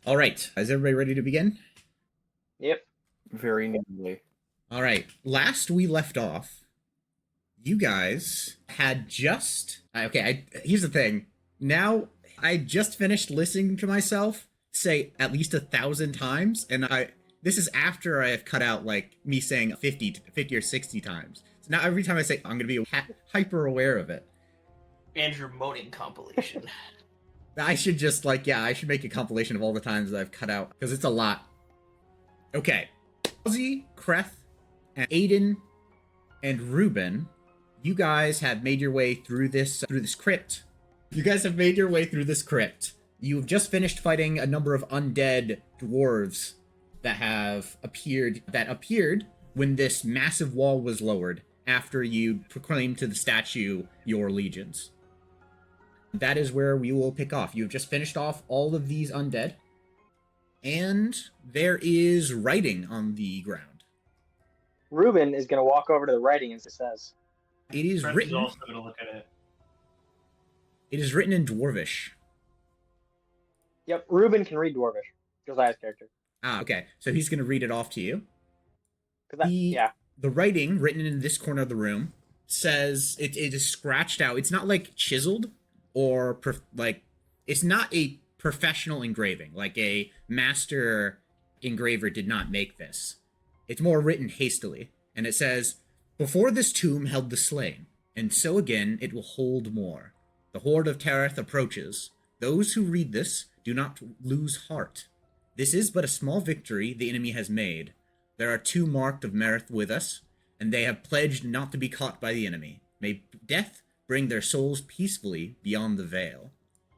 All right, is everybody ready to begin? Yep. Very neatly. All right, last we left off, you guys had just. Here's the thing. Now, I just finished listening to myself say at least 1,000 times, and this is after I have cut out, like, me saying 50 or 60 times. So now every time I say, I'm going to be hyper aware of it. Andrew moaning compilation. I should just, I should make a compilation of all the times that I've cut out, because it's a lot. Okay. Ozzy, Kreth, and Aiden, and Ruben, you guys have made your way through this crypt. You guys have made your way through this crypt. You've just finished fighting a number of undead dwarves that appeared when this massive wall was lowered after you proclaimed to the statue your allegiance. That is where we will pick off. You've just finished off all of these undead, and there is writing on the ground. Ruben is going to walk over to the writing as it says. It is Kreth written. is also going to look at it. It is written in Dwarvish. Yep, Ruben can read Dwarvish. Josiah's character. Ah, okay. So he's going to read it off to you. Yeah. The writing written in this corner of the room says it is scratched out. It's not like chiseled or it's not a professional engraving. Like a master engraver did not make this. It's more written hastily. And it says, "Before this tomb held the slain, and so again it will hold more. The horde of Tereth approaches. Those who read this do not lose heart. This is but a small victory the enemy has made. There are 2 marked of Merith with us, and they have pledged not to be caught by the enemy. May death bring their souls peacefully beyond the veil."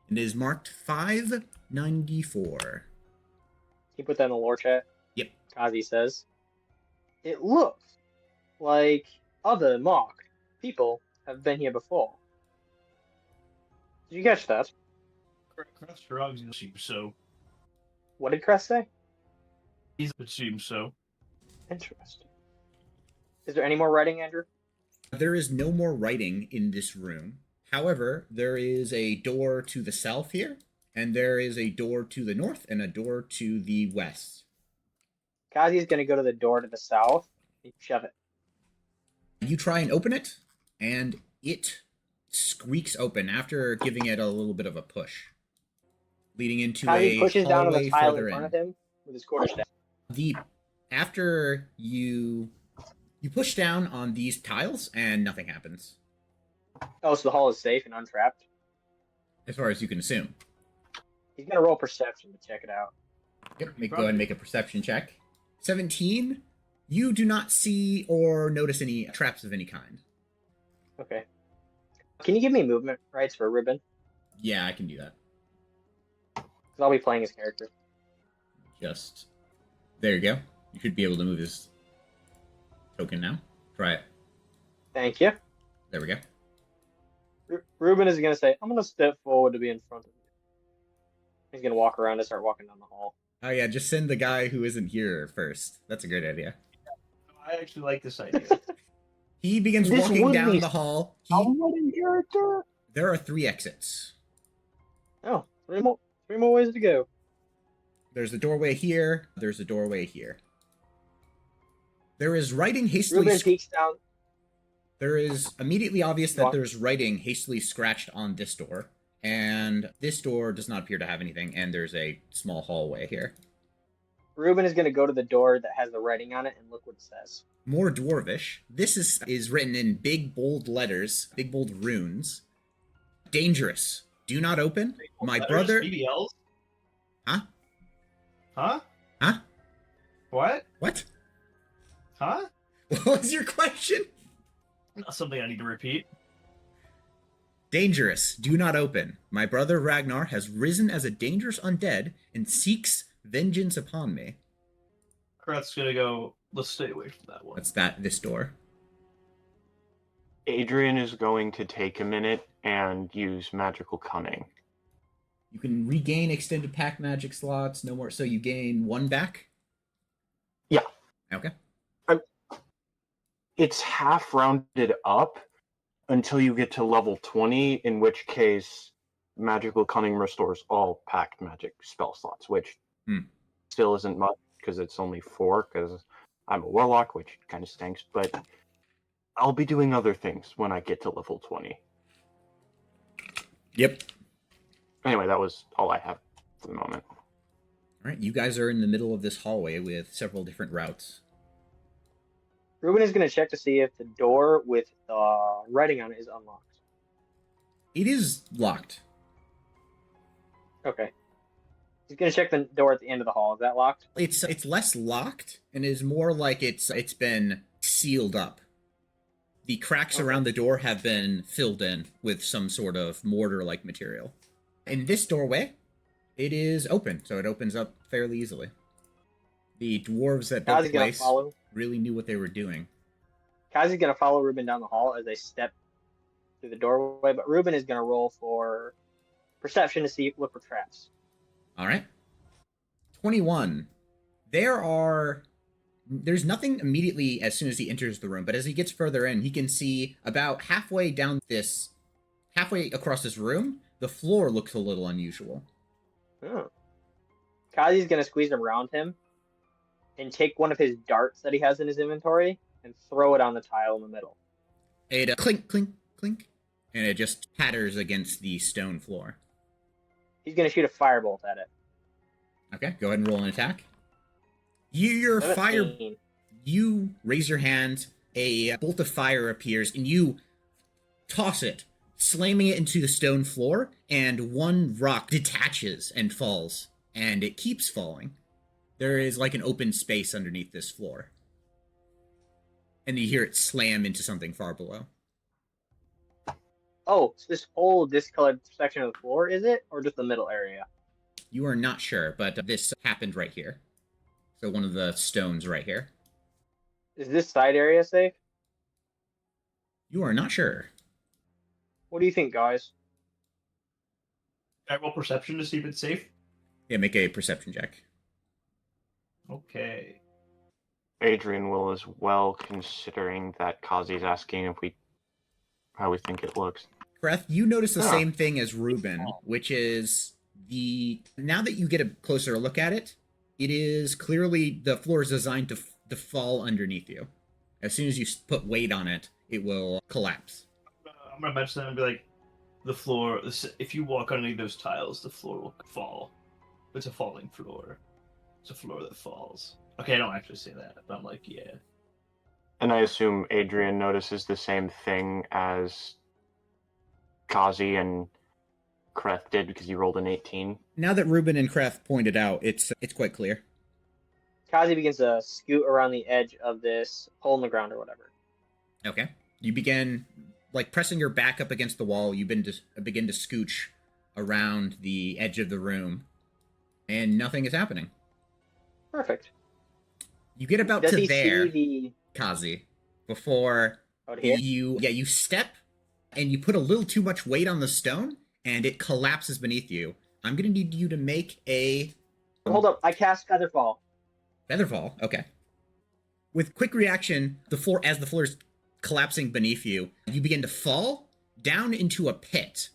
And it is marked 594. Can you put that in the lore chat? Yep. Kazi says, "It looks like other mocked people have been here before." Did you catch that? Kreth shrugs and seems so. What did Kreth say? It seems so. Interesting. Is there any more writing, Andrew? There is no more writing in this room. However, there is a door to the south here, and there is a door to the north and a door to the west. Kazi's going to go to the door to the south and shove it. You try and open it, and it squeaks open after giving it a little bit of a push, leading into Kazi a pushes down on hallway the tile further in front in. of him with his quarterstaff. After you push down on these tiles, and nothing happens, Oh, so the hall is safe and untrapped? as far as you can assume. He's going to roll perception to check it out. Yep, go ahead and make a perception check. 17. You do not see or notice any traps of any kind. Okay. Can you give me movement rights for Ruben? Yeah, I can do that. Because I'll be playing his character. There you go. You should be able to move this token now. Try it. Thank you. There we go. Ruben is going to say, "I'm going to step forward to be in front of you." He's going to walk around and start walking down the hall. Oh yeah, just send the guy who isn't here first. That's a great idea. I actually like this idea. He begins This walking would down be the hall. character. There are 3 exits. Oh, three more ways to go. There's a doorway here. There's a doorway here. There is writing hastily. Ruben peeks down. There is immediately obvious that What? there's writing hastily scratched on this door. And this door does not appear to have anything, and there's a small hallway here. Ruben is going to go to the door that has the writing on it and look what it says. More dwarvish. This is written in big, bold letters, big, bold runes. Dangerous. Do not open. My brother... BBLs? Huh? Huh? Huh? What? What? Huh? What was your question? Not something I need to repeat. Dangerous. Do not open. My brother Ragnar has risen as a dangerous undead and seeks vengeance upon me. Kreth's gonna go, let's stay away from that one. That's this door. Adrien is going to take a minute and use magical cunning. You can regain extended pack magic slots, no more. So you gain 1 back? Yeah. Okay. It's half rounded up until you get to level 20, in which case magical cunning restores all packed magic spell slots, which Still isn't much because it's only 4 because I'm a warlock, which kind of stinks, but I'll be doing other things when I get to level 20. Yep. Anyway, that was all I have for the moment. All right, you guys are in the middle of this hallway with several different routes. Ruben is going to check to see if the door with the writing on it is unlocked. It is locked. Okay. He's going to check the door at the end of the hall. Is that locked? It's less locked and is more like it's been sealed up. The cracks around the door have been filled in with some sort of mortar-like material. In this doorway, it is open, so it opens up fairly easily. The dwarves that built the place really knew what they were doing. Kazi's going to follow Ruben down the hall as they step through the doorway, but Ruben is going to roll for perception to look for traps. All right. 21. There's nothing immediately as soon as he enters the room, but as he gets further in, he can see about halfway across this room, the floor looks a little unusual. Oh. Kazi's going to squeeze around him and take one of his darts that he has in his inventory and throw it on the tile in the middle. It clink, clink, clink, and it just patters against the stone floor. He's going to shoot a firebolt at it. Okay, go ahead and roll an attack. You raise your hand, a bolt of fire appears, and you toss it, slamming it into the stone floor, and one rock detaches and falls, and it keeps falling. There is like an open space underneath this floor. And you hear it slam into something far below. Oh, so this whole discolored section of the floor, is it? Or just the middle area? You are not sure, but this happened right here. So one of the stones right here. Is this side area safe? You are not sure. What do you think, guys? I roll perception to see if it's safe. Yeah, make a perception check. Okay. Adrien will as well, considering that Kazi's asking how we think it looks. Kreth, you notice the same thing as Ruben, which is now that you get a closer look at it, it is clearly the floor is designed to fall underneath you. As soon as you put weight on it, it will collapse. I'm gonna mention that and be like, the floor. If you walk underneath those tiles, the floor will fall. It's a falling floor. It's a floor that falls. Okay, I don't actually say that, but I'm like, yeah. And I assume Adrien notices the same thing as Kazi and Kreth did because you rolled an 18. Now that Ruben and Kreth pointed out, it's quite clear. Kazi begins to scoot around the edge of this hole in the ground or whatever. Okay. You begin, like, pressing your back up against the wall. You begin to scooch around the edge of the room, and nothing is happening. Perfect. You get about Does to he there, see Kazi, before here? you step, and you put a little too much weight on the stone, and it collapses beneath you. I'm going to need you to make a... Hold up, I cast Featherfall. Featherfall, okay. With quick reaction, as the floor is collapsing beneath you, you begin to fall down into a pit.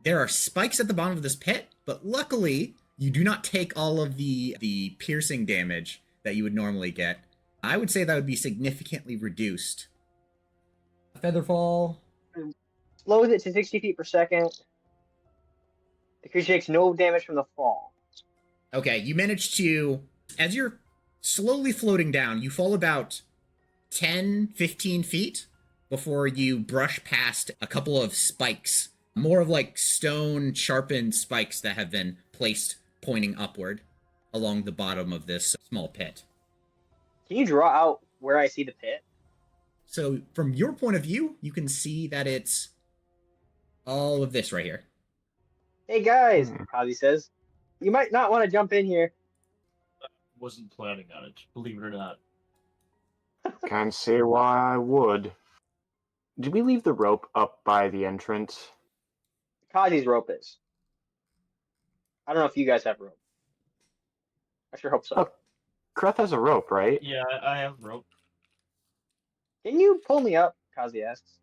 There are spikes at the bottom of this pit, but luckily, you do not take all of the piercing damage that you would normally get. I would say that would be significantly reduced. Featherfall. Slows it to 60 feet per second. The creature takes no damage from the fall. Okay, you manage to, as you're slowly floating down, you fall about 10, 15 feet before you brush past a couple of spikes. More of like stone sharpened spikes that have been placed pointing upward along the bottom of this small pit. Can you draw out where I see the pit? So from your point of view, you can see that it's all of this right here. Hey guys, Kazi says. You might not want to jump in here. Wasn't planning on it, believe it or not. Can't see why I would. Did we leave the rope up by the entrance? Kazi's rope is. I don't know if you guys have rope. I sure hope so. Oh, Kreth has a rope, right? Yeah, I have rope. Can you pull me up? Kazi asks.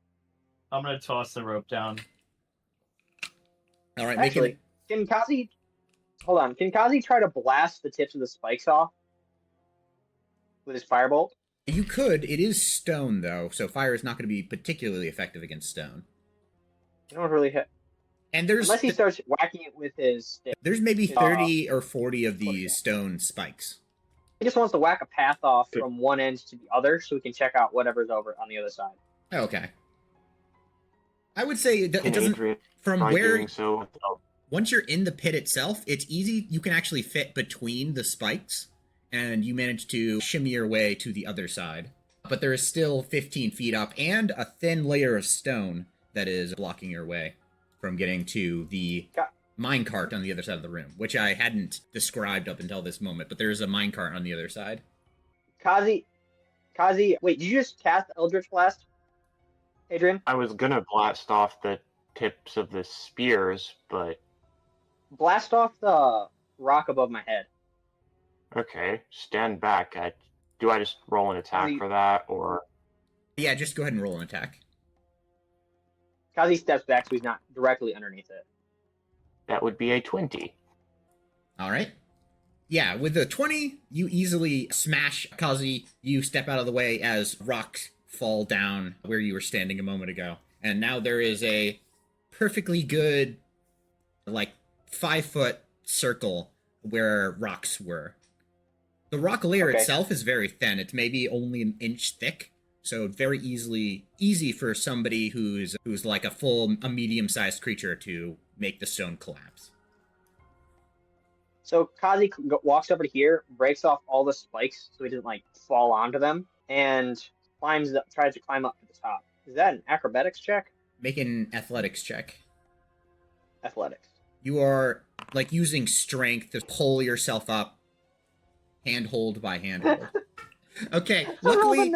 I'm gonna toss the rope down. All right, Actually, can Kazi Hold on. Can Kazi try to blast the tips of the spikes off with his firebolt? You could. It is stone, though, so fire is not going to be particularly effective against stone. You don't really hit. And there's Unless he starts whacking it with his stick. there's maybe 30 or 40 of these stone spikes. He just wants to whack a path off from one end to the other so we can check out whatever's over on the other side. Okay. I would say it Can doesn't... Adrien From try where... doing so without... Once you're in the pit itself, it's easy. You can actually fit between the spikes, and you manage to shimmy your way to the other side. But there is still 15 feet up and a thin layer of stone that is blocking your way from getting to the minecart on the other side of the room, which I hadn't described up until this moment, but there is a minecart on the other side. Kazi, wait, did you just cast Eldritch Blast, Adrien? I was gonna blast off the tips of the spears, but... Blast off the rock above my head. Okay, stand back. Do I just roll an attack for that, or... Yeah, just go ahead and roll an attack. Kazi steps back so he's not directly underneath it. That would be a 20. All right. Yeah, with the 20, you easily smash Kazi. You step out of the way as rocks fall down where you were standing a moment ago. And now there is a perfectly good, 5-foot circle where rocks were. The rock layer itself is very thin. It's maybe only an inch thick. So very easy for somebody who's like a medium-sized creature to make the stone collapse. So Kazi walks over to here, breaks off all the spikes so he doesn't fall onto them, and tries to climb up to the top. Is that an acrobatics check? Make an athletics check. Athletics. You are using strength to pull yourself up, handhold by handhold. Okay, luckily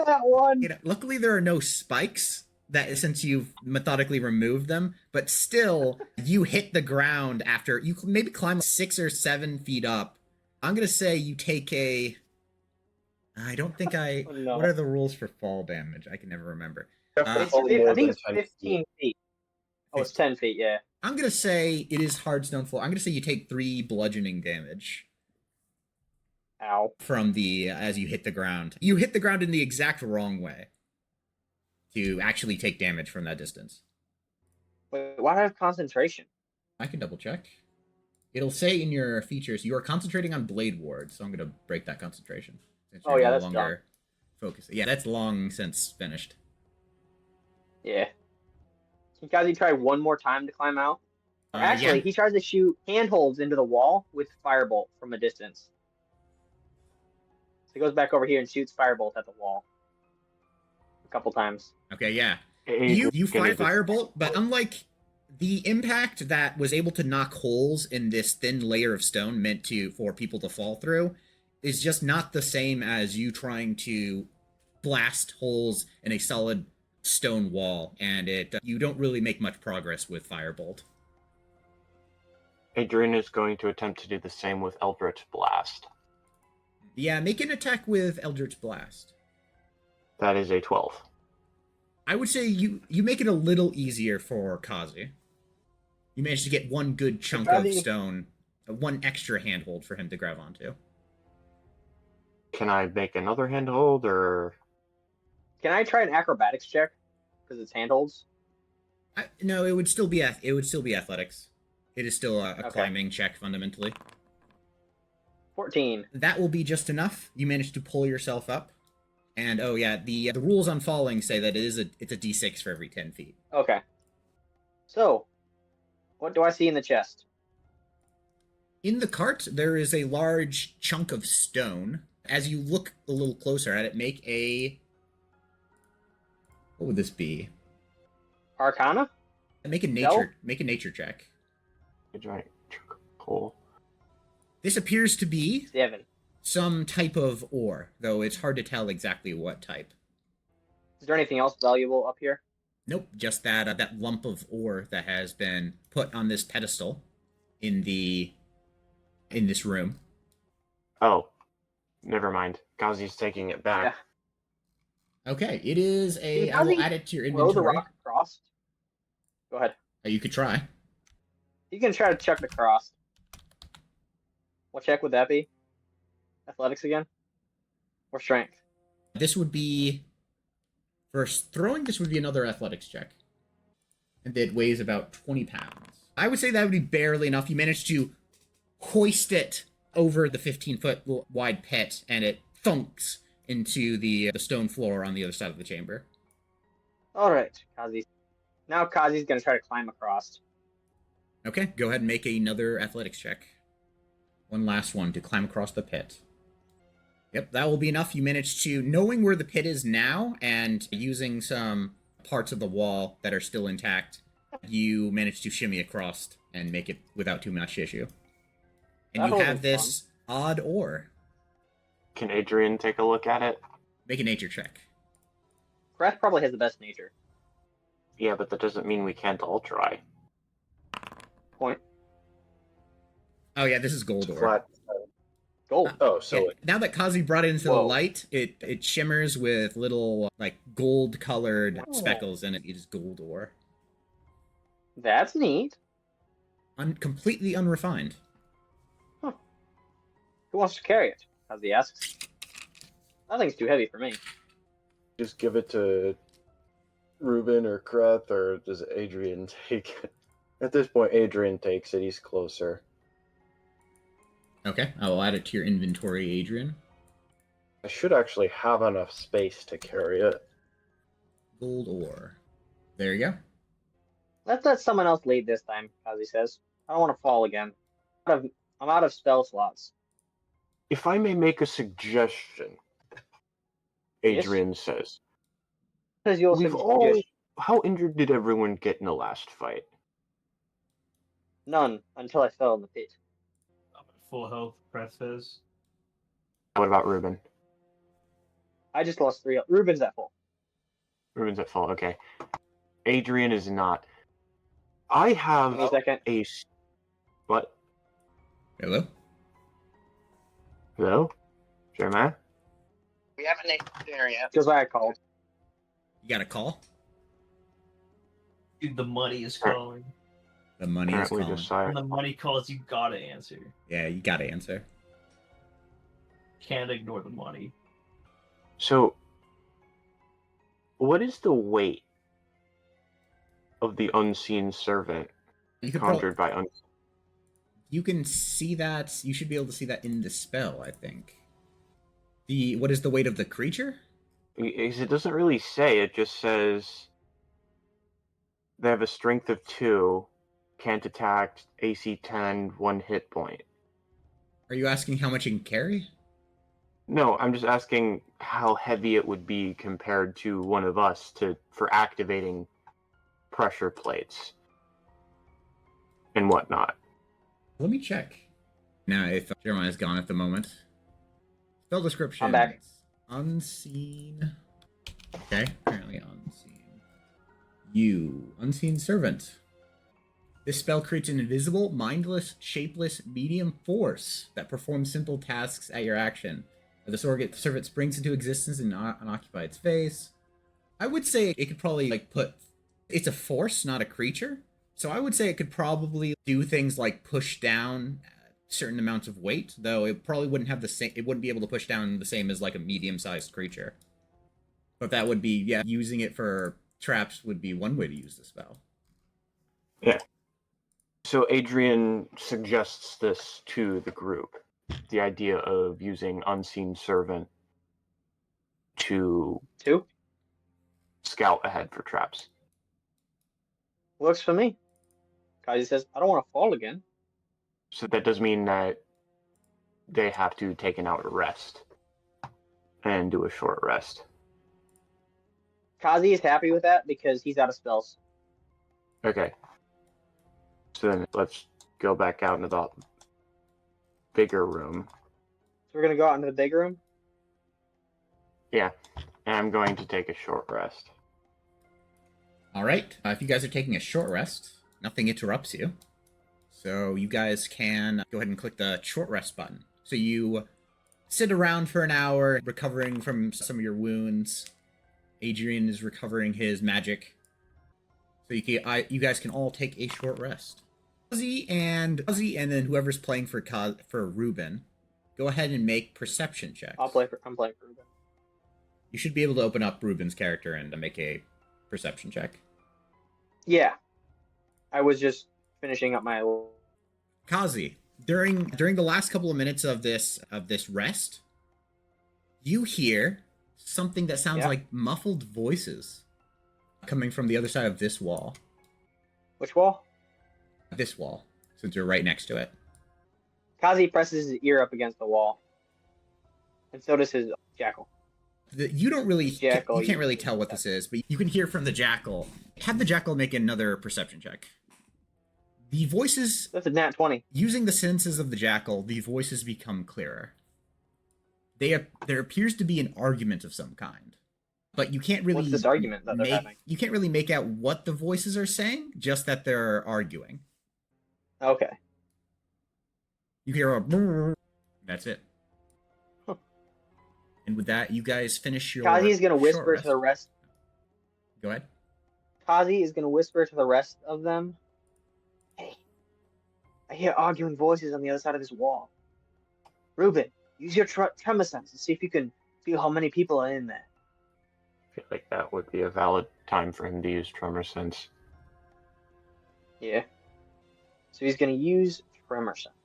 there are no spikes since you've methodically removed them, but still you hit the ground after you maybe climb 6 or 7 feet up. I'm gonna say you take I don't think Oh, no. What are the rules for fall damage? I can never remember. I think it's 15 feet. Oh, it's 10 feet, yeah. I'm gonna say it is hard stone fall. I'm gonna say you take 3 bludgeoning damage. Ow. From as you hit the ground. You hit the ground in the exact wrong way to actually take damage from that distance. Wait, why do I have concentration? I can double check. It'll say in your features, you are concentrating on blade ward, so I'm going to break that concentration. Oh, yeah, that's done. Focus. Yeah, that's long since finished. Yeah. Can Kazi try one more time to climb out? Actually, he tries to shoot handholds into the wall with firebolt from a distance. So he goes back over here and shoots firebolt at the wall. A couple times. Okay, yeah. You fire firebolt, but unlike the impact that was able to knock holes in this thin layer of stone meant for people to fall through is just not the same as you trying to blast holes in a solid stone wall, and you don't really make much progress with firebolt. Adrien is going to attempt to do the same with Eldritch Blast. Yeah, make an attack with Eldritch Blast. That is a 12. I would say you make it a little easier for Kazi. You managed to get one good chunk of stone, one extra handhold for him to grab onto. Can I make another handhold, or... Can I try an acrobatics check? Because it's handholds? No, it would still be athletics. It is still a climbing check, fundamentally. 14. That will be just enough. You managed to pull yourself up. And, oh yeah, the rules on falling say that it's a d6 for every 10 feet. Okay. So, what do I see in the chest? In the cart, there is a large chunk of stone. As you look a little closer at it, make a... What would this be? Arcana? Make a nature check. A giant hole. This appears to be 7. some type of ore, though it's hard to tell exactly what type. Is there anything else valuable up here? Nope, just that lump of ore that has been put on this pedestal in this room. Oh, never mind. Kazi's taking it back. Yeah. Okay, it is I will add it to your Throw inventory. the rock across? Go ahead. You could try. You can try to chuck it across. What check would that be? Athletics again? Or strength? This would be... For throwing, this would be another athletics check. And it weighs about 20 pounds. I would say that would be barely enough. You managed to hoist it over the 15-foot wide pit, and it thunks into the stone floor on the other side of the chamber. All right, Kazi. Now Kazi's going to try to climb across. Okay, go ahead and make another athletics check. One last one to climb across the pit. Yep, that will be enough. You managed to, knowing where the pit is now and using some parts of the wall that are still intact, you managed to shimmy across and make it without too much issue. And you have this odd ore. Can Adrien take a look at it? Make a nature check. Kreth probably has the best nature. Yeah, but that doesn't mean we can't all try. Point. Oh yeah, this is gold ore. Flat. Gold. Oh, so Yeah, now that Kazi brought it into the Whoa. light, it shimmers with little like gold colored Oh. speckles in it. It is gold ore. That's neat. Completely unrefined. Who wants to carry it? Kazi asks. That thing's too heavy for me. just give it to Ruben or Kreth, or does Adrien take it? At this point, Adrien takes it. He's closer. Okay, I will add it to your inventory, Adrien. I should actually have enough space to carry it. Gold ore. There you go. Let's let someone else lead this time, Kazi says. I don't want to fall again. I'm out of spell slots. If I may make a suggestion, Adrien says. Because you'll We've all... How injured did everyone get in the last fight? None, until I fell in the pit. I'm at full health, Kreth says. What about Ruben? I just lost 3. Ruben's at full. Ruben's at full, okay. Adrien is not. I have Give me a second. a... What? Hello? Hello? Jeremiah? We haven't named dinner yet. Josiah called. You got a call? Dude, the money is calling. The money is Apparently calling. Josiah. When the money calls, you gotta answer. Yeah, you gotta answer. Can't ignore the money. So, what is the weight of the unseen servant You could conjured by you can see that. You should be able to see that in the spell, I think. What is the weight of the creature? It doesn't really say. It just says they have a strength of 2, can't attack, AC 10, 1 hit point. Are you asking how much you can carry? No, I'm just asking how heavy it would be compared to one of us for activating pressure plates and whatnot. Let me check. Now, if Jeremiah's gone at the moment. Spell description. I'm back. Unseen. Okay, apparently unseen. Unseen servant. This spell creates an invisible, mindless, shapeless, medium force that performs simple tasks at your action. The servant springs into existence in an unoccupied space. I would say it could probably it's a force, not a creature. So I would say it could probably do things like push down certain amounts of weight, though it probably wouldn't have the same. It wouldn't be able to push down the same as like a medium-sized creature. But that would be, yeah, using it for traps would be one way to use the spell. Yeah. So Adrien suggests this to the group. The idea of using unseen servant to 2? scout ahead for traps. Works for me. Kazi says, I don't want to fall again. So that does mean that they have to take an hour rest and do a short rest. Kazi is happy with that because he's out of spells. Okay. So then let's go back out into the bigger room. So we're going to go out into the big room. Yeah. And I'm going to take a short rest. All right. If you guys are taking a short rest, nothing interrupts you. So you guys can go ahead and click the short rest button. So you sit around for an hour, recovering from some of your wounds. Adrien is recovering his magic. So you guys can all take a short rest. Kazi and then whoever's playing for Ruben, go ahead and make perception checks. I'm playing for Ruben. You should be able to open up Ruben's character and make a perception check. Yeah. I was just finishing up my. Kazi, during the last couple of minutes of this rest, you hear something that sounds like muffled voices coming from the other side of this wall. Which wall? This wall, since you're right next to it. Kazi presses his ear up against the wall. And so does his jackal. You don't really, you can't really tell what this is, but you can hear from the jackal. Have the jackal make another perception check. The voices... That's a nat 20. Using the senses of the jackal, the voices become clearer. There appears to be an argument of some kind. But you can't really... What's this argument that they're having? You can't really make out what the voices are saying, just that they're arguing. Okay. You hear a brrr. That's it. Huh. And with that, you guys finish your... Kazi is going to whisper to the rest... Go ahead. Kazi is going to whisper to the rest of them, "Hey, I hear arguing voices on the other side of this wall. Ruben, use your tremor sense and see if you can feel how many people are in there." I feel like that would be a valid time for him to use tremor sense. Yeah. So he's going to use tremor sense.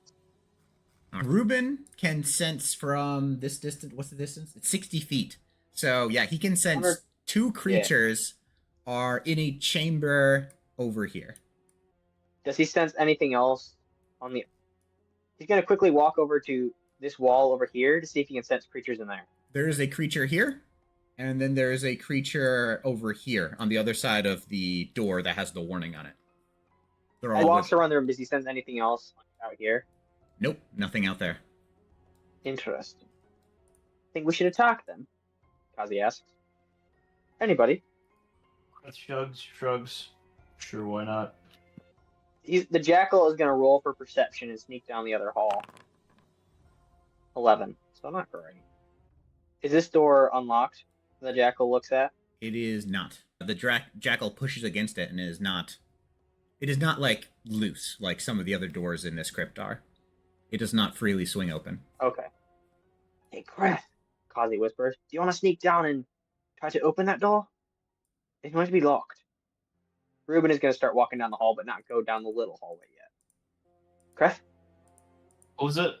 Ruben can sense from this distance. What's the distance? It's 60 feet. So, yeah, he can sense two creatures are in a chamber over here. Does he sense anything else on the... He's going to quickly walk over to this wall over here to see if he can sense creatures in there. There is a creature here, and then there is a creature over here on the other side of the door that has the warning on it. They're all... He walks around the room. Does he sense anything else out here? Nope, nothing out there. Interesting. Think we should attack them? Kazi asks. Anybody? Kreth shrugs. Sure, why not? The jackal is going to roll for perception and sneak down the other hall. 11. So not great. Is this door unlocked? The jackal looks at. It is not. The jackal pushes against it and it is not like loose like some of the other doors in this crypt are. It does not freely swing open. Okay. Hey, Kreth, Kazi whispers. Do you want to sneak down and try to open that door? It might be locked. Ruben is going to start walking down the hall, but not go down the little hallway yet. Kreth? What was it?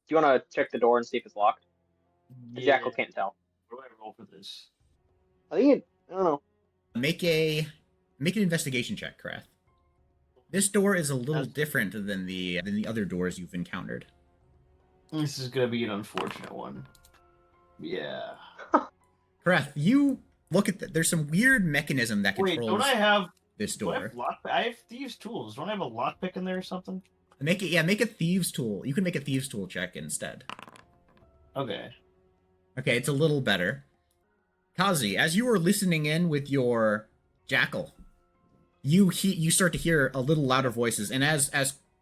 Do you want to check the door and see if it's locked? The jackal can't tell. What do I roll for this? I don't know. Make an investigation check, Kreth. This door is a little different than the other doors you've encountered. This is gonna be an unfortunate one. Yeah. Kreth, you look at there's some weird mechanism that controls Wait, don't I have this do I door. have I have thieves' tools. Don't I have a lockpick in there or something? Make a thieves tool. You can make a thieves tool check instead. Okay. Okay, it's a little better. Kazi, as you are listening in with your jackal, you start to hear a little louder voices, and as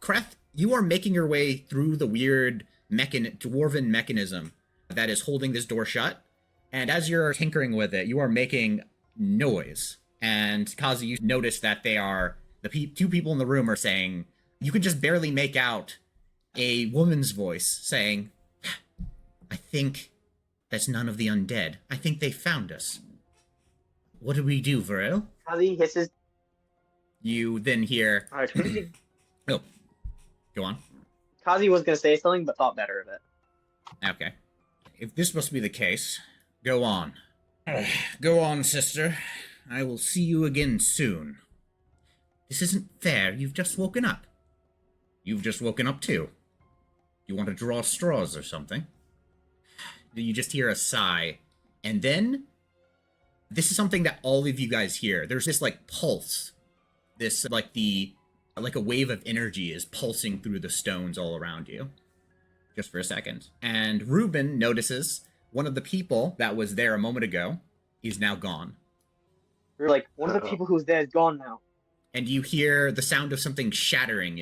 Kreth, you are making your way through the weird dwarven mechanism that is holding this door shut, and as you're tinkering with it, you are making noise. And Kazi, you notice that two people in the room are saying, you can just barely make out a woman's voice saying, "I think that's none of the undead. I think they found us. What do we do, Varel?" Kazi hisses. You then hear... Alright, Oh, go on. Kazi was going to say something, but thought better of it. Okay. If this must be the case, go on. Go on, sister. I will see you again soon. This isn't fair. You've just woken up. You've just woken up too. You want to draw straws or something? You just hear a sigh. And then, this is something that all of you guys hear. There's this, pulse. This, a wave of energy is pulsing through the stones all around you. Just for a second. And Ruben notices one of the people that was there a moment ago is now gone. We're like, one of the people who's there is gone now. And you hear the sound of something shattering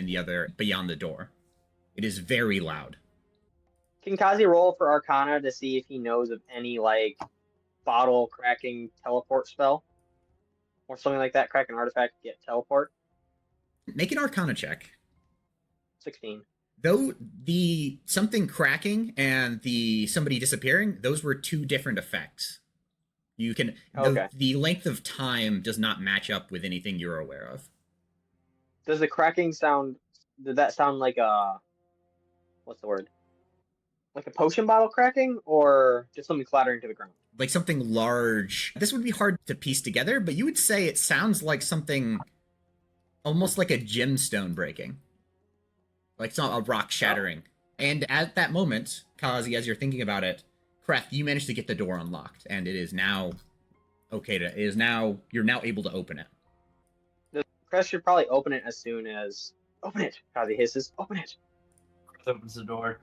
beyond the door. It is very loud. Can Kazi roll for Arcana to see if he knows of any, bottle cracking teleport spell? Or something like that, crack an artifact, get teleport? Make an Arcana check. 16. Though the something cracking and the somebody disappearing, those were two different effects. You can Okay. the length of time does not match up with anything you're aware of. Does the cracking sound? Did that sound like a? What's the word? Like a potion bottle cracking, or just something clattering to the ground? Like something large. This would be hard to piece together, but you would say it sounds like something almost like a gemstone breaking. Like it's not a rock shattering. Oh. And at that moment, Kazi, as you're thinking about it, Kreth, you managed to get the door unlocked, and it is now you're now able to open it. The Kreth should probably open it as soon as open it. Kazi hisses, open it. Kreth opens the door.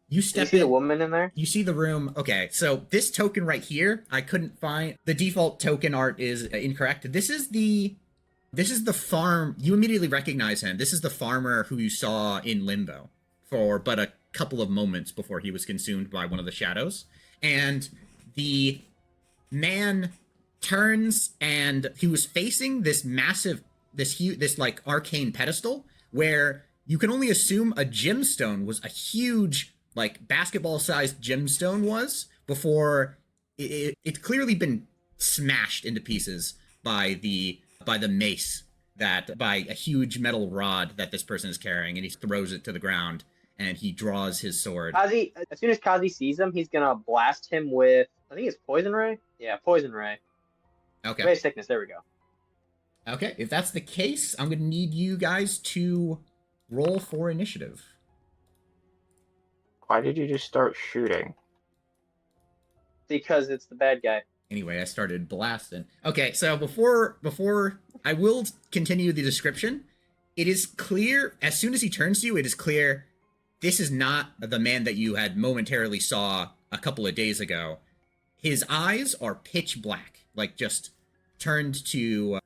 You step in. The woman in there? You see the room. Okay, so this token right here, I couldn't find. The default token art is incorrect. This is the farm. You immediately recognize him. This is the farmer who you saw in Limbo for but a couple of moments before he was consumed by one of the shadows. And the man turns, and he was facing this massive, this like arcane pedestal where you can only assume a gemstone was a huge, like basketball-sized gemstone was before it's clearly been smashed into pieces by the mace by a huge metal rod that this person is carrying, and he throws it to the ground and he draws his sword. Kazi, as soon as Kazi sees him, he's gonna blast him with, I think it's poison ray. Yeah, poison ray. Okay. Ray of sickness. There we go. Okay, if that's the case, I'm gonna need you guys to roll for initiative. Why did you just start shooting? Because it's the bad guy. Anyway, I started blasting. Okay, so before I will continue the description, it is clear, as soon as he turns to you, it is clear this is not the man that you had momentarily saw a couple of days ago. His eyes are pitch black, like just turned to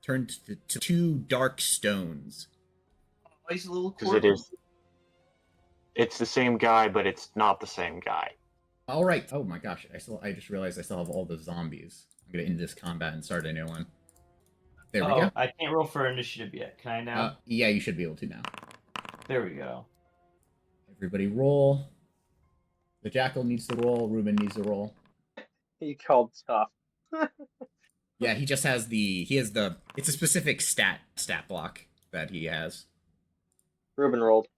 two dark stones. He's a little Because it's the same guy, but it's not the same guy. All right. Oh my gosh, I just realized I still have all the zombies. I'm gonna end this combat and start a new one. There we go. I can't roll for initiative yet. Can I now? Yeah, you should be able to now. There we go. Everybody roll. The Jackal needs to roll. Ruben needs to roll. He called tough. Yeah, he just has it's a specific stat block that he has. Ruben rolled.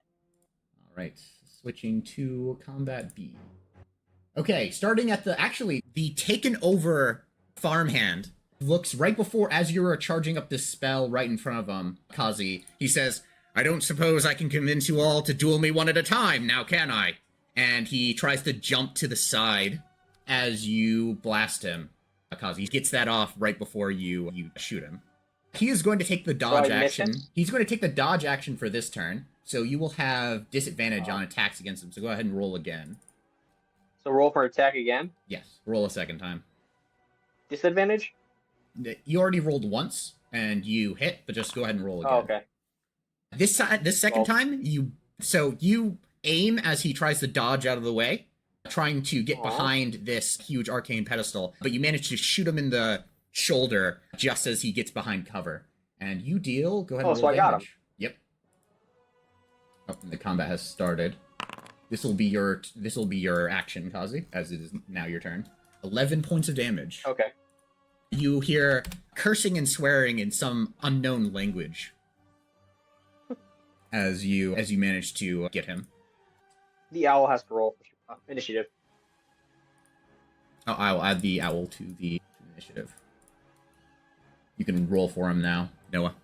All right, switching to combat B. Okay, starting at the taken over farmhand looks right before, as you're charging up this spell right in front of him, Kazi. He says, "I don't suppose I can convince you all to duel me one at a time, now can I?" And he tries to jump to the side as you blast him. Kazi gets that off right before you shoot him. He is going to take the dodge action. He's going to take the dodge action for this turn, so you will have disadvantage on attacks against him. So go ahead and roll again. So roll for attack again? Yes, roll a second time. Disadvantage? You already rolled once, and you hit, but just go ahead and roll again. Oh, okay. This second time, you aim as he tries to dodge out of the way, trying to get behind this huge arcane pedestal, but you manage to shoot him in the shoulder just as he gets behind cover. And you deal, go ahead and roll damage. Got him. Yep. Oh, and the combat has started. This will be your action, Kazi, as it is now your turn. 11 points of damage. Okay. You hear cursing and swearing in some unknown language as you manage to get him. The owl has to roll for initiative. Oh, I'll add the owl to the initiative. You can roll for him now, Noah.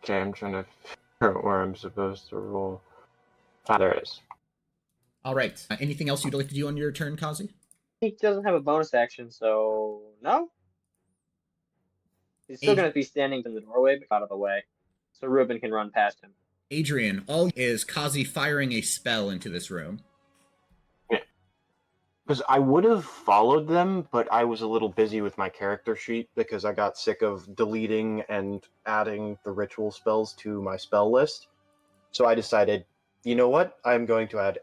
Okay, I'm trying to figure out where I'm supposed to roll. Ah, there it is. All right. Anything else you'd like to do on your turn, Kazi? He doesn't have a bonus action, so no. He's still going to be standing in the doorway, but out of the way, so Ruben can run past him. Adrien, all is Kazi firing a spell into this room. Yeah. Because I would have followed them, but I was a little busy with my character sheet because I got sick of deleting and adding the ritual spells to my spell list. So I decided, you know what? I'm going to add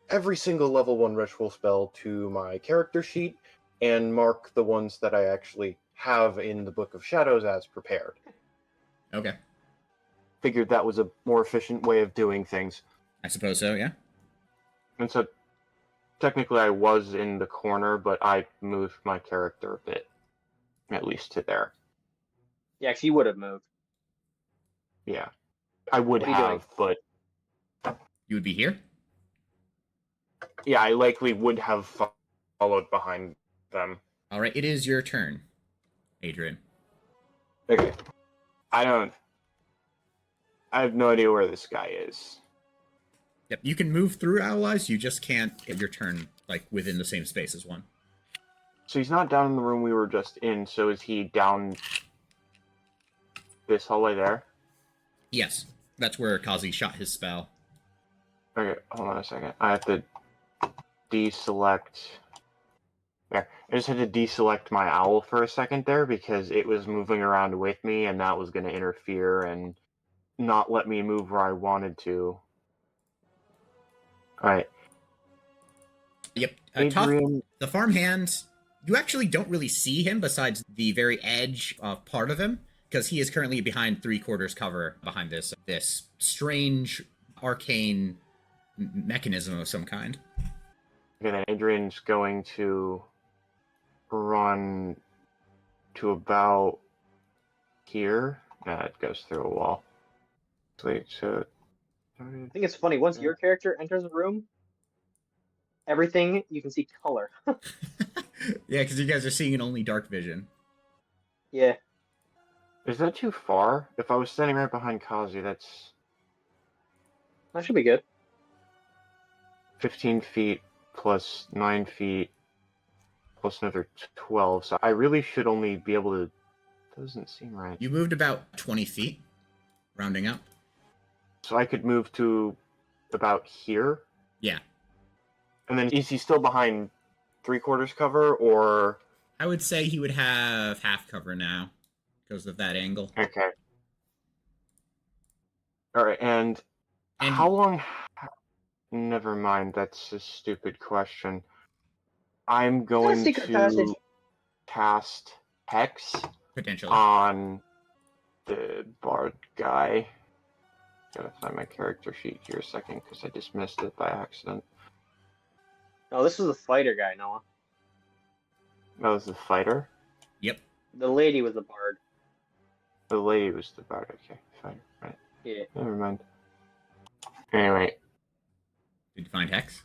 every single level 1 ritual spell to my character sheet and mark the ones that I actually have in the Book of Shadows as prepared. Okay. figured that was a more efficient way of doing things. I suppose so, yeah. And so, technically I was in the corner, but I moved my character a bit. At least to there. Yeah, 'cause you would have moved. Yeah. I would What are you doing? have, but You would be here? yeah, I likely would have followed behind them. All right, it is your turn, Adrien. Okay. I have no idea where this guy is. Yep, you can move through allies, you just can't get your turn, like, within the same space as one. So he's not down in the room we were just in, so is he down this hallway there? Yes, that's where Kazi shot his spell. Okay, hold on a second. I have to deselect... There. I just had to deselect my owl for a second there because it was moving around with me and that was going to interfere and not let me move where I wanted to. Alright. Yep, Adrien... the farmhand, you actually don't really see him besides the very edge of part of him, because he is currently behind 3/4 cover behind this strange arcane mechanism of some kind. Okay, then Adrian's going to run to about here. Nah, it goes through a wall. Wait, so... I think it's funny, once your character enters a room, everything, you can see color. Yeah, because you guys are seeing in only dark vision. Yeah. Is that too far? If I was standing right behind Kazi, that's That should be good. 15 feet plus 9 feet plus another 12, so I really should only be able to... Doesn't seem right. You moved about 20 feet, rounding up. So I could move to about here? Yeah. And then is he still behind 3/4 cover, or... I would say he would have half cover now, because of that angle. Okay. Alright, and And how long... Never mind, that's a stupid question. I'm going secret passage. to cast Hex potentially. on the bard guy. Gotta find my character sheet here a second, because I just missed it by accident. No, this is the fighter guy, Noah. That was the fighter? Yep. The lady was the bard. The lady was the bard, okay. Fighter, right. Yeah. Never mind. Anyway, Did you find Hex?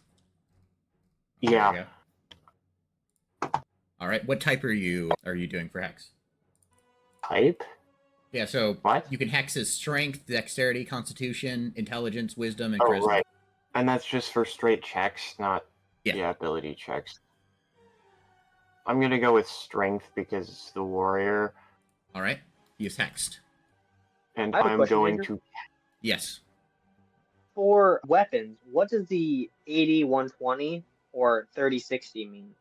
yeah. There you go. All right, what type are you doing for Hex? Type? Yeah, so What? you can hex his strength, dexterity, constitution, intelligence, wisdom, and Oh, charisma. right. And that's just for straight checks, not Yeah. ability checks. I'm gonna go with strength because it's the warrior, All right, he is hexed. and I have a I'm question, going Andrew. to... Yes. For weapons, what does the 80-120 or 30-60 mean?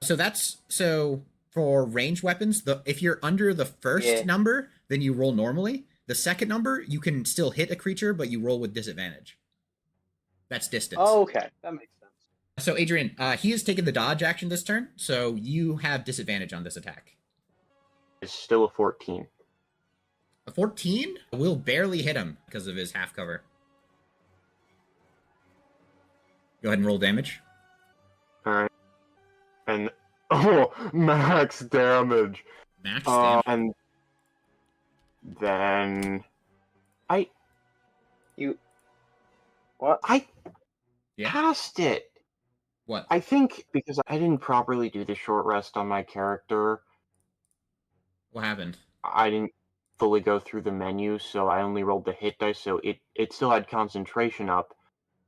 So for range weapons, if you're under the first number, then you roll normally. The second number, you can still hit a creature, but you roll with disadvantage. That's distance. Oh, okay. That makes sense. So Adrien, he has taken the dodge action this turn, so you have disadvantage on this attack. It's still a 14. A 14 will barely hit him because of his half cover. Go ahead and roll damage. Alright. And... Oh! Max damage! Max damage. And... Then... What? I Yeah. cast it! What? I think because I didn't properly do the short rest on my character, What happened? I didn't fully go through the menu, so I only rolled the hit dice, so it still had concentration up.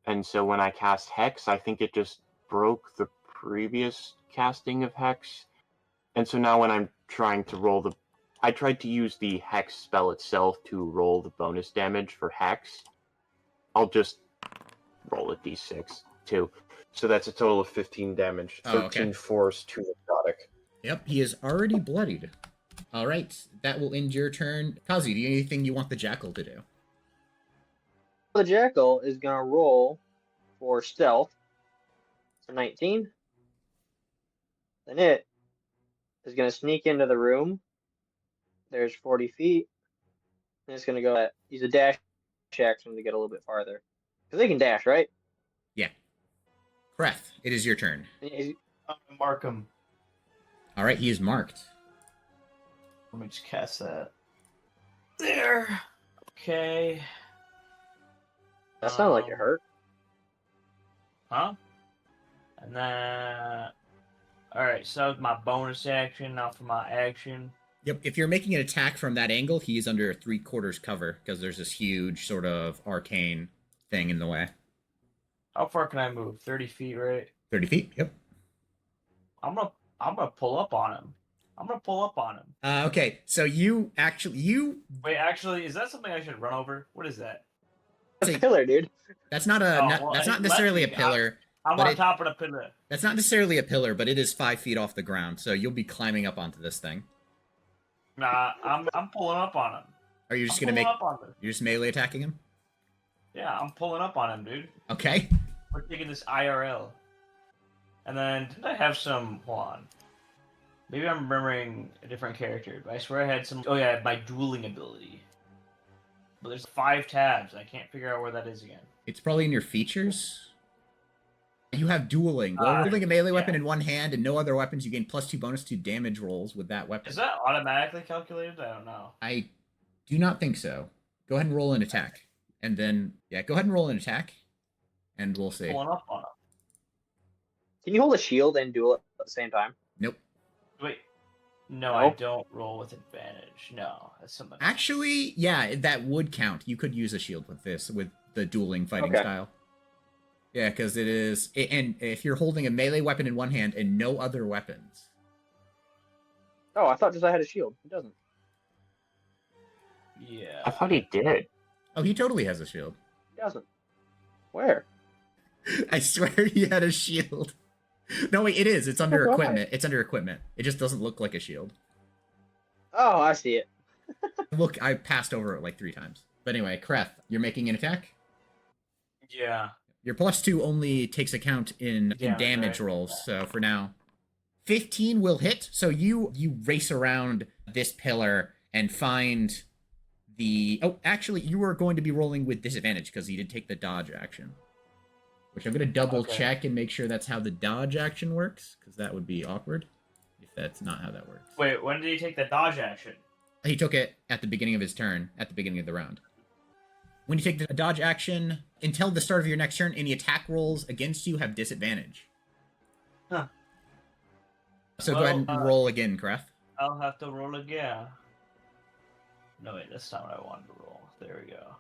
And so when I cast Hex, I think it just broke the previous casting of Hex. And so now when I'm trying to roll the... I tried to use the Hex spell itself to roll the bonus damage for Hex. I'll just roll a d6, too. So that's a total of 15 damage. 13 force, 2 necrotic. Yep, he is already bloodied. All right, that will end your turn. Kazi, do you have anything you want the Jackal to do? The Jackal is going to roll for stealth for 19. Then it is going to sneak into the room. There's 40 feet. And it's going to go use a dash action to get a little bit farther. Because they can dash, right? Kreth, it is your turn. I'm gonna mark him. All right, he is marked. Let me just cast that. There. Okay. That sounded like it hurt. Huh? And then... Alright, so that was my bonus action, now for my action. Yep, if you're making an attack from that angle, he is under 3/4 cover because there's this huge sort of arcane thing in the way. How far can I move? 30 feet, right? 30 feet, yep. I'm gonna pull up on him. Okay, so you Wait, actually, is that something I should run over? What is that? That's a pillar, dude. that's not that's not necessarily a pillar. I'm But on it- top of the pillar. That's not necessarily a pillar, but it is 5 feet off the ground, so you'll be climbing up onto this thing. Nah, I'm pulling up on him. Are you just I'm gonna pulling make? up on him. You're just melee attacking him? Yeah, I'm pulling up on him, dude. Okay. We're taking this IRL. And then, didn't I have some... Hold on. Maybe I'm remembering a different character, but I swear I had some... Oh yeah, my dueling ability. But there's 5 tabs. I can't figure out where that is again. It's probably in your features. You have dueling. While holding a melee weapon in one hand and no other weapons, you gain +2 bonus to damage rolls with that weapon. Is that automatically calculated? I don't know. I do not think so. Go ahead and roll an attack. And then, yeah, go ahead and roll an attack. And we'll see. Pulling up on him. Can you hold a shield and duel at the same time? Nope. Wait. No, No? I don't roll with advantage. No, that's something. Actually, yeah, that would count. You could use a shield with this, with the dueling fighting Okay. style. Yeah, because it is... And if you're holding a melee weapon in one hand and no other weapons... Oh, I thought Josiah had a shield. He doesn't. Yeah. I thought he did. Oh, he totally has a shield. He doesn't. Where? I swear he had a shield. No, wait, it is. It's under Oh, equipment. It's under equipment. It just doesn't look like a shield. Oh, I see it. Look, I passed over it like 3 times. But anyway, Kreth, you're making an attack? Yeah. Your +2 only takes account in damage right. rolls, so for now. 15 will hit, so you race around this pillar and find the... Oh, actually, you are going to be rolling with disadvantage because you did take the dodge action. Which I'm going to double check and make sure that's how the dodge action works, because that would be awkward if that's not how that works. Wait, when did he take the dodge action? He took it at the beginning of his turn, at the beginning of the round. When you take the dodge action, until the start of your next turn, any attack rolls against you have disadvantage. Huh. So go ahead and roll again, Kreth. I'll have to roll again. No, wait, that's not what I wanted to roll. There we go.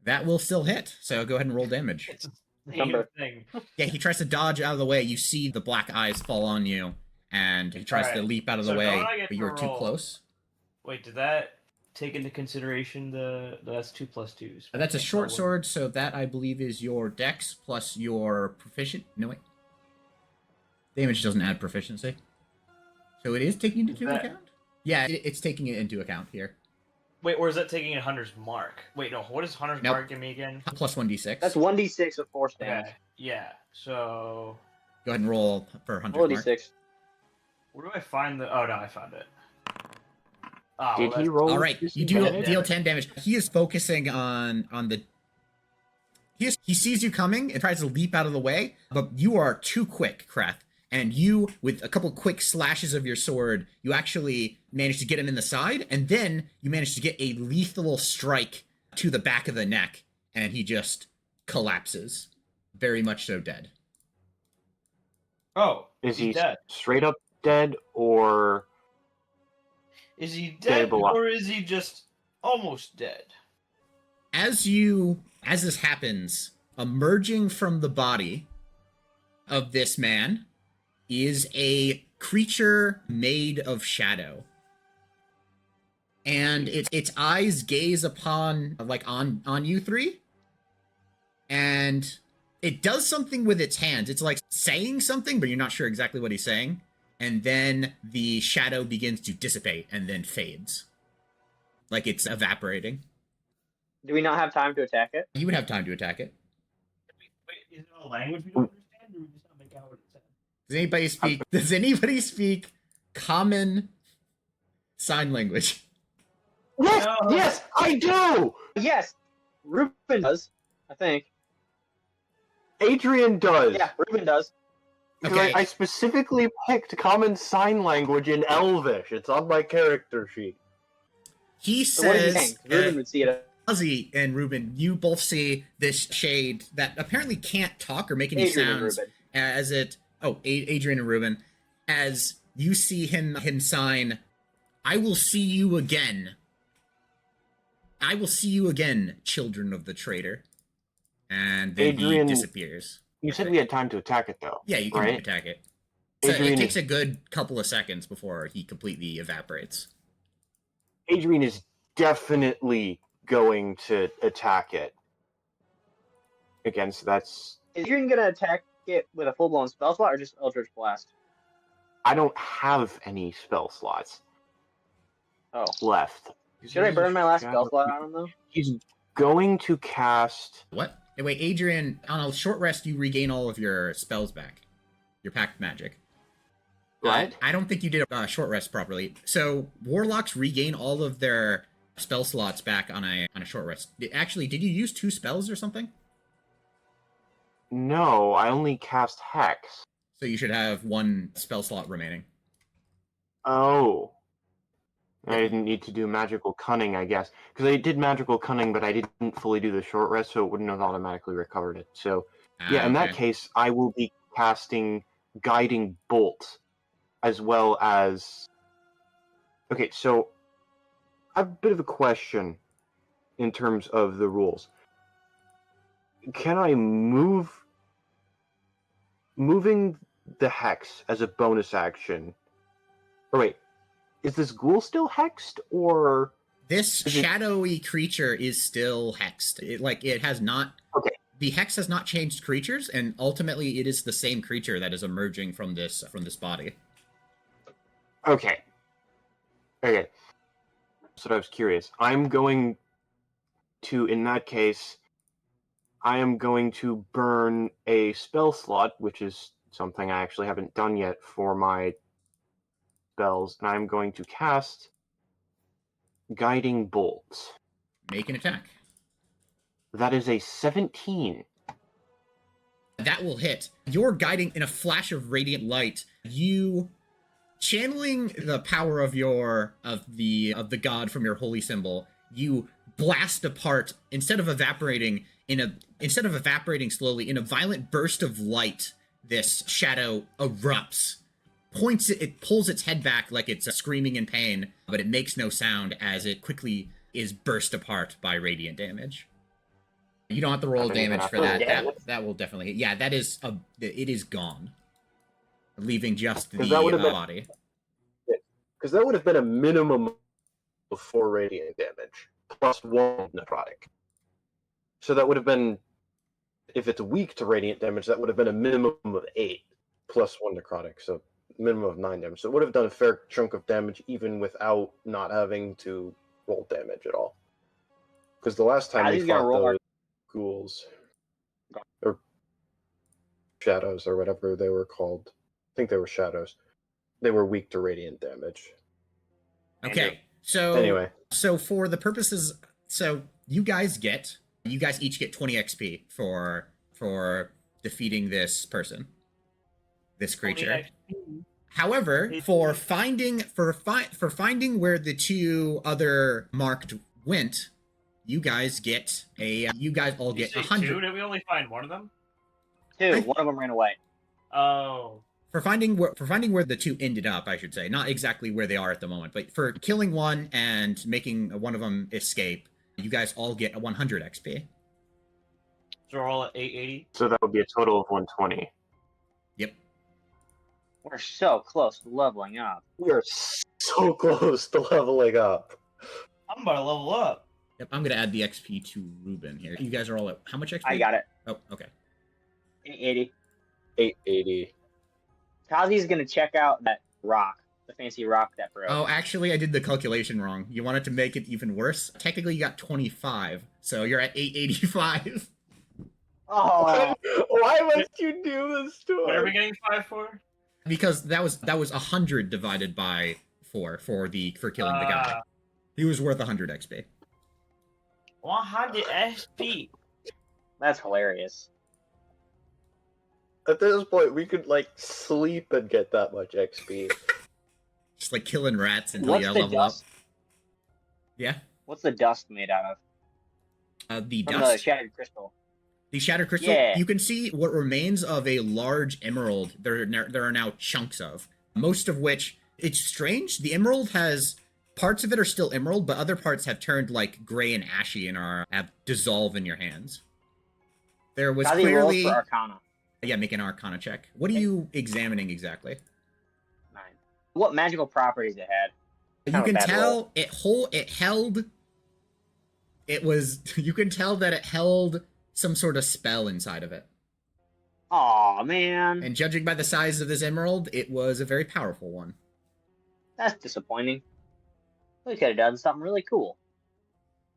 That will still hit, so go ahead and roll damage. It's the same Number. thing. Yeah, he tries to dodge out of the way. You see the black eyes fall on you, and he tries to Alright, leap out of the so way, don't I get but you're to too roll? close. Wait, did that take into consideration that's 2 + 2s? That's a short sword, so that I believe is your dex plus your proficient. No, wait. Damage doesn't add proficiency. So it is taking it into account? Yeah, it's taking it into account here. Wait, or is that taking a Hunter's Mark? Wait, no, what does Hunter's Nope. Mark give me again? Plus 1d6. That's 1d6 of force damage. Okay, yeah, so... Go ahead and roll for Hunter's Roll Mark. d6. Where do I find the... Oh, no, I found it. Oh, Did well, he roll? All right, you do disadvantage? deal 10 damage. He is focusing on the... He sees you coming and tries to leap out of the way, but you are too quick, Kreth. And you, with a couple quick slashes of your sword, you actually manage to get him in the side, and then you manage to get a lethal strike to the back of the neck, and he just collapses. Very much so dead. Oh, Is he dead? straight up dead or Is he dead, Stable up. or is he just almost dead? As this happens, emerging from the body of this man is a creature made of shadow. And its eyes gaze upon, like, on you three. And it does something with its hands. It's like saying something, but you're not sure exactly what he's saying. And then the shadow begins to dissipate and then fades. Like it's evaporating. Do we not have time to attack it? You would have time to attack it. Wait, is it a language we don't understand, or we just not make out what it says? Does anybody speak common sign language? Yes, No. yes, I do. Yes! Ruben does, I think. Adrien does. Yeah, Ruben does. Because Okay. I specifically picked common sign language in Elvish. It's on my character sheet. He So what is he saying? says, 'Cause Ruben would see it. Ozzy and Ruben, you both see this shade that apparently can't talk or make any Adrian and sounds Ruben. as it. Oh, Adrian and Ruben, as you see him sign, "I will see you again. I will see you again, children of the traitor." And then Adrian, he disappears. You said we had time to attack it, though. Yeah, you can right? attack it. So Adrian it takes is, a good couple of seconds before he completely evaporates. Adrien is definitely going to attack it. Again, so that's... Is Adrian gonna attack it with a full-blown spell slot or just Eldritch Blast? I don't have any spell slots Oh. left. Should I burn my last spell slot on him, though? He's going to cast... What? Wait, Adrian, on a short rest, you regain all of your spells back. Your packed magic. What? I don't think you did a short rest properly. So, warlocks regain all of their spell slots back on a short rest. Actually, did you use 2 spells or something? No, I only cast Hex. So you should have 1 spell slot remaining. Oh. I didn't need to do Magical Cunning, I guess. Because I did Magical Cunning, but I didn't fully do the short rest, so it wouldn't have automatically recovered it. So, yeah, in that case, I will be casting Guiding Bolt, as well as... Okay, so I have a bit of a question in terms of the rules. Can I moving the Hex as a bonus action? Or wait, is this ghoul still hexed, or... This shadowy creature is still hexed. It has not... Okay. The hex has not changed creatures, and ultimately it is the same creature that is emerging from this body. Okay. Okay. So I was curious. I'm going to, in that case, I am going to burn a spell slot, which is something I actually haven't done yet for my spells, and I'm going to cast Guiding Bolt. Make an attack. That is a 17. That will hit. You're guiding in a flash of radiant light. You channeling the power of the god from your holy symbol. You blast apart instead of evaporating slowly in a violent burst of light. This shadow erupts. It pulls its head back like it's screaming in pain, but it makes no sound as it quickly is burst apart by radiant damage. You don't have to roll damage for that. That will definitely hit. Yeah, it is gone, leaving just the body. Because that would have been a minimum of 4 radiant damage plus 1 necrotic. So that would have been, if it's weak to radiant damage, that would have been a minimum of 8 plus 1 necrotic. So minimum of 9 damage. So it would have done a fair chunk of damage even without not having to roll damage at all. Because the last time we fought those ghouls, or shadows, or whatever they were called, I think they were shadows, they were weak to radiant damage. Okay, so anyway, so for the purposes, so you guys each get 20 XP for defeating this person, this creature. However, for finding where the 2 other marked went, you guys all get 100. 2? Did we only find one of them? 2. One of them ran away. Oh. For finding where the 2 ended up, I should say, not exactly where they are at the moment, but for killing one and making one of them escape, you guys all get a 100 XP. So we're all at 880. So that would be a total of 120. Yep. We're so close to leveling up. we are so close to leveling up. I'm about to level up. Yep, I'm gonna add the XP to Ruben here. You guys are all at how much XP? I got it. Oh, okay. 880. 880. Kazi's gonna check out that rock, the fancy rock that broke. Oh, actually, I did the calculation wrong. You wanted to make it even worse. Technically, you got 25, so you're at 885. Oh, Why must you do this to What are we us? getting 5 for? Because that was 100 divided by 4 for killing the guy. He was worth 100 XP. 100 SP. That's hilarious. At this point, we could like sleep and get that much XP. Just like killing rats until What's you the level dust? up. Yeah. What's the dust made out of? The From dust. the shattered crystal. The shattered crystal. Yeah. You can see what remains of a large emerald. There are now chunks of, most of which, it's strange. The emerald has parts of it are still emerald, but other parts have turned like gray and ashy and have dissolved in your hands. There was Kazi rolls clearly for Arcana. Yeah, make an Arcana check. What are you examining exactly? 9. What magical properties it had? You Kind of a can bad tell roll. you can tell that it held some sort of spell inside of it. Aw, man. And judging by the size of this emerald, it was a very powerful one. That's disappointing. We could have done something really cool.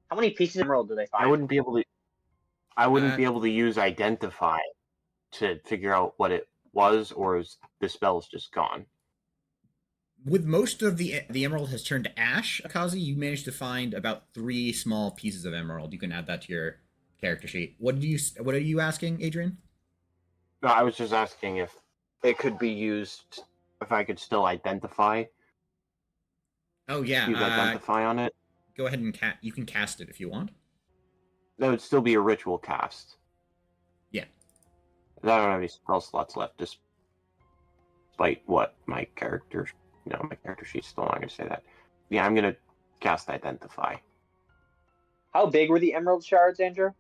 How many pieces of emerald do they find? I wouldn't be able to use identify to figure out what it was, or is the spell's just gone? With most of the emerald has turned to ash, Kazi, you managed to find about 3 small pieces of emerald. You can add that to your character sheet. What are you asking, Adrien? No, I was just asking if it could be used, if I could still identify. Oh yeah, Use identify on it. Go ahead and you can cast it if you want. That would still be a ritual cast. Yeah. I don't have any spell slots left, despite what my character... No, my character sheet's still not going to say that. Yeah, I'm going to cast identify. How big were the emerald shards, Andrew?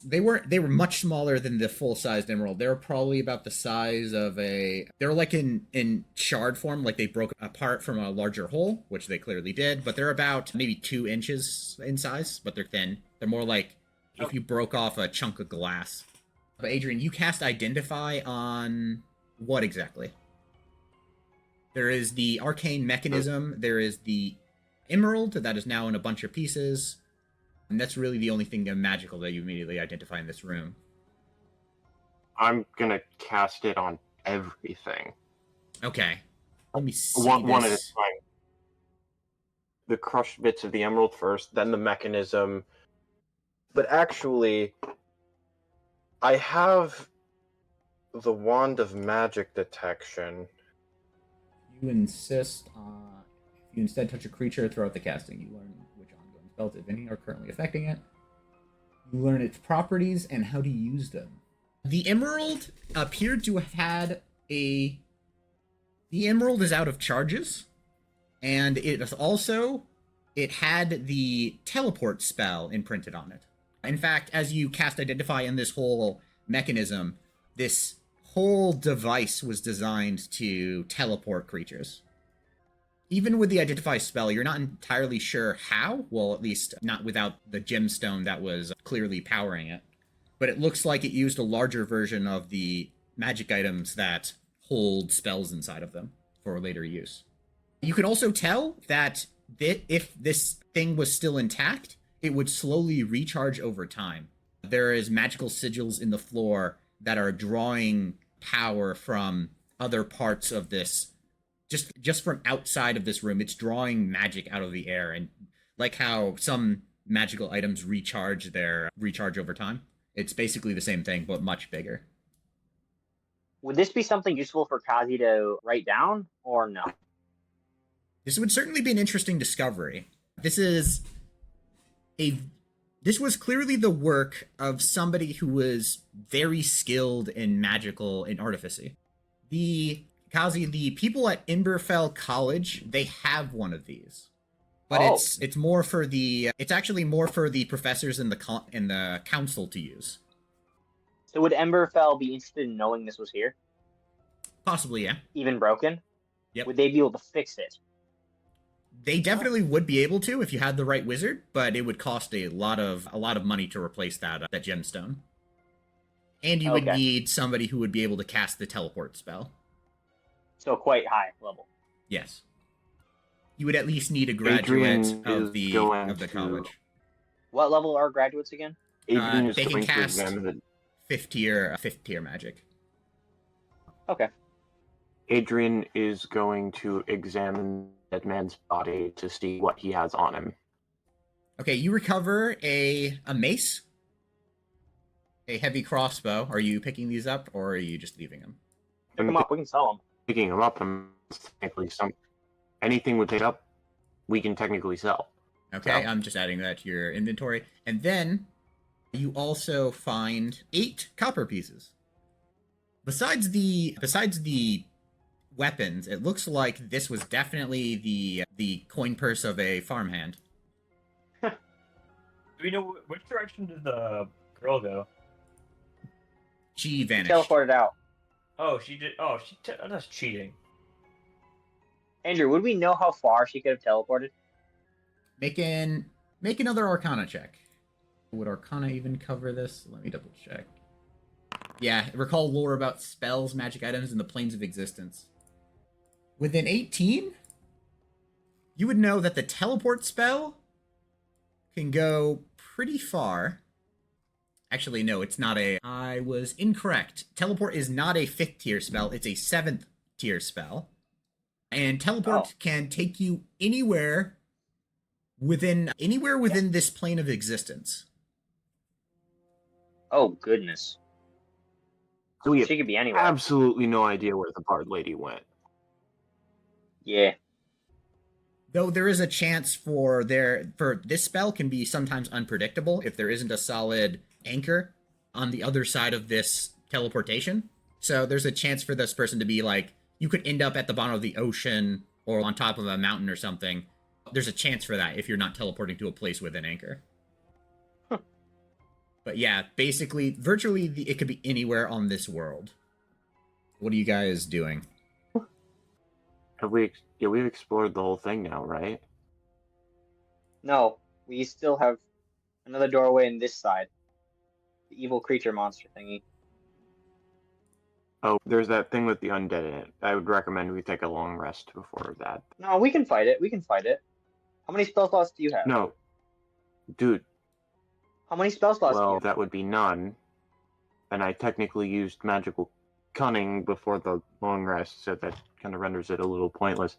They were much smaller than the full-sized emerald. They were probably about the size of they were like in shard form, like they broke apart from a larger whole, which they clearly did, but they're about maybe 2 inches in size, but they're thin. They're more like if you broke off a chunk of glass. But Adrien, you cast identify on what exactly? There is the arcane mechanism, there is the emerald that is now in a bunch of pieces. And that's really the only thing magical that you immediately identify in this room. I'm gonna cast it on everything. Okay. Let me see One at a this. time. The crushed bits of the emerald first, then the mechanism. But actually, I have the Wand of Magic Detection. You insist if you instead touch a creature throughout the casting, you learn which ongoing spells, if any, are currently affecting it. You learn its properties and how to use them. The emerald appeared to have had the emerald is out of charges, and it had the teleport spell imprinted on it. In fact, as you cast identify in this whole mechanism, this whole device was designed to teleport creatures. Even with the identify spell, you're not entirely sure how, well, at least not without the gemstone that was clearly powering it. But it looks like it used a larger version of the magic items that hold spells inside of them for later use. You can also tell that if this thing was still intact, it would slowly recharge over time. There is magical sigils in the floor that are drawing power from other parts of this. Just from outside of this room, it's drawing magic out of the air. And like how some magical items recharge over time, it's basically the same thing, but much bigger. Would this be something useful for Kazi to write down, or no? This would certainly be an interesting discovery. This was clearly the work of somebody who was very skilled in magical and artificy. The people at Imberfell College, they have one of these. But it's actually more for the professors in the council to use. So would Emberfell be interested in knowing this was here? Possibly, yeah. Even broken? Yep. Would they be able to fix it? They definitely would be able to if you had the right wizard, but it would cost a lot of money to replace that gemstone. And you would need somebody who would be able to cast the teleport spell. So quite high level. Yes. You would at least need a graduate of the college. What level are graduates again? Adrien they can cast the fifth tier magic. Okay. Adrien is going to examine that man's body to see what he has on him. Okay, you recover a mace, a heavy crossbow. Are you picking these up, or are you just leaving them? Pick them up. We can sell them. Picking them up, and technically anything we pick up, we can technically sell. Okay, So. I'm just adding that to your inventory. And then you also find 8 copper pieces. Besides the weapons, it looks like this was definitely the coin purse of a farmhand. Do we know which direction did the girl go? She vanished. Teleported out. Oh, she did. Oh, that's cheating. Andrew, would we know how far she could have teleported? Make another Arcana check. Would Arcana even cover this? Let me double check. Yeah, recall lore about spells, magic items, and the planes of existence. Within 18, you would know that the teleport spell can go pretty far. Actually, no, it's not a... I was incorrect. Teleport is not a 5th tier spell, it's a 7th tier spell. And teleport can take you anywhere within this plane of existence. Oh, goodness. So we have She could be anywhere. absolutely no idea where the Bard Lady went. Yeah. Though there is a chance for this spell can be sometimes unpredictable if there isn't a solid anchor on the other side of this teleportation. So there's a chance for this person to be like, you could end up at the bottom of the ocean or on top of a mountain or something. There's a chance for that if you're not teleporting to a place with an anchor. Huh. But yeah, basically, virtually, it could be anywhere on this world. What are you guys doing? We've explored the whole thing now, right? No, we still have another doorway in this side. The evil creature monster thingy. Oh, there's that thing with the undead in it. I would recommend we take a long rest before that. No, we can fight it. How many spell slots do you have? No. Dude, How many spell slots do you well, have? that would be none. And I technically used magical cunning before the long rest, so that kind of renders it a little pointless.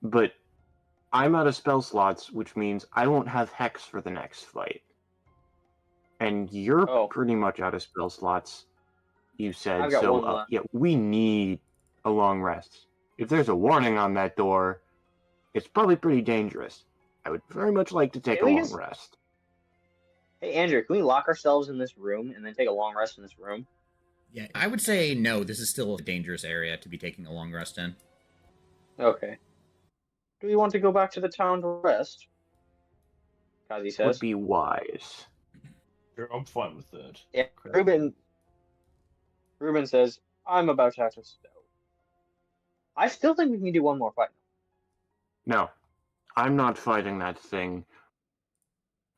But I'm out of spell slots, which means I won't have Hex for the next fight. And you're pretty much out of spell slots, you said. I've got so, one left. yeah, we need a long rest. If there's a warning on that door, it's probably pretty dangerous. I would very much like to take a long rest. Hey, Andrew, can we lock ourselves in this room and then take a long rest in this room? Yeah, I would say no, this is still a dangerous area to be taking a long rest in. Okay. Do we want to go back to the town to rest? Kazi says. Would be wise. Sure, I'm fine with that. Yeah, Okay. Ruben says, I'm about to have to stow. I still think we can do one more fight. No, I'm not fighting that thing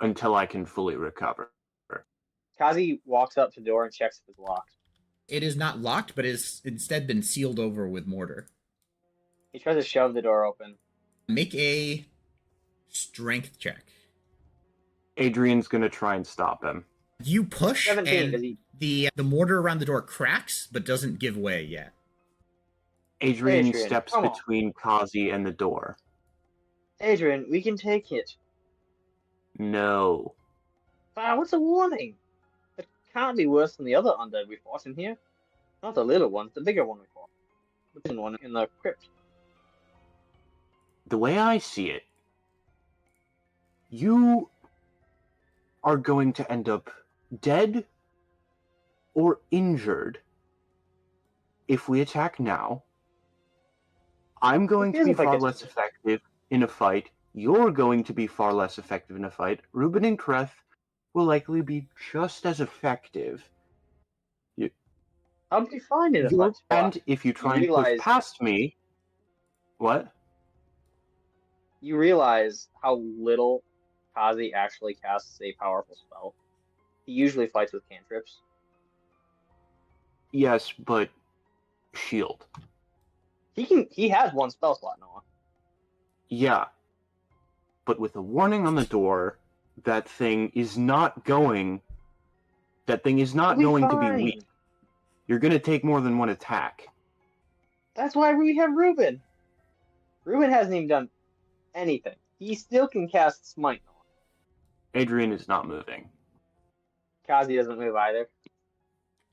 until I can fully recover. Kazi walks up to the door and checks if it's locked. It is not locked, but is instead been sealed over with mortar. He tries to shove the door open. Make a strength check. Adrian's gonna try and stop him. You push, 17, and the mortar around the door cracks, but doesn't give way yet. Adrian steps between Kazi and the door. Adrian, we can take it. No. What's a warning? It can't be worse than the other undead we fought in here. Not the little one, the bigger one we fought. The big one in the crypt. The way I see it, you are going to end up dead or injured if we attack now. I'm going to be far less effective in a fight. You're going to be far less effective in a fight. Ruben and Kreth will likely be just as effective. I'll be fine in a fight. And if you try and push past me... What? You realize how little Kazi actually casts a powerful spell. He usually fights with cantrips. Yes, but shield. He has one spell slot now. Yeah. But with a warning on the door, that thing is not going to be weak. You're going to take more than one attack. That's why we have Ruben. Ruben hasn't even done anything. He still can cast Smite Adrien is not moving. Kazi doesn't move either.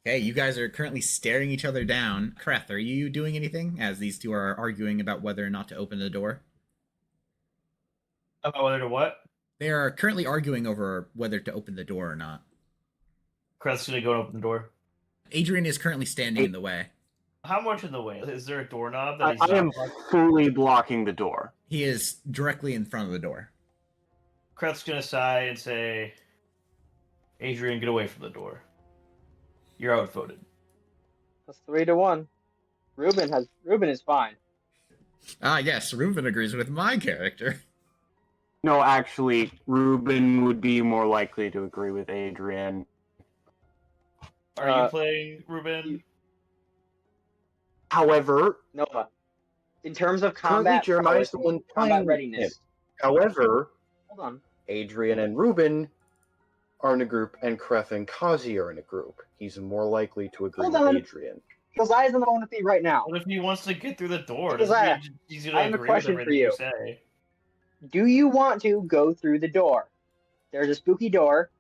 Okay, you guys are currently staring each other down. Kreth, are you doing anything as these two are arguing about whether or not to open the door? About whether to what? They are currently arguing over whether to open the door or not. Kreth's gonna go and open the door. Adrien is currently standing in the way. How much in the way? Is there a doorknob that I he's not am blocking? fully blocking the door. He is directly in front of the door. Kreth's gonna sigh and say, Adrien, get away from the door. You're outvoted. That's 3-1. Ruben is fine. Ah, yes, Ruben agrees with my character. No, actually, Ruben would be more likely to agree with Adrien. Are you playing Ruben? However, Noah. In terms of currently combat, Jeremiah's the one combat playing readiness. him. However, Hold on. Adrien and Ruben are in a group, and Kreth and Kazi are in a group. He's more likely to agree Hold with on. Adrien. Josiah's on the phone with me right now. What if he wants to get through the door? Josiah, He's gonna I have a agree question with for everything you. say. Do you want to go through the door? There's a spooky door.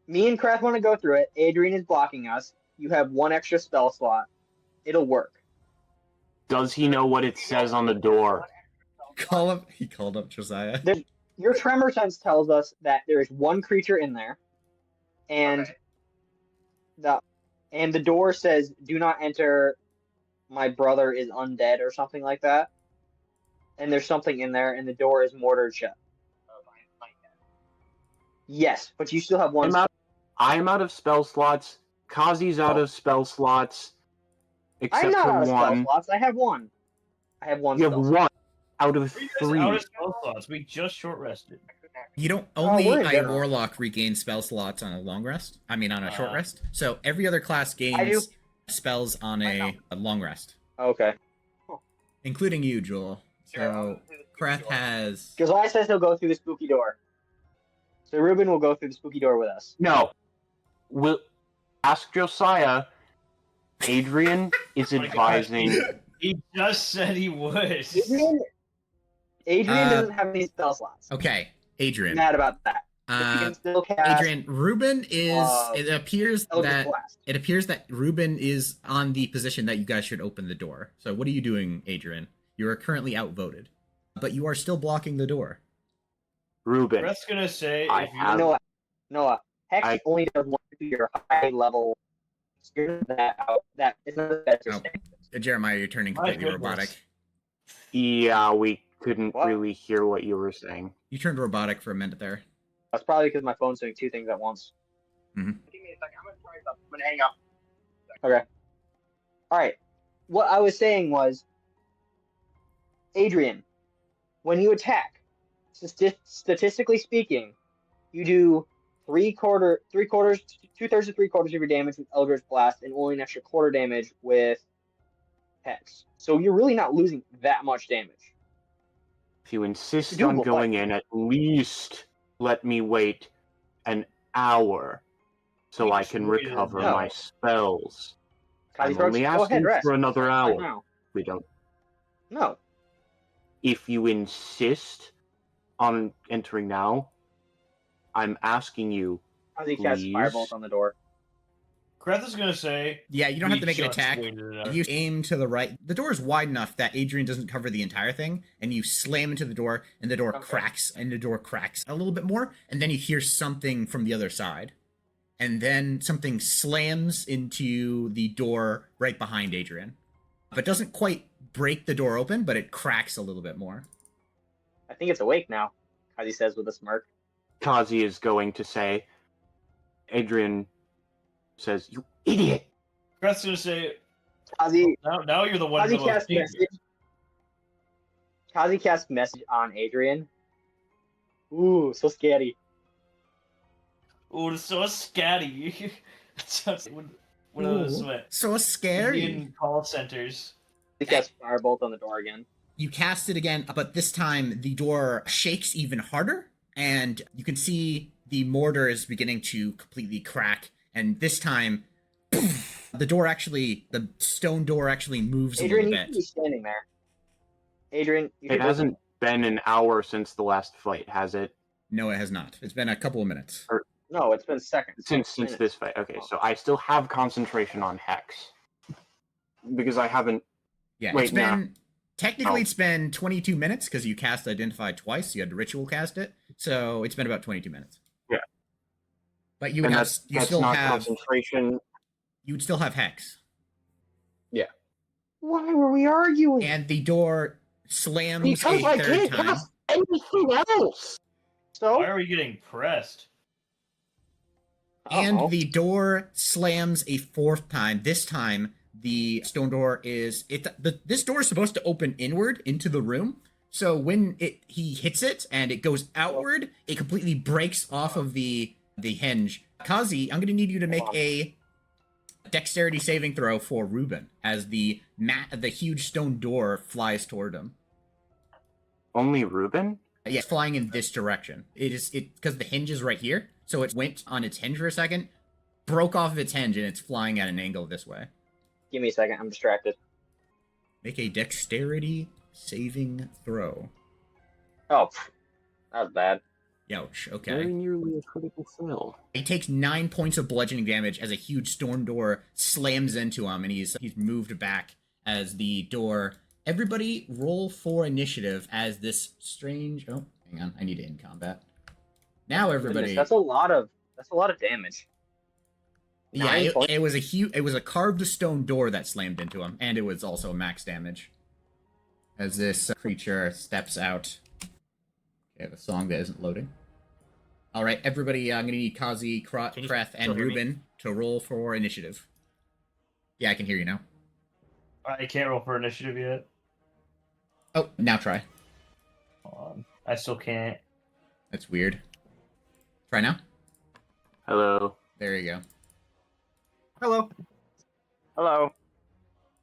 Me and Kreth want to go through it. Adrien is blocking us. You have one extra spell slot. It'll work. Does he know what it says on the door? He called up Josiah. Your tremor sense tells us that there is one creature in there, and the door says, "Do not enter. My brother is undead," or something like that. And there's something in there, and the door is mortared shut. Yes, but you still have one. I'm out of spell slots. Kazi's out of spell slots. Except I'm not for out of spell one. slots. I have one. I have one. You have spell slot. one out of Just three. out of spell slots. We just short rested. You don't only we're in a general. warlock regain spell slots on a long rest. I mean, on a short Uh, rest. So every other class I do. gains spells on a long rest, Okay. including you, Joel. So Kreth has. Josiah says he'll go through the spooky door. So Ruben will go through the spooky door with us. No. We'll ask Josiah. Adrien is Oh my God. advising. He just said he would. Adrien doesn't have any spell slots. Okay, I'm Adrien. mad about that. But he can still cast Adrien, Ruben is. It appears Eldritch Blast. that Ruben is on the position that you guys should open the door. So what are you doing, Adrien? You are currently outvoted, but you are still blocking the door. Ruben. Kreth's gonna say I if you have- Noah. Hex I- only does one to your high level. That is not the best Oh. thing. Jeremiah, you're turning My completely goodness. robotic. Yeah, we couldn't What? really hear what you were saying. You turned robotic for a minute there. That's probably because my phone's doing two things at once. Give me a second. I'm gonna try something. I'm gonna hang up. Okay. All right. What I was saying was, Adrien, when you attack, statistically speaking, you do 2/3 to 3/4 of your damage with Eldritch Blast and only an extra quarter damage with Hex. So you're really not losing that much damage. If you insist It's a on doable going fight. in, at least let me wait an hour so We I just can waited recover an hour. my spells. Kazi I'm starts, only go ahead, asking rest. for another Right hour. now. We don't. No. If you insist on entering now, I'm asking you. Kazi casts Please. Firebolt on the door. Kreth is gonna say Yeah, you don't have we to make an just attack. waited it out. You aim to the right. The door is wide enough that Adrien doesn't cover the entire thing, and you slam into the door, and the door Okay. cracks, and the door cracks a little bit more, and then you hear something from the other side. And then something slams into the door right behind Adrien. But doesn't quite break the door open, but it cracks a little bit more. I think it's awake now, Kazi says with a smirk. Kazi is going to say. Adrien says, "You idiot!" Kreth's gonna say Kazi now you're the one in Kazi the middle of casts the message. Kazi casts message on Adrien. Ooh, so scary. Oh, it's so scatty. One of those So scary. Indian call centers. He casts Firebolt on the door again. You cast it again, but this time the door shakes even harder, and you can see the mortar is beginning to completely crack, and this time the stone door actually moves a Adrien, little you should bit. be standing there. Adrien, you It should hasn't been an hour since the last fight, has it? No, it has not. It's been a couple of minutes. No, it's been seconds. Since Minutes. this fight. Okay, so I still have concentration on Hex. Because I haven't... Yeah, Wait, it's been... Technically, Oh. it's been 22 minutes because you cast Identify twice. You had to ritual cast it. So it's been about 22 minutes. Yeah. But you would And have... that's You not still have... concentration. You would still have Hex. Why were we arguing? And the door slams Because a I third can't time. cast anything else. So, Why are we getting pressed? And Uh-oh. the door slams a fourth time. This time, the stone door is... This door is supposed to open inward into the room. So when he hits it and it goes outward, it completely breaks off of the hinge. Kazi, I'm going to need you to make a dexterity saving throw for Ruben as the huge stone door flies toward him. Only Ruben? Yeah, it's flying in this direction. Because the hinge is right here, so it went on its hinge for a second, broke off of its hinge, and it's flying at an angle this way. Give me a second. I'm distracted. Make a dexterity saving throw. Oh, that was bad. Youch, Very okay. nearly a critical fail. He takes 9 points of bludgeoning damage as a huge stone door slams into him, and he's moved back as the door... Everybody roll for initiative as this strange... Oh, hang on. I need to end combat. Now everybody... Goodness, that's a lot of damage. Yeah, 9 points? it was a carved stone door that slammed into him, and it was also max damage. As this creature steps out. Okay, the song that isn't loading. All right, everybody, I'm gonna need Kazi, Kreth, and still hear me? Ruben to roll for initiative. Yeah, I can hear you now. I can't roll for initiative yet. Oh, now try. Hold on. I still can't. That's weird. Try now. Hello. There you go. Hello. Hello.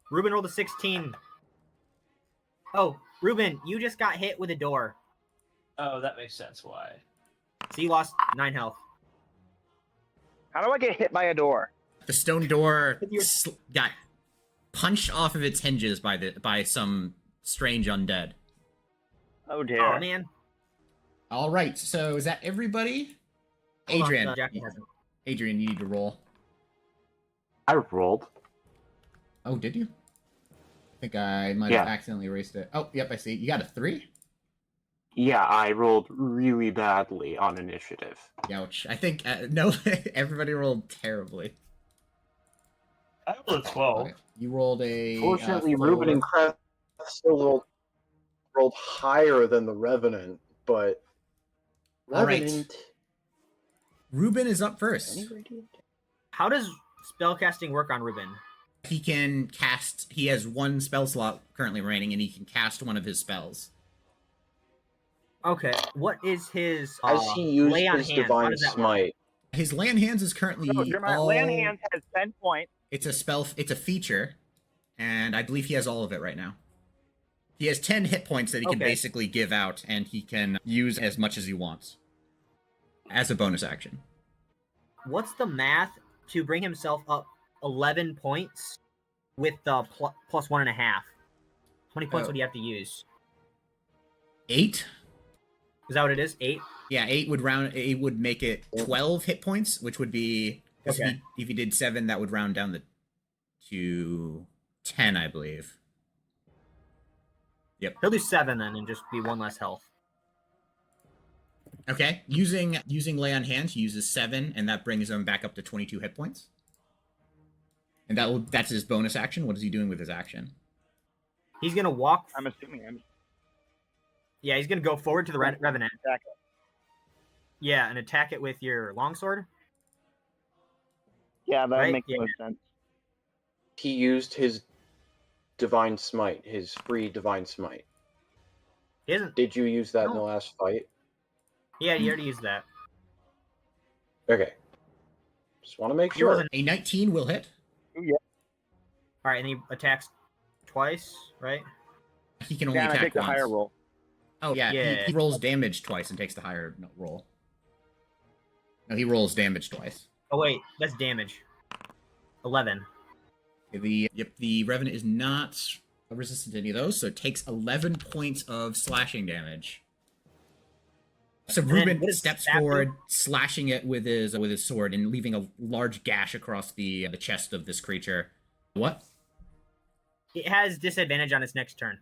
Ruben rolled a 16. Oh, Ruben, you just got hit with a door. Oh, that makes sense. Why? So you lost 9 health. How do I get hit by a door? The stone door You're- got punched off of its hinges by some strange undead. Oh dear. Oh, man. All right, so is that everybody? Hold on, Adrien, Jack hasn't. Adrien, you need to roll. I rolled. Oh, did you? I think I might have accidentally erased it. Oh, yep, I see. You got a 3? Yeah, I rolled really badly on initiative. Ouch. I think, no, everybody rolled terribly. I rolled a 12. Okay. You rolled a... Fortunately, 4. Ruben and Kreth still rolled higher than the Revenant, but All right. Revenant... Ruben is up first. How does spellcasting work on Ruben? He can cast... He has 1 spell slot currently remaining, and he can cast one of his spells. Okay, what is his As he used lay on his hands? How Divine does that work? Smite. His land hands is currently So my all... land hands has 10 points. It's a spell. It's a feature, and I believe he has all of it right now. He has 10 hit points that he can Okay. basically give out, and he can use as much as he wants as a bonus action. What's the math to bring himself up 11 points with the plus 1.5? How many points Oh. would he have to use? 8. Is that what it is? 8? Yeah, 8 would round. 8 would make it 12 hit points, which would be Okay. if he did 7, that would round down to 10, I believe. Yep. He'll do 7 then and just be 1 less health. Okay. Using lay on hands, he uses 7, and that brings him back up to 22 hit points. And that's his bonus action. What is he doing with his action? He's gonna walk. I'm assuming I'm Yeah, he's gonna go forward to the Revenant. attack. Yeah, and attack it with your longsword. Yeah, that Right? makes Yeah. most sense. He used his Divine Smite, his free Divine Smite. He isn't. Did you use that in the No. last fight? Yeah, he already used that. Okay. Just want to make He rolls sure. an- A 19 will hit. All right, and he attacks twice, right? He can only Yeah, and I attack take the once. higher roll. Oh yeah, Yeah. He rolls damage twice and takes the higher roll. No, he rolls damage twice. Oh wait, that's damage. 11. The Revenant is not resistant to any of those, so it takes 11 points of slashing damage. So then Ruben what does steps stab do? forward, slashing it with his sword and leaving a large gash across the chest of this creature. What? It has disadvantage on its next turn.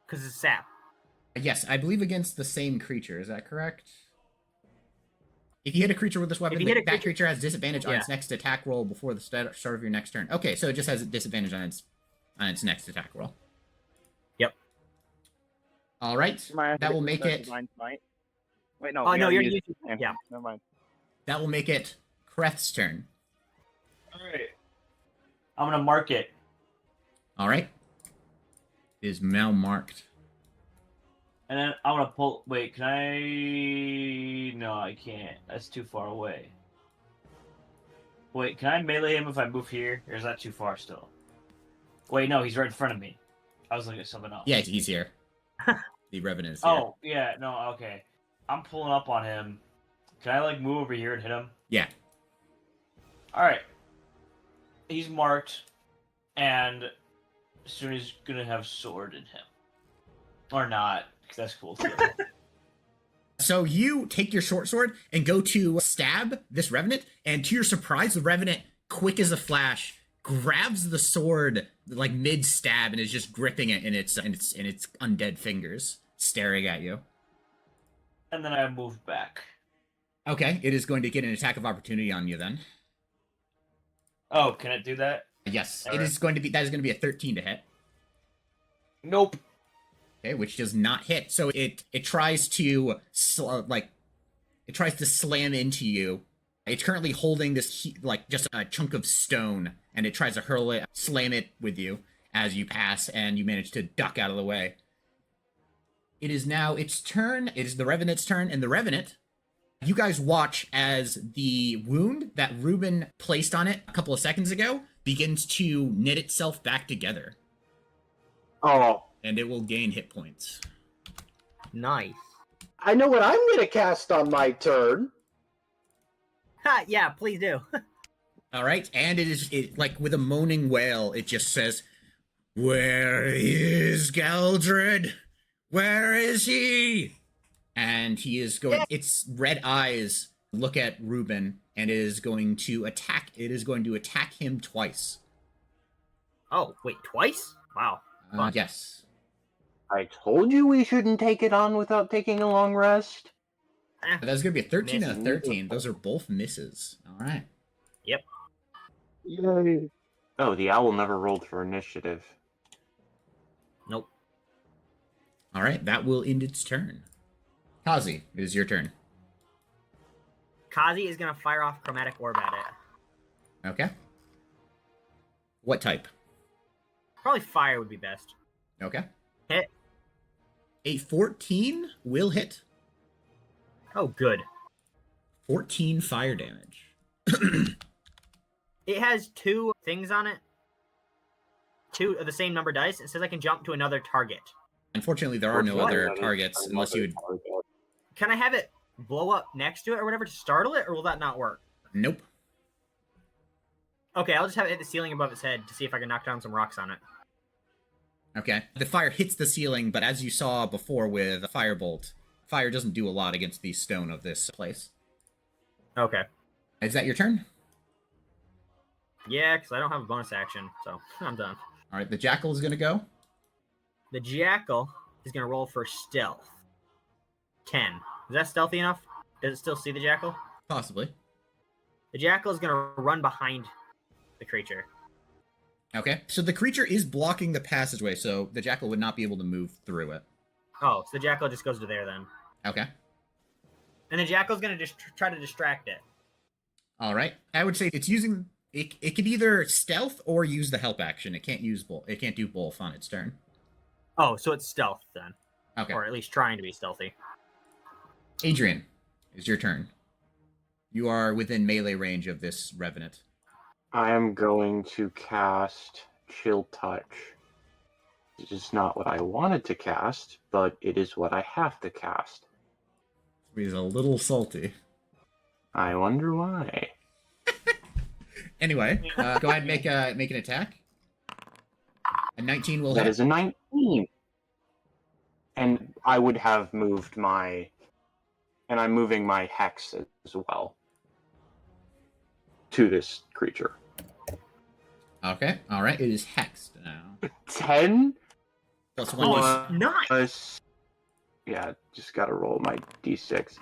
Because it's sap. Yes, I believe against the same creature. Is that correct? If you hit a creature with this weapon, you hit a that creature has disadvantage on Yeah. its next attack roll before the start of your next turn. Okay, so it just has a disadvantage on its next attack roll. Yep. All right, that will make it. Divine Smite. Wait, no. Oh, we no, already you're used using- it. yeah. Never mind. That will make it Kreth's turn. All right. I'm gonna mark it. All right. It is now marked. And then I'm gonna pull. Wait, can I? No, I can't. That's too far away. Wait, can I melee him if I move here, or is that too far still? Wait, no, he's right in front of me. I was looking at something else. Yeah, it's easier. The Revenant is here. Oh, yeah, no, okay. I'm pulling up on him. Can I like move over here and hit him? Yeah. All right. He's marked, and soon he's gonna have sword in him, or not? Because that's cool too. So you take your short sword and go to stab this Revenant, and to your surprise, the Revenant, quick as a flash, grabs the sword like mid stab and is just gripping it in its undead fingers, staring at you. And then I move back. Okay, it is going to get an attack of opportunity on you then. Oh, can it do that? Yes, All it right. is going to be. That is going to be a 13 to hit. Nope. Okay, which does not hit. So it tries to it tries to slam into you. It's currently holding this just a chunk of stone, and it tries to hurl it, slam it with you as you pass, and you manage to duck out of the way. It is now its turn. It is the Revenant's turn, and the Revenant. You guys watch as the wound that Ruben placed on it a couple of seconds ago begins to knit itself back together, Oh, and it will gain hit points. Nice. I know what I'm gonna cast on my turn. Ha, yeah, please do. All right, and it like with a moaning wail, it just says, "Where is Galdred? Where is he?" And he is going. Its red eyes look at Ruben, and it is going to attack. It is going to attack him twice. Oh, wait, twice? Wow. Fun. Yes. I told you we shouldn't take it on without taking a long rest. That's going to be a 13 and a Miss. 13. Those are both misses. All right. Yay. Oh, the owl never rolled for initiative. Nope. All right, that will end its turn. Kazi, it is your turn. Kazi is going to fire off Chromatic Orb at it. Okay. What type? Probably fire would be best. Okay. Hit. A 14 will hit. Oh, good. 14 fire damage. It has two things on it. Two of the same number dice. It says I can jump to another target. Unfortunately, there are no What? other targets unless you would. Can I have it blow up next to it or whatever to startle it, or will that not work? Nope. Okay, I'll just have it hit the ceiling above its head to see if I can knock down some rocks on it. Okay. The fire hits the ceiling, but as you saw before with a firebolt, fire doesn't do a lot against the stone of this place. Okay. Is that your turn? Yeah, because I don't have a bonus action, so I'm done. All right, the jackal is going to go. The jackal is going to roll for stealth. 10. Is that stealthy enough? Does it still see the jackal? Possibly. The jackal is going to run behind the creature. Okay. So the creature is blocking the passageway, so the jackal would not be able to move through it. Oh, so the jackal just goes to there then. Okay. And the jackal's going to just try to distract it. All right. I would say it's using... It could either stealth or use the help action. It can't use both. It can't do both on its turn. Oh, so it's stealth then. Okay. Or at least trying to be stealthy. Adrien, it's your turn. You are within melee range of this Revenant. I am going to cast Chill Touch. It is not what I wanted to cast, but it is what I have to cast. He's a little salty. I wonder why. Anyway, go ahead and make an attack. A 19 will That hit. is a 19. And I would have moved my And I'm moving my hex as well to this creature. Okay, all right. It is hexed now. 10 Plus 1d6. Oh, nice. plus... Yeah, just gotta roll my d6.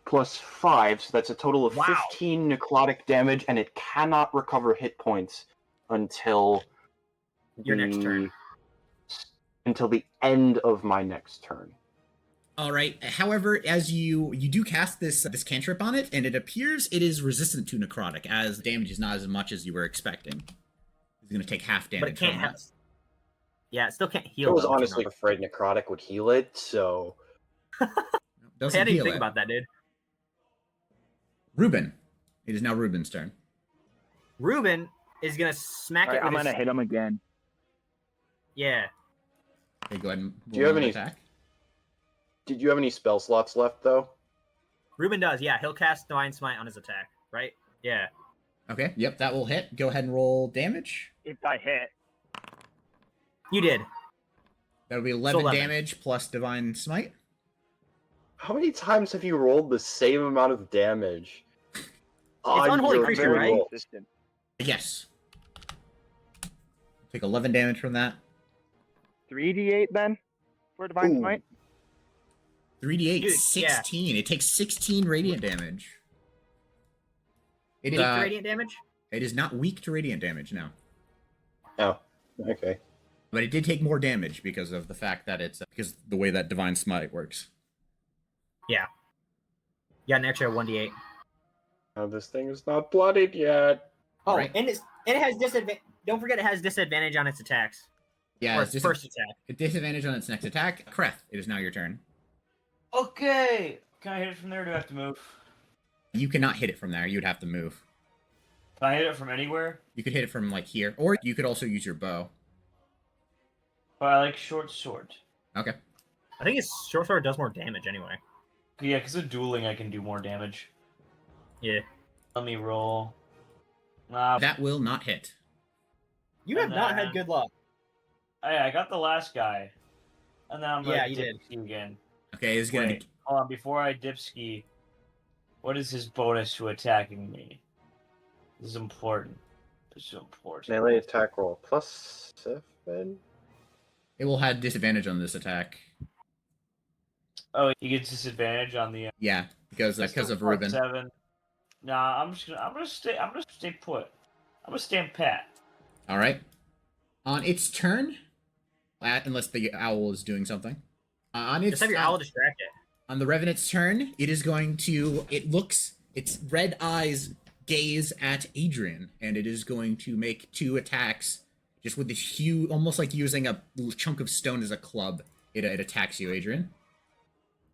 Plus 5, so that's a total of Wow. 15 necrotic damage, and it cannot recover hit points until Your next turn. Until the end of my next turn. All right. However, as you do cast this cantrip on it, and it appears it is resistant to necrotic, as damage is not as much as you were expecting. It's going to take half damage. But it can't from have. that. Yeah, it still can't heal. I was though, which is honestly not- afraid necrotic would heal it, so... Doesn't I didn't heal think it. about that, dude. Ruben. It is now Ruben's turn. Ruben is gonna smack Alright, it. I'm With gonna hit him again. Yeah. Okay, go ahead and Do you have roll an any- attack. Did you have any spell slots left, though? Ruben does. Yeah, he'll cast Divine Smite on his attack. Right? Yeah. Okay, yep, that will hit. Go ahead and roll damage. If I hit, You did. That'll be 11 11. damage plus Divine Smite. How many times have you rolled the same amount of damage? unholy your creature, very very right? roll. consistent. Yes. Take 11 damage from that. 3d8 then for divine Ooh. smite. 3d8, Dude, yeah. 16. It takes 16 radiant damage. It is, Weak radiant damage. it is not weak to radiant damage, no. Oh, okay. But it did take more damage because of the fact that it's because the way that Divine Smite works. Yeah, an extra 1d8. Now this thing is not bloodied yet. Oh, Right. and it has disadvantage. Don't forget, it has disadvantage on its attacks. Yeah, Or it's its first attack. a disadvantage on its next attack. Kreth, it is now your turn. Okay. Can I hit it from there or do I have to move? You cannot hit it from there. You'd have to move. Can I hit it from anywhere? You could hit it from like here, or you could also use your bow. But I like short sword. Okay. I think its short sword does more damage anyway. Yeah, because of dueling, I can do more damage. Yeah. Let me roll. That will not hit. You have And not then- had good luck. I got the last guy. And then I'm going Yeah, to you dip did. ski again. Okay, it's gonna. Wait, hold on. Before I dip ski, what is his bonus to attacking me? This is important. This is important. Melee attack roll plus 7. It will have disadvantage on this attack. Oh, he gets disadvantage on the. Yeah, because of Plus Ruben. 7. Nah, I'm gonna stay put. I'm gonna stand pat. All right. On its turn, unless the owl is doing something. On its Just have your owl distract it. on the Revenant's turn, it is going to. It looks. Its red eyes gaze at Adrien, and it is going to make 2 attacks, just with this huge, almost like using a chunk of stone as a club. It attacks you, Adrien.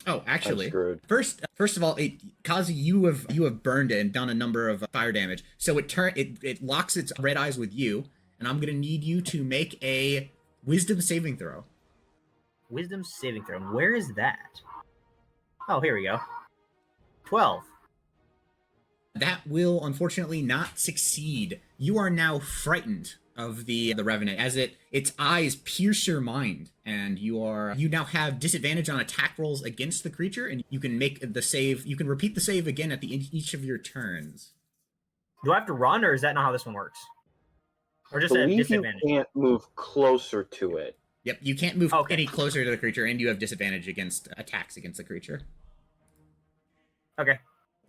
Oh, actually, I'm screwed. first of all, Kazi, you have burned it and done a number of fire damage. So it locks its red eyes with you, and I'm gonna need you to make a Wisdom saving throw. Wisdom saving throw. Where is that? Oh, here we go. 12. That will unfortunately not succeed. You are now frightened of the Revenant as its eyes pierce your mind, and you now have disadvantage on attack rolls against the creature, and you can make the save. You can repeat the save again at each of your turns. Do I have to run, or is that not how this one works? Or I just a believe you disadvantage? can't move closer to it. Yep, you can't move Okay. any closer to the creature, and you have disadvantage against attacks against the creature. Okay.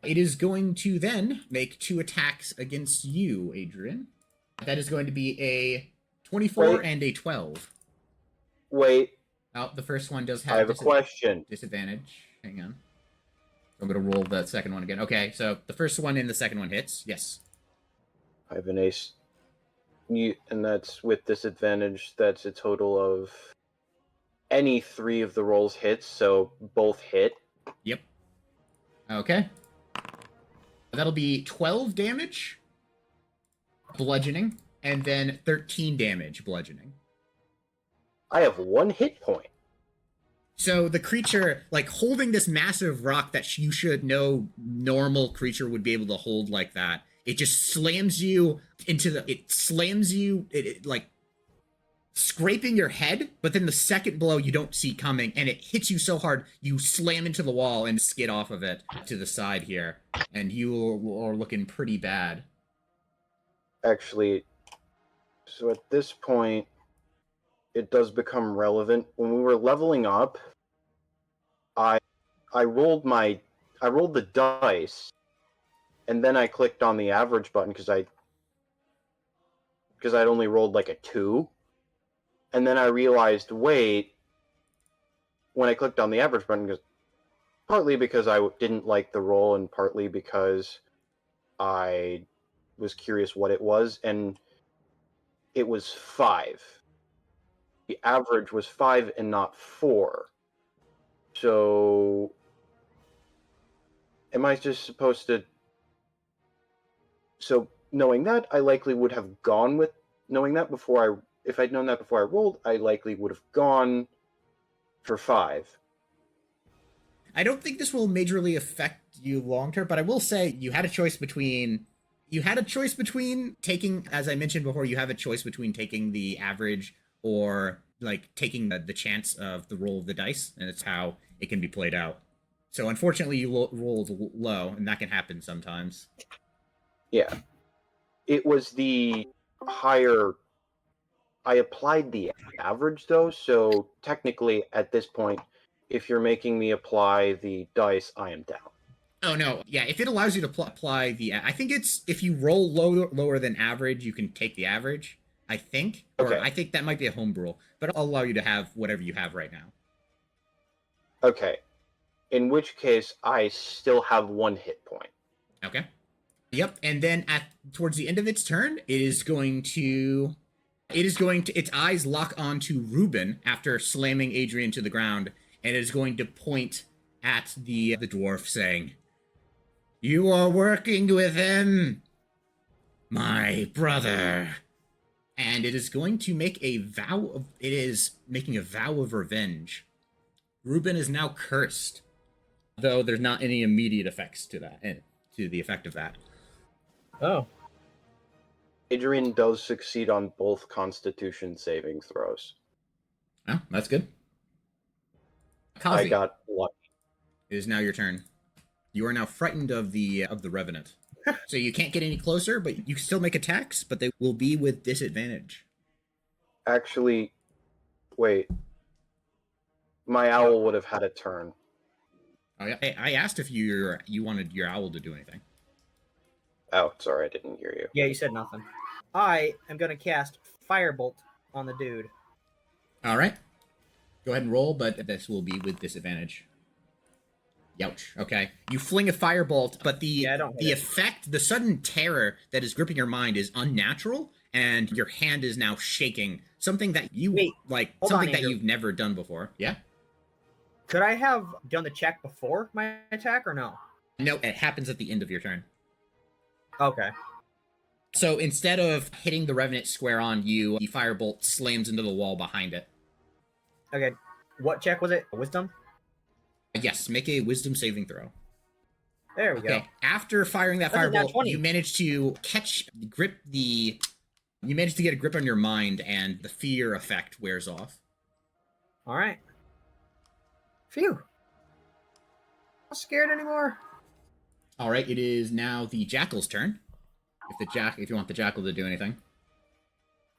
It is going to then make 2 attacks against you, Adrien. That is going to be a 24 Wait. and a 12. Wait, Oh, the first one does I have have a question. disadvantage. Hang on. I'm going to roll the second one again. Okay, so the first one and the second one hits. Yes. I have an ace. And that's with disadvantage. That's a total of any 3 of the rolls hits, so both hit. Yep. Okay. That'll be 12 damage, bludgeoning, and then 13 damage, bludgeoning. I have 1 hit point. So the creature, like holding this massive rock that you should know normal creature would be able to hold like that, it just slams you into it like scraping your head, but then the second blow you don't see coming, and it hits you so hard, you slam into the wall and skid off of it to the side here, and you are looking pretty bad. Actually, so at this point, it does become relevant. When we were leveling up, I rolled the dice, and then I clicked on the average button because I'd only rolled like a 2. And then I realized, wait, when I clicked on the average button, partly because I didn't like the roll, and partly because I was curious what it was, and it was 5. The average was 5 and not 4. So, am I just supposed to... So, knowing that, I likely would have gone with... Knowing that before if I'd known that before I rolled, I likely would have gone for 5. I don't think this will majorly affect you long term, but I will say you had a choice between taking, as I mentioned before, you have a choice between taking the average or like taking the chance of the roll of the dice, and it's how it can be played out. So unfortunately, you rolled low, and that can happen sometimes. Yeah. It was the higher... I applied the average, though, so technically, at this point, if you're making me apply the dice, I am down. Oh, no. Yeah, if it allows you to apply the... I think it's... If you roll lower than average, you can take the average, I think. Or Okay. I think that might be a home rule, but I'll allow you to have whatever you have right now. Okay. In which case, I still have 1 hit point. Okay. Yep, and then towards the end of its turn, its eyes lock onto Ruben after slamming Adrien to the ground, and it is going to point at the dwarf, saying, "You are working with him, my brother." And it is going to make a vow of... It is making a vow of revenge. Ruben is now cursed, though there's not any immediate effects to that, to the effect of that. Oh. Adrien does succeed on both Constitution saving throws. Oh, that's good. I Kazi, got lucky. it is now your turn. You are now frightened of the Revenant. So you can't get any closer, but you can still make attacks, but they will be with disadvantage. Actually, wait. My owl would have had a turn. I asked if you wanted your owl to do anything. Oh, sorry, I didn't hear you. Yeah, you said nothing. I am going to cast Firebolt on the dude. All right. Go ahead and roll, but this will be with disadvantage. Youch. Okay. You fling a firebolt, but the effect, the sudden terror that is gripping your mind is unnatural, and your hand is now shaking. Something that you've never done before. Yeah? Could I have done the check before my attack or no? No, it happens at the end of your turn. Okay. So instead of hitting the Revenant square on you, the firebolt slams into the wall behind it. Okay. What check was it? Wisdom? Yes, make a wisdom saving throw. There we go. After firing that That's a nat firebolt, 20. you managed to you managed to get a grip on your mind, and the fear effect wears off. All right. Phew. Not scared anymore. All right, it is now the Jackal's turn. If you want the Jackal to do anything.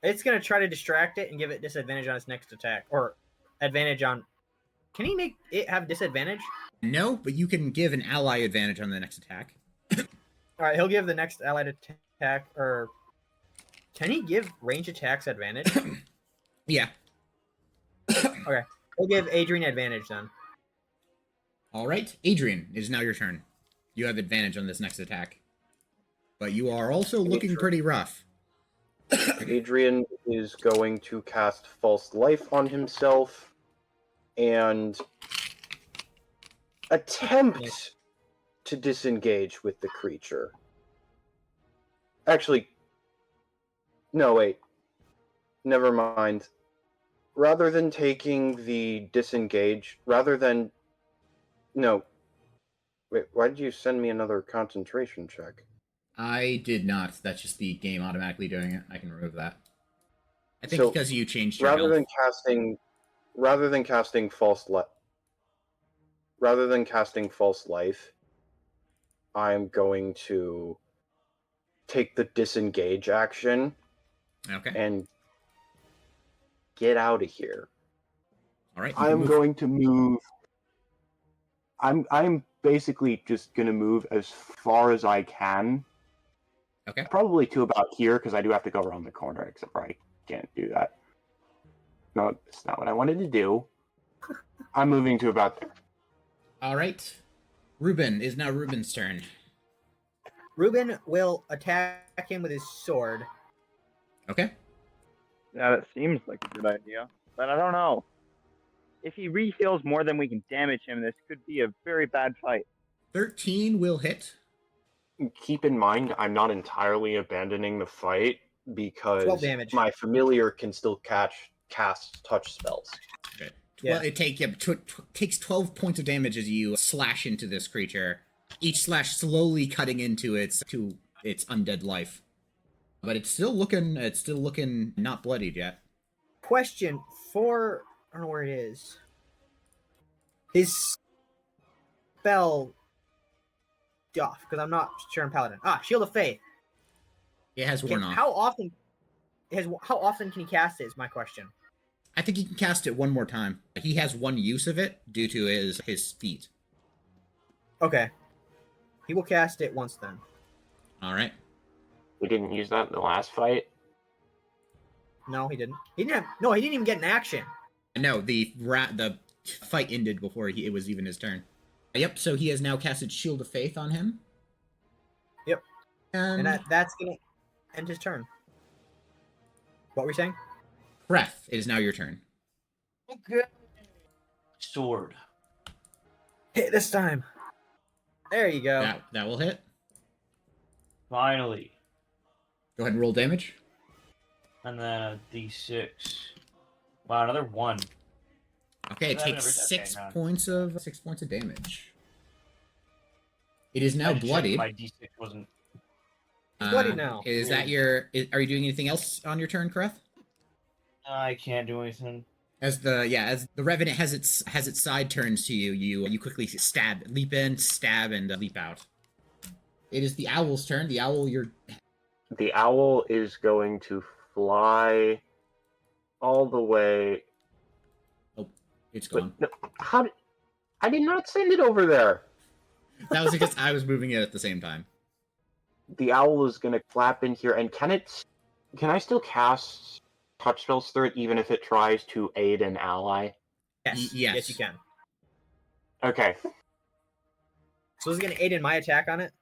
It's going to try to distract it and give it disadvantage on its next attack. Or advantage on... Can he make it have disadvantage? No, but you can give an ally advantage on the next attack. Alright, he'll give the next allied attack, or... Can he give range attacks advantage? Yeah. Okay. He'll give Adrien advantage then. Alright, Adrien, it is now your turn. You have advantage on this next attack. But you are also looking pretty rough. Adrien is going to cast False Life on himself and attempt to disengage with the creature. Actually, no, wait. Never mind. Rather than taking the disengage, No. Wait, why did you send me another concentration check? I did not. That's just the game automatically doing it. I can remove that. I think So, because you changed your rather health. than casting false life, I'm going to take the disengage action Okay. and get out of here. All right. You can I'm move. going to move. I'm basically just gonna move as far as I can. Okay. Probably to about here because I do have to go around the corner. Except for I can't do that. No, it's not what I wanted to do. I'm moving to about there. All right. Ruben is now Ruben's turn. Ruben will attack him with his sword. Okay. Yeah, that seems like a good idea, but I don't know. If he reheals more than we can damage him, this could be a very bad fight. 13 will hit. Keep in mind, I'm not entirely abandoning the fight 12 because damage. my familiar can still cast touch spells. Okay. Yeah. Well, it takes 12 points of damage as you slash into this creature. Each slash slowly cutting into its undead life. But it's still looking not bloodied yet. Question for I don't know where it is. His spell off because I'm not sure I'm paladin. Shield of Faith. It has worn off. How often can he cast it? Is my question. I think he can cast it one more time. He has one use of it due to his feat. Okay. He will cast it once then. All right. We didn't use that in the last fight. No, he didn't. He didn't even get an action. No, the fight ended before it was even his turn. Yep. So he has now casted Shield of Faith on him. Yep. And that's gonna end his turn. What were we saying? Kreth, it is now your turn. Okay. Sword. Hit this time. There you go. That will hit. Finally. Go ahead and roll damage. And then a d6. Wow, another 1. Okay, it That takes never- 6 okay, no. points of damage. It is now I checked bloodied. My d6 wasn't. He's bloodied now. Is that your? Are you doing anything else on your turn, Kreth? I can't do anything. As the Revenant has its side turns to you, you quickly leap in, stab, and leap out. It is the owl's turn. The owl, The owl is going to fly all the way. it's But gone. no, I did not send it over there. That was because I was moving it at the same time. The owl is going to flap in here, and can I still cast touch spells through it even if it tries to aid an ally? Yes. Yes. Yes, you can. Okay. So is it gonna aid in my attack on it?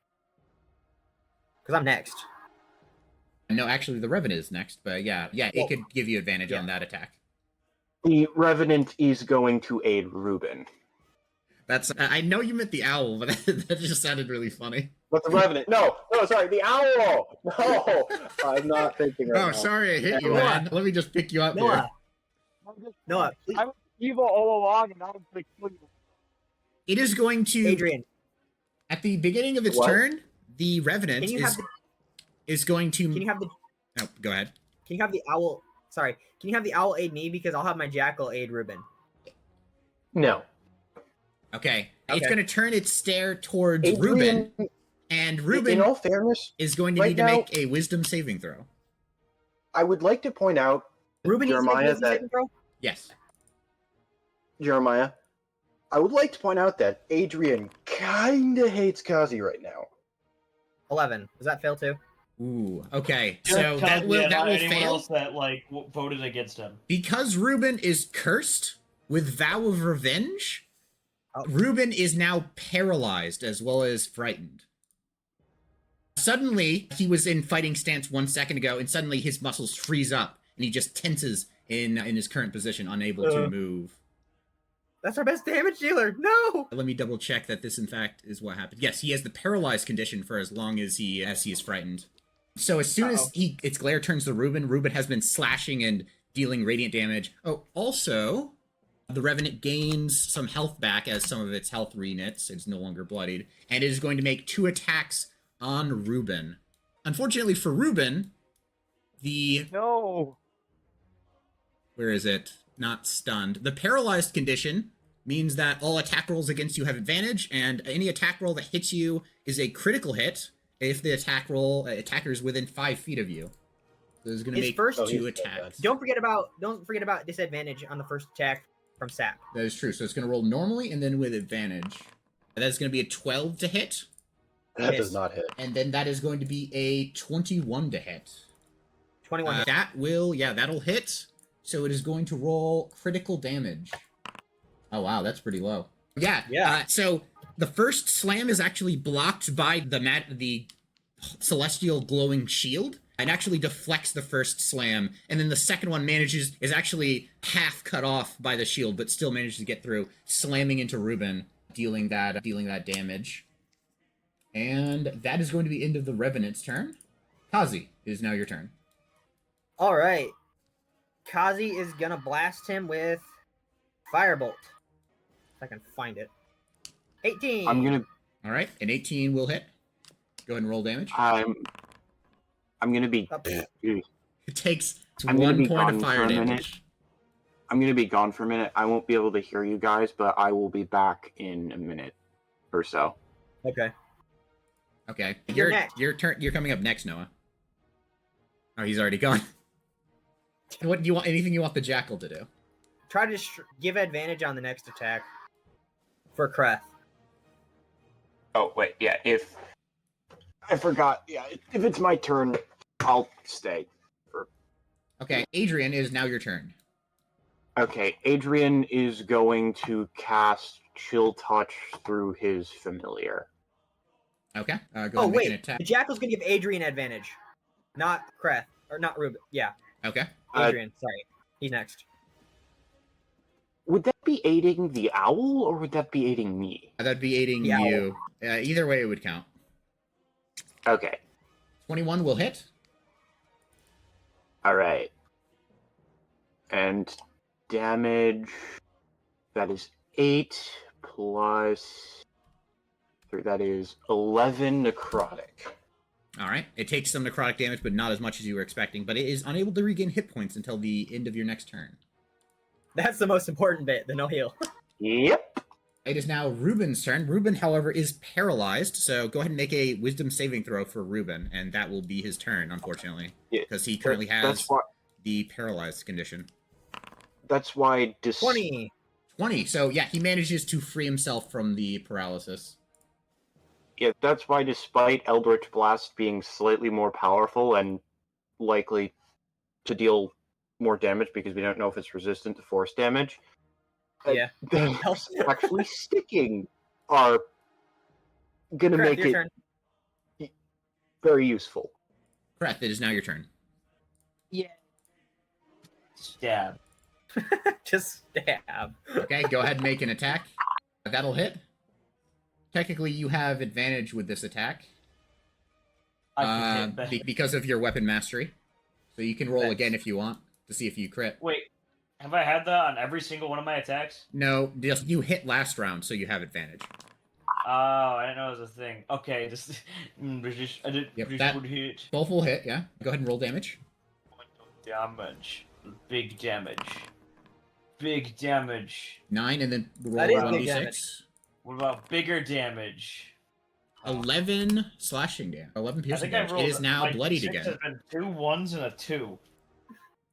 Because I'm next. No, actually, the Revenant is next, but yeah, it could give you advantage on that attack. The Revenant is going to aid Ruben. That's I know you meant the owl, but that just sounded really funny. But the Revenant, no, sorry, the owl! No! I'm not thinking right now. Oh, sorry, I hit you, Noah. man. Let me just pick you up Noah. here. Noah, please. I was evil all along, and now I'm going to kill you. It is going to Adrien, at the beginning of its What? turn. The Revenant can you have the is going to. can you have the Oh, go ahead. can you have the owl? Sorry, can you have the owl aid me because I'll have my jackal aid Ruben. No. Okay. It's Okay. going to turn its stare towards Adrien, Ruben, and in Ruben all fairness, is going to right need to now- make a Wisdom saving throw. I would like to point out, Ruben needs to make a Jeremiah, wisdom saving throw? Yes. Jeremiah, I would like to point out that Adrien kinda hates Kazi right now. 11. Does that fail too? Ooh. Okay. So that will anyone fail else that voted against him. because Ruben is cursed with Vow of Revenge. Oh. Ruben is now paralyzed as well as frightened. Suddenly, he was in fighting stance 1 second ago, and suddenly his muscles freeze up, and he just tenses in his current position, unable to move. That's our best damage dealer. No. Let me double check that this, in fact, is what happened. Yes, he has the paralyzed condition for as long as he is frightened. So as soon as its glare turns to Ruben, Ruben has been slashing and dealing radiant damage. Oh, also, the Revenant gains some health back as some of its health reknits. It's no longer bloodied, and it is going to make 2 attacks on Ruben. Unfortunately for Ruben, the No. Where is it? Not stunned. The paralyzed condition means that all attack rolls against you have advantage, and any attack roll that hits you is a critical hit if the attacker is within 5 feet of you. So it's going to His make first- 2 attacks. Don't forget about disadvantage on the first attack from Sap. That is true. So it's going to roll normally and then with advantage. That's going to be a 12 to hit, That Yes. does not hit. and then that is going to be a 21 to hit. 21. That'll hit. So it is going to roll critical damage. Oh wow, that's pretty low. Yeah. So the first slam is actually blocked by the celestial glowing shield, and actually deflects the first slam, and then the second one is actually half cut off by the shield, but still manages to get through, slamming into Ruben, dealing that damage. And that is going to be end of the Revenant's turn. Kazi, it is now your turn. All right. Kazi is gonna blast him with Firebolt. If I can find it. 18. I'm gonna All right, an 18 will hit. Go ahead and roll damage. I'm gonna be Up. It takes I'm gonna 1 be point of gone fire for a minute. damage. I'm gonna be gone for a minute. I won't be able to hear you guys, but I will be back in a minute or so. Okay. Okay, You're next. Your turn. You're coming up next, Noah. Oh, he's already gone. What do you want? Anything you want the jackal to do? Try to give advantage on the next attack for Kreth. Oh wait, yeah. If I forgot, yeah. If it's my turn, I'll stay. Okay, Adrien, it is now your turn. Okay, Adrien is going to cast Chill Touch through his familiar. Okay, go ahead Oh and make wait, an attack. the jackal's gonna give Adrien advantage, not Kreth or not Ruben. Yeah, Okay, Adrien. Sorry, he's next. Would that be aiding the owl, or would that be aiding me? that'd be aiding The owl. you. Either way, it would count. Okay, 21 will hit. all right. And damage, that is 8 plus 3, that is 11 necrotic. All right, it takes some necrotic damage, but not as much as you were expecting. But it is unable to regain hit points until the end of your next turn. That's the most important bit. The no heal. Yep. It is now Ruben's turn. Ruben, however, is paralyzed, so go ahead and make a wisdom saving throw for Ruben, and that will be his turn, unfortunately, Yeah, because he currently has That's why. the paralyzed condition. That's why. 20. 20. So yeah, he manages to free himself from the paralysis. Yeah, that's why, despite Eldritch Blast being slightly more powerful and likely to deal more damage because we don't know if it's resistant to force damage, Yeah. them actually sticking are gonna Kreth, make your it turn. very useful. Kreth, it is now your turn. Yeah. Stab. Just stab. Okay, go ahead and make an attack. That'll hit. Technically, you have advantage with this attack I can hit that. because of your weapon mastery. So you can roll Thanks. again if you want to see if you crit. Wait, have I had that on every single one of my attacks? No, just you hit last round, so you have advantage. Oh, I didn't know it was a thing. Okay, just I did Yep, British that- would hit. Both will hit, yeah. Go ahead and roll damage. Damage. Big damage. Big damage. 9, and then roll That is big 1d6. damage. What about bigger damage? 11 slashing damage. 11 I piercing think I damage. rolled. It is now my bloodied six again. has been 2 1s and a 2.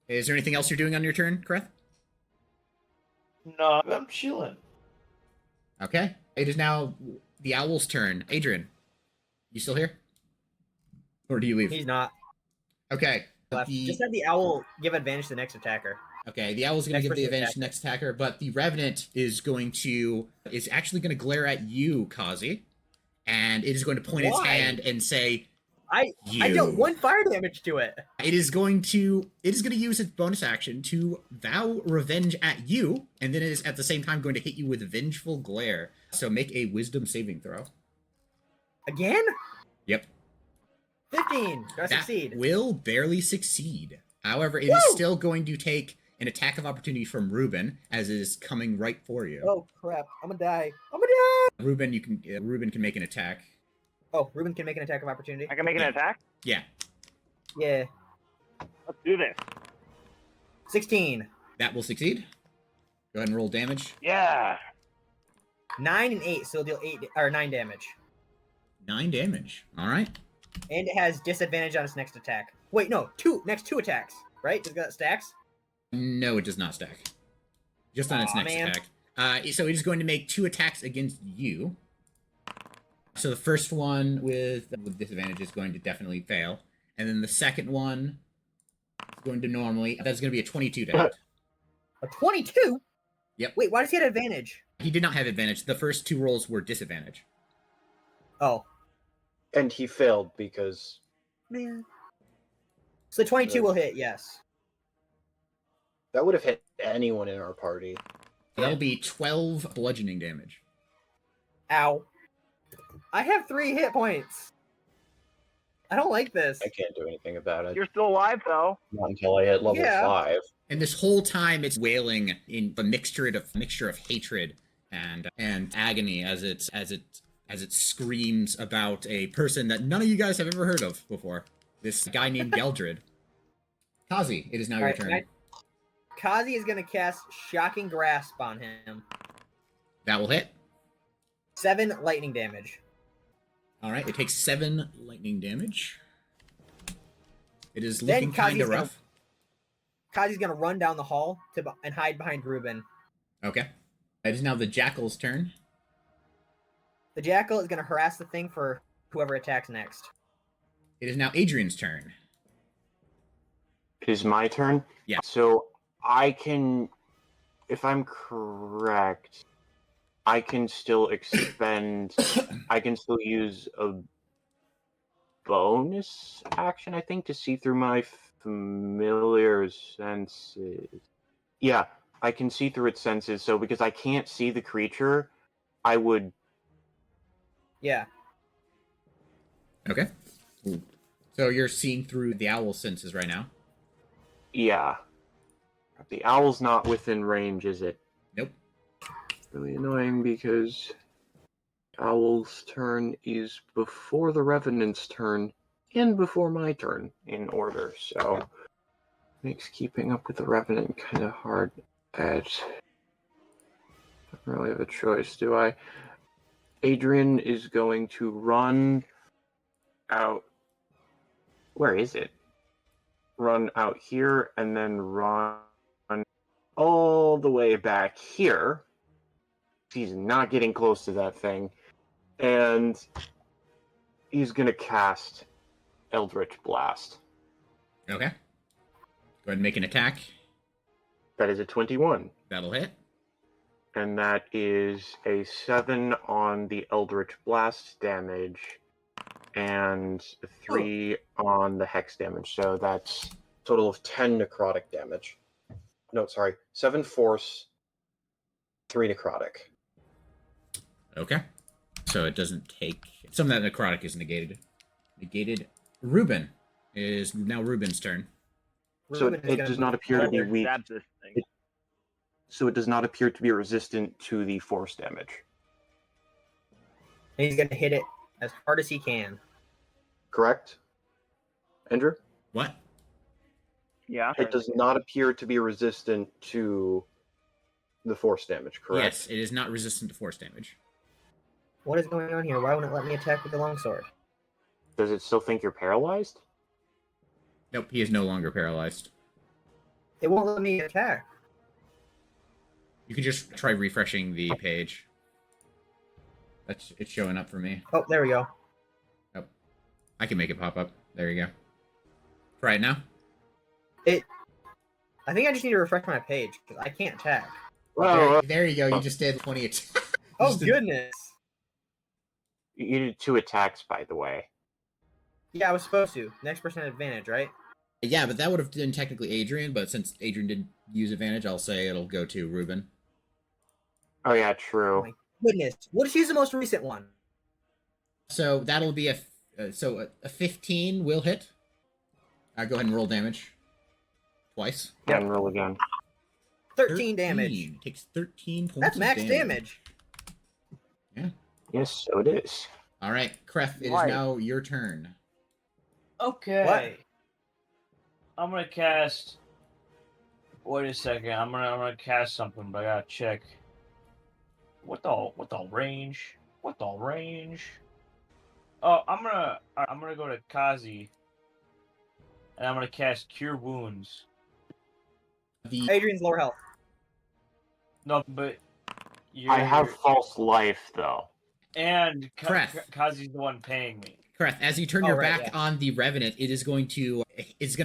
Is there anything else you're doing on your turn, Kreth? No, I'm chilling. Okay. It is now the owl's turn. Adrien, you still here? Or do you leave? He's not. Okay. Left. The, Just have the owl give advantage to the next attacker. okay, the owl's going to Next give the person advantage to the next attacker, but the Revenant is actually going to glare at you, Kazi, and it is going to point its Why? hand and say, I you. dealt 1 fire damage to it. It is going to use its bonus action to vow revenge at you, and then it is at the same time going to hit you with vengeful glare. So make a wisdom saving throw. Again? Yep. 15. Do I That succeed? will barely succeed. However, it is Woo! still going to take an attack of opportunity from Ruben, as it is coming right for you. Oh crap! I'm gonna die. I'm gonna die. Ruben can make an attack. Oh, Ruben can make an attack of opportunity. I can make an Yeah. attack? Yeah, Yeah. Let's do this. 16. That will succeed. Go ahead and roll damage. Yeah. 9 and 8, so it'll deal 9 damage. 9 damage. All right. And it has disadvantage on its next attack. Wait, no, next two attacks, right? Does it got stacks? No, it does not stack. Just on its Aw, next man. attack. So it is going to make 2 attacks against you. So the first one with disadvantage is going to definitely fail. And then the second one is going to normally... That's going to be a 22 to hit. A 22? Yep. Wait, why does he have advantage? He did not have advantage. The first 2 rolls were disadvantage. Oh, And he failed because man. So the 22 will hit, yes. that would have hit anyone in our party. That'll be 12 bludgeoning damage. Ow. I have 3 hit points. I don't like this. I can't do anything about it. You're still alive though. Not until I hit level Yeah. 5. And this whole time, it's wailing in a mixture of hatred and agony as it screams about a person that none of you guys have ever heard of before. This guy named Geldred. Kazi, it is now your Alright, turn. Kazi is going to cast Shocking Grasp on him. That will hit. 7 lightning damage. All right, it takes 7 lightning damage. It is Then looking kind Kazi's of rough. Kazi's going to run down the hall and hide behind Ruben. Okay. It is now the Jackal's turn. The Jackal is going to harass the thing for whoever attacks next. It is now Adrian's turn. It is my turn? Yeah. So I can, if I'm correct, I can still expend, I can still use a bonus action, I think, to see through my familiar senses. Yeah, I can see through its senses, so because I can't see the creature, I would... Yeah. Okay. So you're seeing through the owl's senses right now. Yeah. The owl's not within range, is it? Nope. Really annoying because owl's turn is before the revenant's turn and before my turn in order, so makes keeping up with the revenant kind of hard. Don't really have a choice, do I? Adrien is going to run out. Where is it? Run out here and then run all the way back here. He's not getting close to that thing. And he's going to cast Eldritch Blast. Okay. Go ahead and make an attack. That is a 21. That'll hit. And that is a 7 on the Eldritch Blast damage and 3 on the Hex damage. So that's A total of 10 necrotic damage. No, sorry. 7 force, 3 necrotic. Okay. So it doesn't take... Some of that necrotic is negated. Ruben. It is now Ruben's turn. So Ruben is it gonna does not appear to be weak. Stab this thing. So it does not appear to be resistant to the force damage. And he's going to hit it as hard as he can. Correct? Andrew? What? Yeah. It does not appear to be resistant to the force damage, correct? Yes, it is not resistant to force damage. What is going on here? Why won't it let me attack with the longsword? Does it still think you're paralyzed? Nope, he is no longer paralyzed. It won't let me attack. You can just try refreshing the page. It's showing up for me. Oh, there we go. Oh, I can make it pop up. There you go. Try it now. I think I just need to refresh my page because I can't attack. There you go. You just did 20 attacks. Oh, goodness. You did 2 attacks, by the way. Yeah, I was supposed to. Next person had advantage, right? Yeah, but that would have been technically Adrien, but since Adrien did use advantage, I'll say it'll go to Ruben. Oh yeah, Oh true. my goodness. What if she's the most recent one? So that'll be a 15 will hit. Go ahead and roll damage. Twice. And roll again. 13 damage. Takes 13 points That's of max damage. Yes, so it is. All right, Kreth, it is Right. now your turn. Okay. What? I'm gonna cast Wait a second. I'm gonna cast something, but I gotta check. What the range? What the range? Oh, I'm gonna go to Kazi, and I'm gonna cast Cure Wounds. Adrian's lower health. No, but I have false life though. and Kreth. Kazi's the one paying me. Kreth, as you turn Oh, your right, back yeah. on the Revenant, it's going to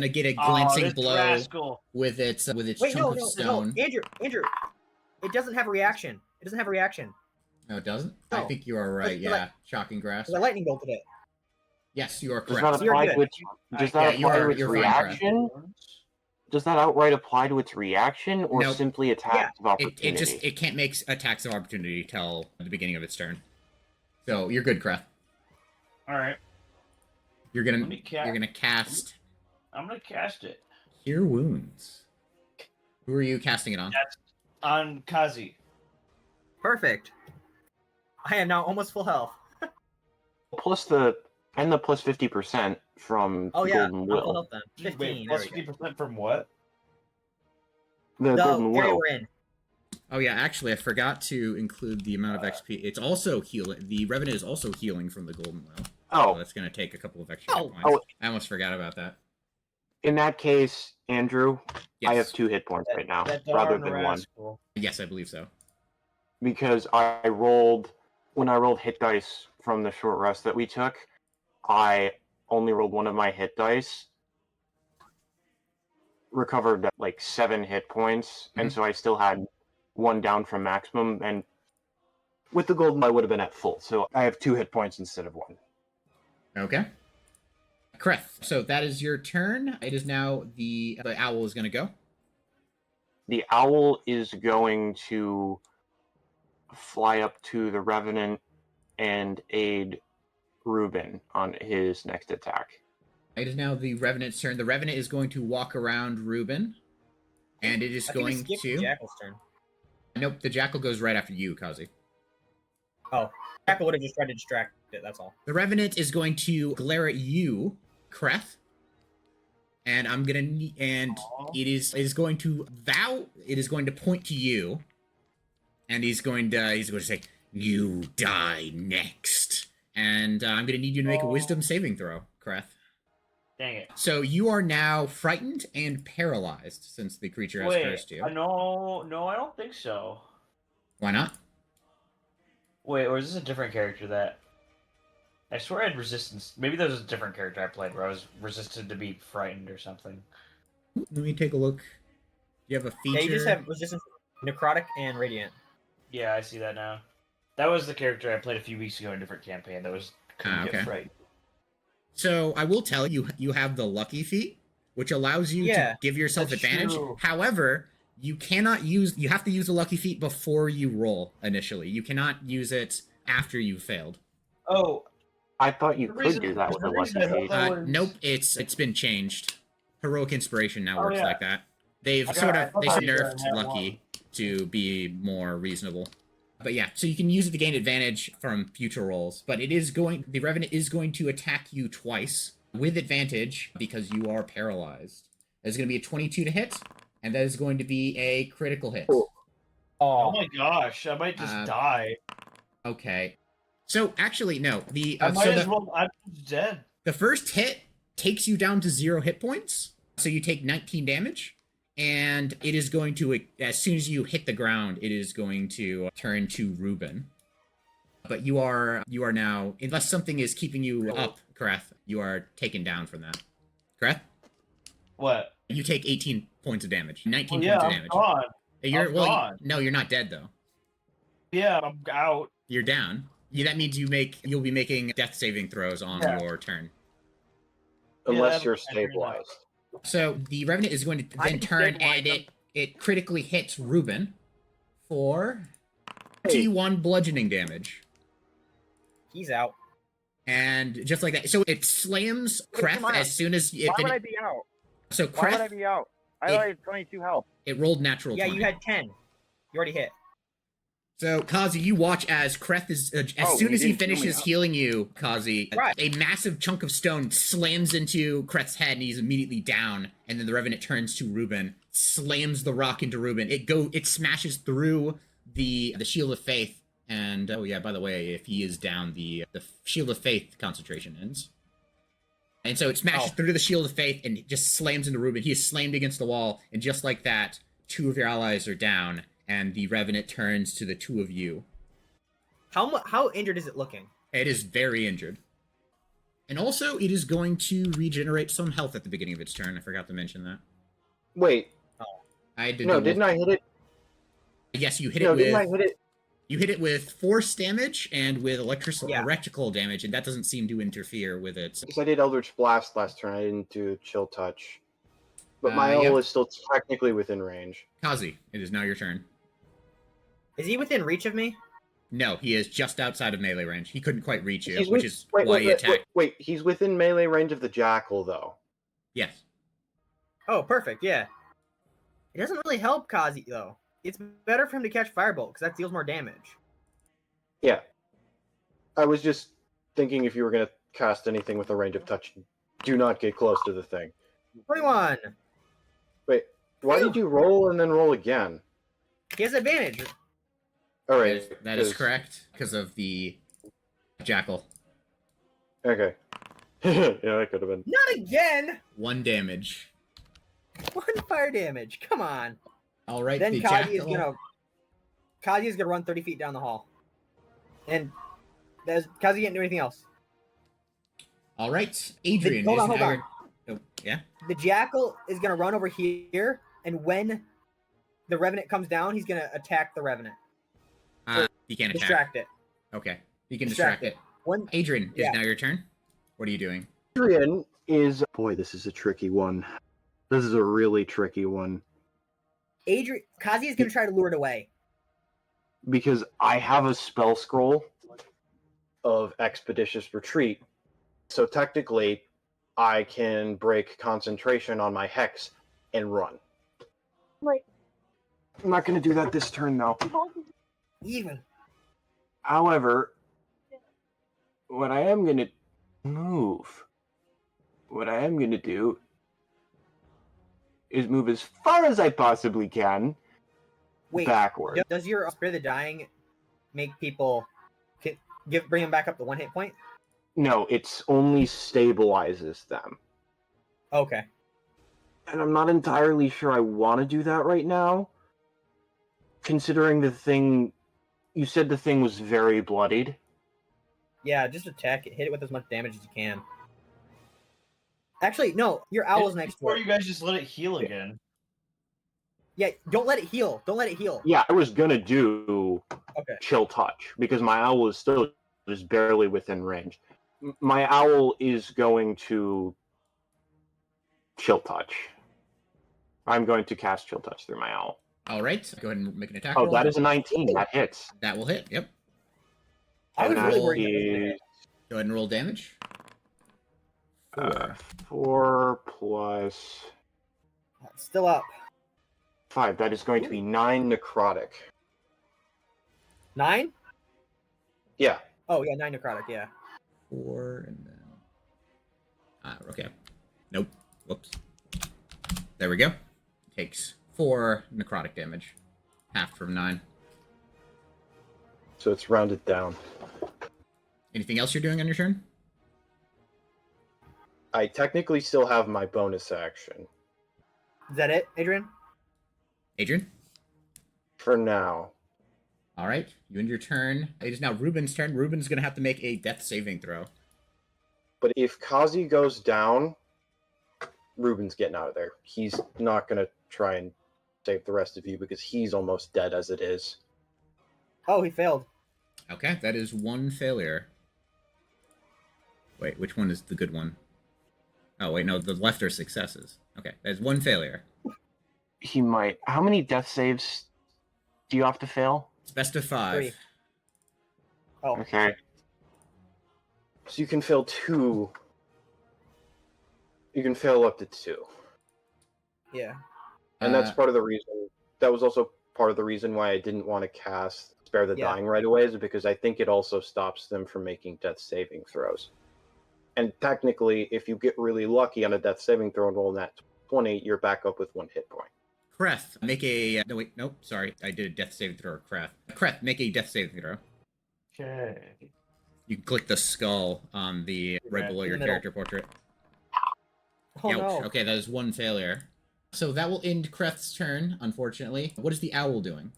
get a Oh, glancing this blow rascal. with its Wait, chunk of stone. Andrew, it doesn't have a reaction. It doesn't have a reaction. No, it doesn't. No. I think you are right. But Yeah, shocking grass. The lightning bolted it. Yes, you are Does correct. that So you're apply good. to its, does Yeah, that apply to its you're fine, Kreth. reaction? Does that outright apply to its reaction, or Nope. simply attacks of opportunity? It can't make attacks of opportunity till the beginning of its turn. So you're good, Kreth. All right. You're Let gonna me cast. you're gonna cast I'm gonna cast it. Cure Wounds. Who are you casting it on? That's on Kazi. Perfect. I am now almost full health. Plus the 50% from Oh yeah, Golden I'm full Will. health then. 15. Wait, there plus we go. 50% from what? The The Golden area Will. we're in. Oh yeah, actually, I forgot to include the amount of XP. It's also healing. The Revenant is also healing from the Golden Will. So Oh, that's gonna take a couple of extra hit Oh. points. Oh. I almost forgot about that. in that case, Andrew, Yes. I have 2 hit points right now, That rather darn than 1. rascal. Yes, I believe so. Because when I rolled hit dice from the short rest that we took, I only rolled one of my hit dice, recovered like 7 hit points, and so I still had 1 down from maximum, and with the golden I would have been at full, so I have 2 hit points instead of 1. Okay. Kreth, so that is your turn. It is now the owl is gonna go. The owl is going to fly up to the Revenant and aid Ruben on his next attack. It is now the Revenant's turn. The Revenant is going to walk around Ruben, and it is I think we going skipped to. Jackal's turn. Nope, the Jackal goes right after you, Kazi. Oh, Jackal would have just tried to distract it. That's all. The Revenant is going to glare at you, Kreth, and I'm gonna and it is going to point to you, and he's going to say, "You die next," and I'm gonna need you to make a Wisdom saving throw, Kreth. Dang it. So you are now frightened and paralyzed since the creature has cursed you. No, I don't think so. Why not? Wait, or is this a different character that... I swear I had resistance. Maybe there was a different character I played where I was resisted to be frightened or something. Let me take a look. You have a feature. Yeah, you just have resistance, necrotic, and radiant. Yeah, I see that now. That was the character I played a few weeks ago in a different campaign that was couldn't okay. get frightened. So I will tell you, you have the lucky feat, which allows you to give yourself That's advantage. true. However, you have to use the lucky feat before you roll initially. You cannot use it after you failed. Oh, I thought you could do that with a lucky feat. Nope, it's been changed. Heroic inspiration now works yeah. like that. They've I sort of thought they you nerfed had lucky to be more reasonable. But yeah, so you can use it to gain advantage from future rolls. But the Revenant is going to attack you twice with advantage because you are paralyzed. There's going to be a 22 to hit, and that is going to be a critical hit. Oh my gosh, I might just die. Okay. So actually, no. I might as well. I'm dead. The first hit takes you down to 0 hit points, so you take 19 damage. And it is going to, as soon as you hit the ground, it is going to turn to Ruben. But you are now, unless something is keeping you up, Kreth, you are taken down from that. Kreth? What? You take 18 points of damage. 19 yeah, points of I'm damage. gone. You're I'm well, gone. no, you're not dead though. Yeah, I'm out. You're down. That means you'll be making death saving throws on your turn. Unless you're stabilized. So the Revenant is going to then turn and it critically hits Ruben for T1 bludgeoning damage. He's out. And just like that, so it slams Kreth as soon as it. Why would I be out? So Why would I Kreth, be out? I only had 22 health. it rolled natural. Yeah, 20. you had 10. You already hit. So Kazi, you watch as Kreth is as soon as he finishes healing you, Kazi, a massive chunk of stone slams into Kreth's head, and he's immediately down. And then the Revenant turns to Ruben, slams the rock into Ruben. It smashes through the shield of faith. And oh yeah, by the way, if he is down, the shield of faith concentration ends. And so it smashes through the shield of faith and it just slams into Ruben. He is slammed against the wall, and just like that, 2 of your allies are down, and the Revenant turns to the 2 of you. How injured is it looking? It is very injured. And also, it is going to regenerate some health at the beginning of its turn. I forgot to mention that. Wait. Didn't I hit it? Yes, you hit it with... didn't I hit it? You hit it with force damage and with Yeah. electrical damage, and that doesn't seem to interfere with it. Because I did Eldritch Blast last turn, I didn't do Chill Touch. But my owl is still technically within range. Kazi, it is now your turn. Is he within reach of me? No, he is just outside of melee range. He couldn't quite reach you, He's which is why he attacked. Wait, he's within melee range of the Jackal, though. Yes. Oh, perfect. Yeah. It doesn't really help Kazi though. It's better for him to catch Firebolt because that deals more damage. Yeah. I was just thinking if you were going to cast anything with a range of touch, do not get close to the thing. 21. Wait, why did you roll and then roll again? He has advantage. All right. That is correct, because of the Jackal. Okay. Yeah, that could have been. Not again! 1 damage. 1 fire damage. Come on. All right, Then the Kazi Jackal. is gonna run 30 feet down the hall. And Kazi can't do anything else. All right, Adrien. Hold on. Oh, yeah? The Jackal is gonna run over here, and when the Revenant comes down, he's gonna attack the Revenant. You can't attack. Distract it. Okay, you can distract it. When Adrien, is now your turn. What are you doing? Adrien is... Boy, this is a tricky one. This is a really tricky one. Kazi is gonna try to lure it away. Because I have a spell scroll of Expeditious Retreat. So technically, I can break concentration on my Hex and run. Right. I'm not going to do that this turn, though. Even. However, what I am going to move... What I am going to do is move as far as I possibly can backward. Does your Spirit of the Dying make people bring them back up to 1 hit point? No, it's only stabilizes them. Okay. And I'm not entirely sure I want to do that right now. Considering the thing... You said the thing was very bloodied. Yeah, just attack it. Hit it with as much damage as you can. Actually, no. Your owl's next to Or it. you guys just let it heal again. Yeah, don't let it heal. Don't let it heal. Yeah, I was going to do Chill Touch, because my owl is still just barely within range. My owl is going to Chill Touch. I'm going to cast Chill Touch through my owl. All right, go ahead and make an attack Oh, roll. that is a 19. That hits. That will hit, yep. I was And really that worried. That is, was Go ahead and roll damage. 4 plus still up. 5. That is going to be 9 necrotic. 9? Yeah. Oh, yeah, 9 necrotic, yeah. 4, and then... okay. Nope. Whoops. There we go. Takes 4 necrotic damage. Half from 9. So it's rounded down. Anything else you're doing on your turn? I technically still have my bonus action. Is that it, Adrien? Adrien? For now. All right. You end your turn. It is now Ruben's turn. Ruben's going to have to make a death saving throw. But if Kazi goes down, Ruben's getting out of there. He's not going to try and save the rest of you because he's almost dead as it is. Oh, he failed. Okay, that is 1 failure. Wait, which one is the good one? Oh, wait, no, the left are successes. Okay, that is 1 failure. He might. How many death saves do you have to fail? It's best of 5. 3. Oh. Okay. So you can fail 2. You can fail up to 2. Yeah. And that's part of the reason. That was also part of the reason why I didn't want to cast Spare the Dying right away, is because I think it also stops them from making death saving throws. And technically, if you get really lucky on a death saving throw and roll that 20, you're back up with 1 hit point. Kreth, make a... No, wait, nope, sorry. I did a death saving throw. Kreth. Kreth, make a death saving throw. Okay. You can click the skull on the right Right. below In your the middle. character portrait. Oh Ouch. no. Okay, that is one failure. So that will end Kreth's turn, unfortunately. What is the owl doing?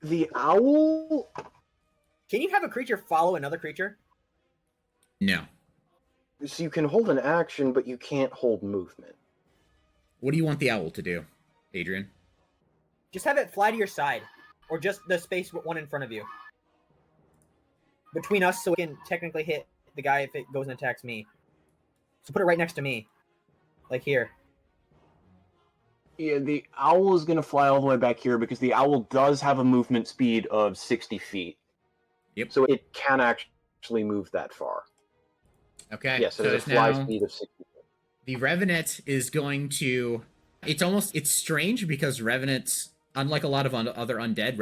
The owl. Can you have a creature follow another creature? No. So you can hold an action, but you can't hold movement. What do you want the owl to do, Adrien? Just have it fly to your side, or just the space one in front of you. Between us, so it can technically hit the guy if it goes and attacks me. So put it right next to me. Like here. Yeah, the owl is going to fly all the way back here because the owl does have a movement speed of 60 feet. Yep. So it can actually move that far. Okay. Yes, it so has a it's fly now... speed of 60 feet. The Revenant is going to... It's strange because Revenants, unlike a lot of other undead,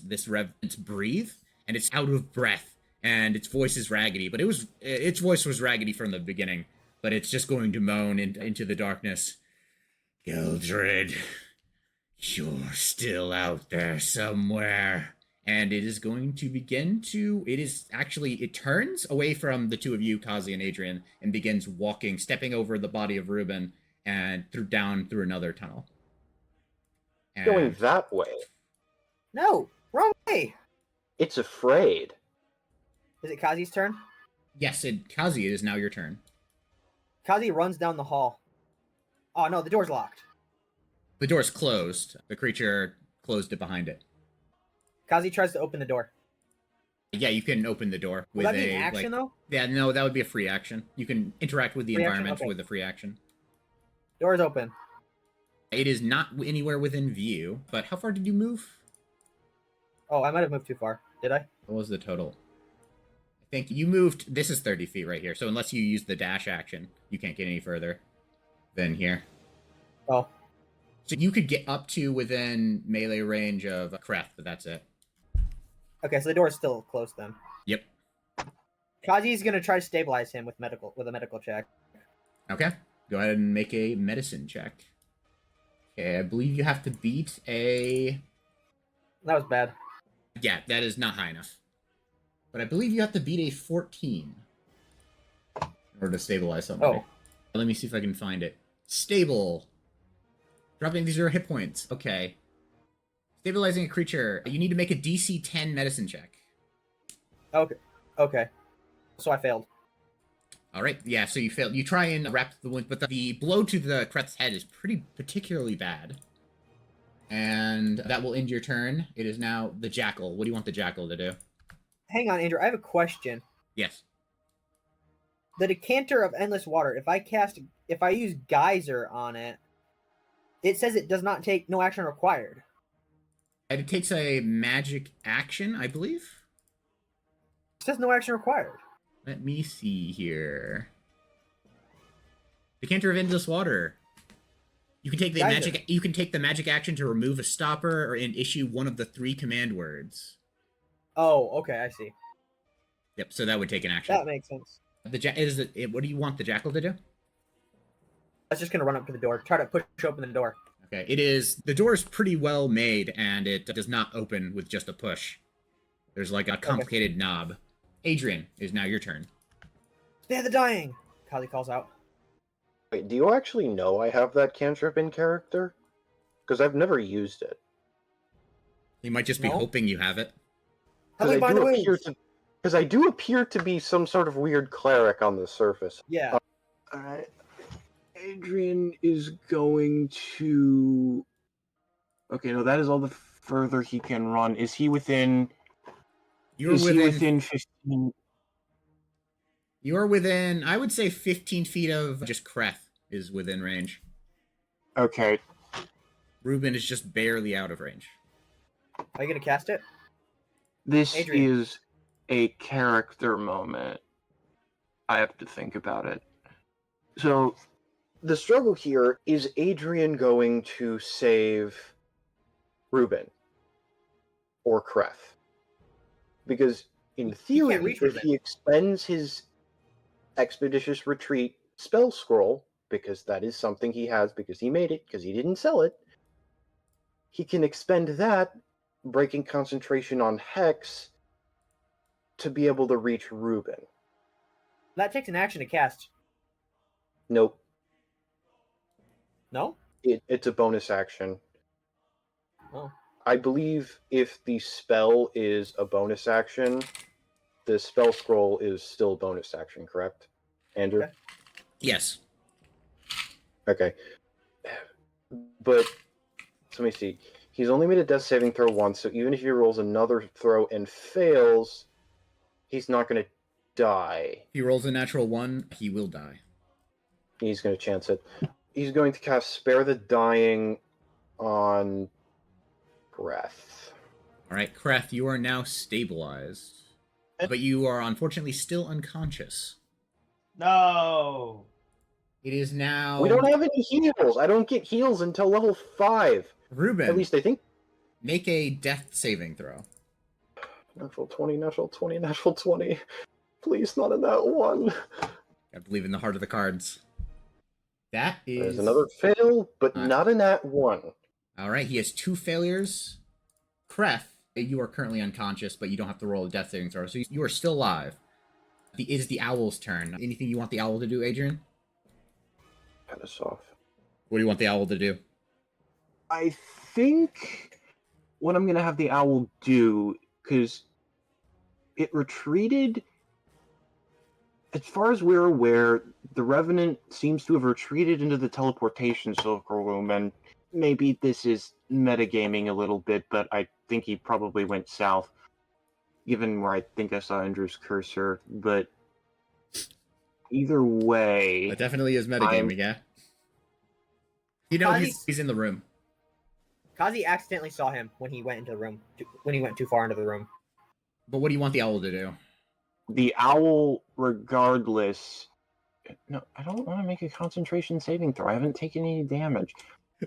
this Revenants breathe, and it's out of breath, and its voice is raggedy. But its voice was raggedy from the beginning, but it's just going to moan into the darkness. Gildred, you're still out there somewhere. And it is going to begin to... It turns away from the two of you, Kazi and Adrien, and begins stepping over the body of Ruben and down through another tunnel. And Going that way. No! Wrong way! It's afraid. Is it Kazi's turn? yes, Kazi, it is now your turn. Kazi runs down the hall. Oh no, the door's locked. The door's closed. The creature closed it behind it. Kazi tries to open the door. Yeah, you can open the door Will with that be an action, though? Yeah, no, that would be a free action. You can interact with the Free action, environment okay. with a free action. Door's open. It is not anywhere within view, but how far did you move? Oh, I might have moved too far. Did I? What was the total? I think you moved... This is 30 feet right here, so unless you use the dash action, you can't get any further than here. Oh. So you could get up to within melee range of Kreth, but that's it. Okay, so the door's still closed then. Yep. Kazi's gonna try to stabilize him with a medical check. Okay. Go ahead and make a medicine check. Okay, I believe you have to beat a... That was bad. Yeah, that is not high enough. But I believe you have to beat a 14 in order to stabilize somebody. Oh. Let me see if I can find it. Stable. Dropping 0 hit points. Okay. Stabilizing a creature. You need to make a DC 10 medicine check. Okay. Okay. So I failed. All right. Yeah, so you failed. You try and wrap the wound, but the blow to the Kreth's head is particularly bad. And that will end your turn. It is now the Jackal. What do you want the Jackal to do? Hang on, Andrew. I have a question. Yes. The decanter of endless water. If I use geyser on it, it says it does not take no action required. And it takes a magic action, I believe. It says no action required. Let me see here. Decanter of endless water. You can take the Geyser. magic action to remove a stopper and issue one of the 3 command words. Oh, okay, I see. Yep, so that would take an action. That makes sense. What do you want the Jackal to do? I was just gonna run up to the door, try to push open the door. Okay, the door is pretty well made, and it does not open with just a push. There's like a complicated knob. Adrien, it is now your turn. Spare the dying! Kazi calls out. Wait, do you actually know I have that cantrip in character? Because I've never used it. You might just be No? hoping you have it. Help me find the wounds! Because I do appear to be some sort of weird cleric on the surface. Yeah. Alright. Adrien is going to... Okay, no, that is all the further he can run. Is he within... He within 15... You're within, I would say 15 feet of just Kreth is within range. Okay. Ruben is just barely out of range. Are you gonna cast it? This Adrien. is a character moment. I have to think about it. So, the struggle here is Adrien going to save Ruben or Kreth? Because in theory, reach if Ruben. he expends his Expeditious Retreat spell scroll, because that is something he has because he made it, because he didn't sell it, he can expend that, breaking concentration on Hex, to be able to reach Ruben. That takes an action to cast. Nope. No? It's a bonus action. Oh. I believe if the spell is a bonus action, the spell scroll is still a bonus action, correct? Andrew? Okay. Yes. Okay. But, so let me see. He's only made a death saving throw once, so even if he rolls another throw and fails, he's not going to die. If he rolls a natural 1, he will die. He's going to chance it. He's going to cast Spare the Dying on Kreth. Alright, Kreth, you are now stabilized. But you are unfortunately still unconscious. No. It is now... We don't have any heals! I don't get heals until level 5. Ruben, At least I think. make a death saving throw. Natural 20, natural 20, natural 20. Please, not in that one. I believe in the heart of the cards. That is... There's another fail, but not in that one. Alright, he has 2 failures. Kreth, you are currently unconscious, but you don't have to roll a death saving throw, so you are still alive. It is the owl's turn. Anything you want the owl to do, Adrien? Cut us off. What do you want the owl to do? I think what I'm going to have the owl do, because it retreated, as far as we're aware, the Revenant seems to have retreated into the teleportation circle room, and maybe this is metagaming a little bit, but I think he probably went south, given where I think I saw Andrew's cursor, but either way... That definitely is metagaming, yeah? You know, he's in the room. Kazi accidentally saw him when he went into the room, when he went too far into the room. But what do you want the owl to do? The owl, regardless... No, I don't want to make a concentration saving throw. I haven't taken any damage.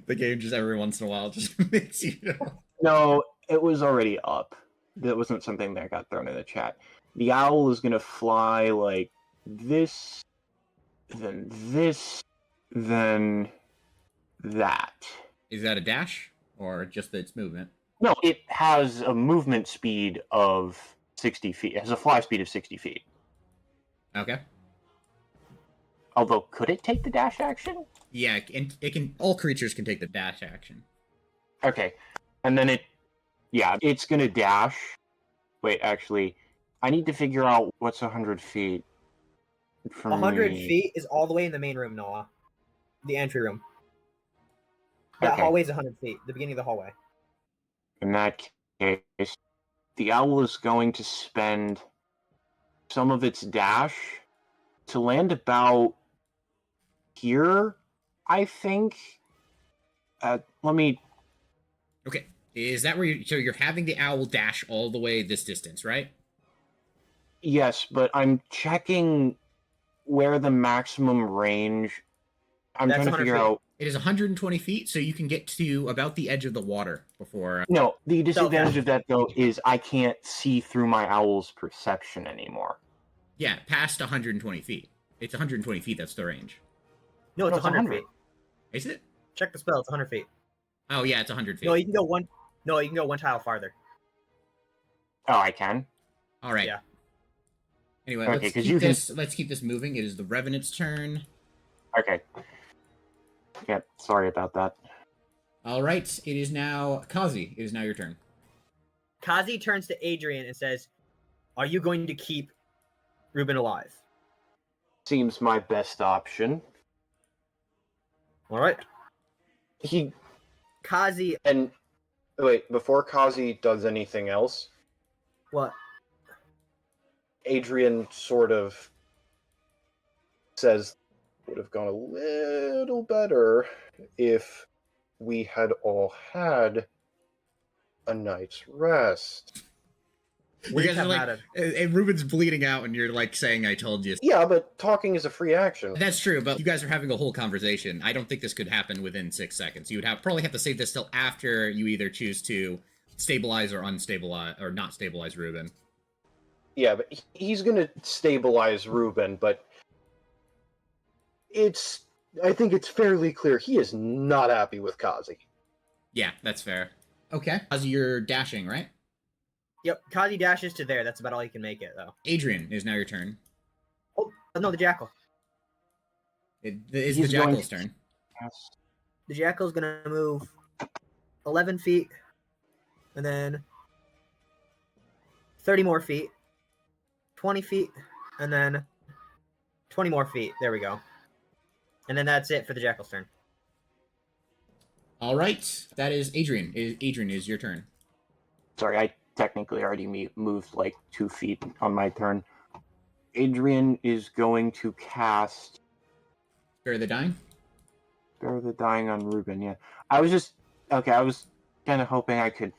The game just every once in a while just makes you know. No, it was already up. That wasn't something that got thrown in the chat. The owl is going to fly like this, then that. Is that a dash? Or just its movement? No, it has a movement speed of 60 feet. It has a fly speed of 60 feet. Okay. Although, could it take the dash action? Yeah, and it can. All creatures can take the dash action. Okay. And then it's going to dash. Wait, actually, I need to figure out what's 100 feet from 100 me. feet is all the way in the main room, Noah. The entry room. That Okay. hallway is 100 feet. The beginning of the hallway. In that case, the owl is going to spend some of its dash to land about here, I think. Let me... Okay. Is that where so you're having the owl dash all the way this distance, right? Yes, but I'm checking where the maximum range... I'm That's trying to 100 figure feet. out... It is 120 feet, so you can get to about the edge of the water before... No, the disadvantage of that, though, is I can't see through my owl's perception anymore. Yeah, past 120 feet. It's 120 feet, that's the range. No, it's No, it's 100 100. feet. Is it? Check the spell. It's 100 feet. Oh, yeah, it's 100 feet. No, you can go one. No, you can go one tile farther. Oh, I can? All right. Yeah. Anyway, Okay, let's 'cause keep you can- this. Let's keep this moving. It is the Revenant's turn. Okay. Yeah, sorry about that. All right. It is now Kazi. It is now your turn. Kazi turns to Adrien and says, "Are you going to keep Ruben alive?" Seems my best option. All right. He Kazi, and wait, before Kazi does anything else, what? Adrien sort of says would have gone a little better if we had all had a night's rest. We You guys are have like, had and Ruben's bleeding out, and you're like saying, "I told you." Yeah, but talking is a free action. That's true, but you guys are having a whole conversation. I don't think this could happen within 6 seconds. You would probably have to save this till after you either choose to stabilize or unstabilize or not stabilize Ruben. Yeah, but he's gonna stabilize Ruben, but I think it's fairly clear he is not happy with Kazi. Yeah, that's fair. Okay. Kazi, you're dashing, right? Yep, Kazi dashes to there. That's about all he can make it, though. Adrien, is now your turn. Oh, no, the jackal. It is He's the going jackal's to- turn. Yes. The jackal's gonna move 11 feet, and then 30 more feet, 20 feet, and then 20 more feet. There we go. And then that's it for the jackal's turn. All right. That is Adrien. Adrien, is your turn. Sorry, I technically already moved like 2 feet on my turn. Adrien is going to cast Spare the Dying. Spare the Dying on Ruben. Yeah, I was kind of hoping I could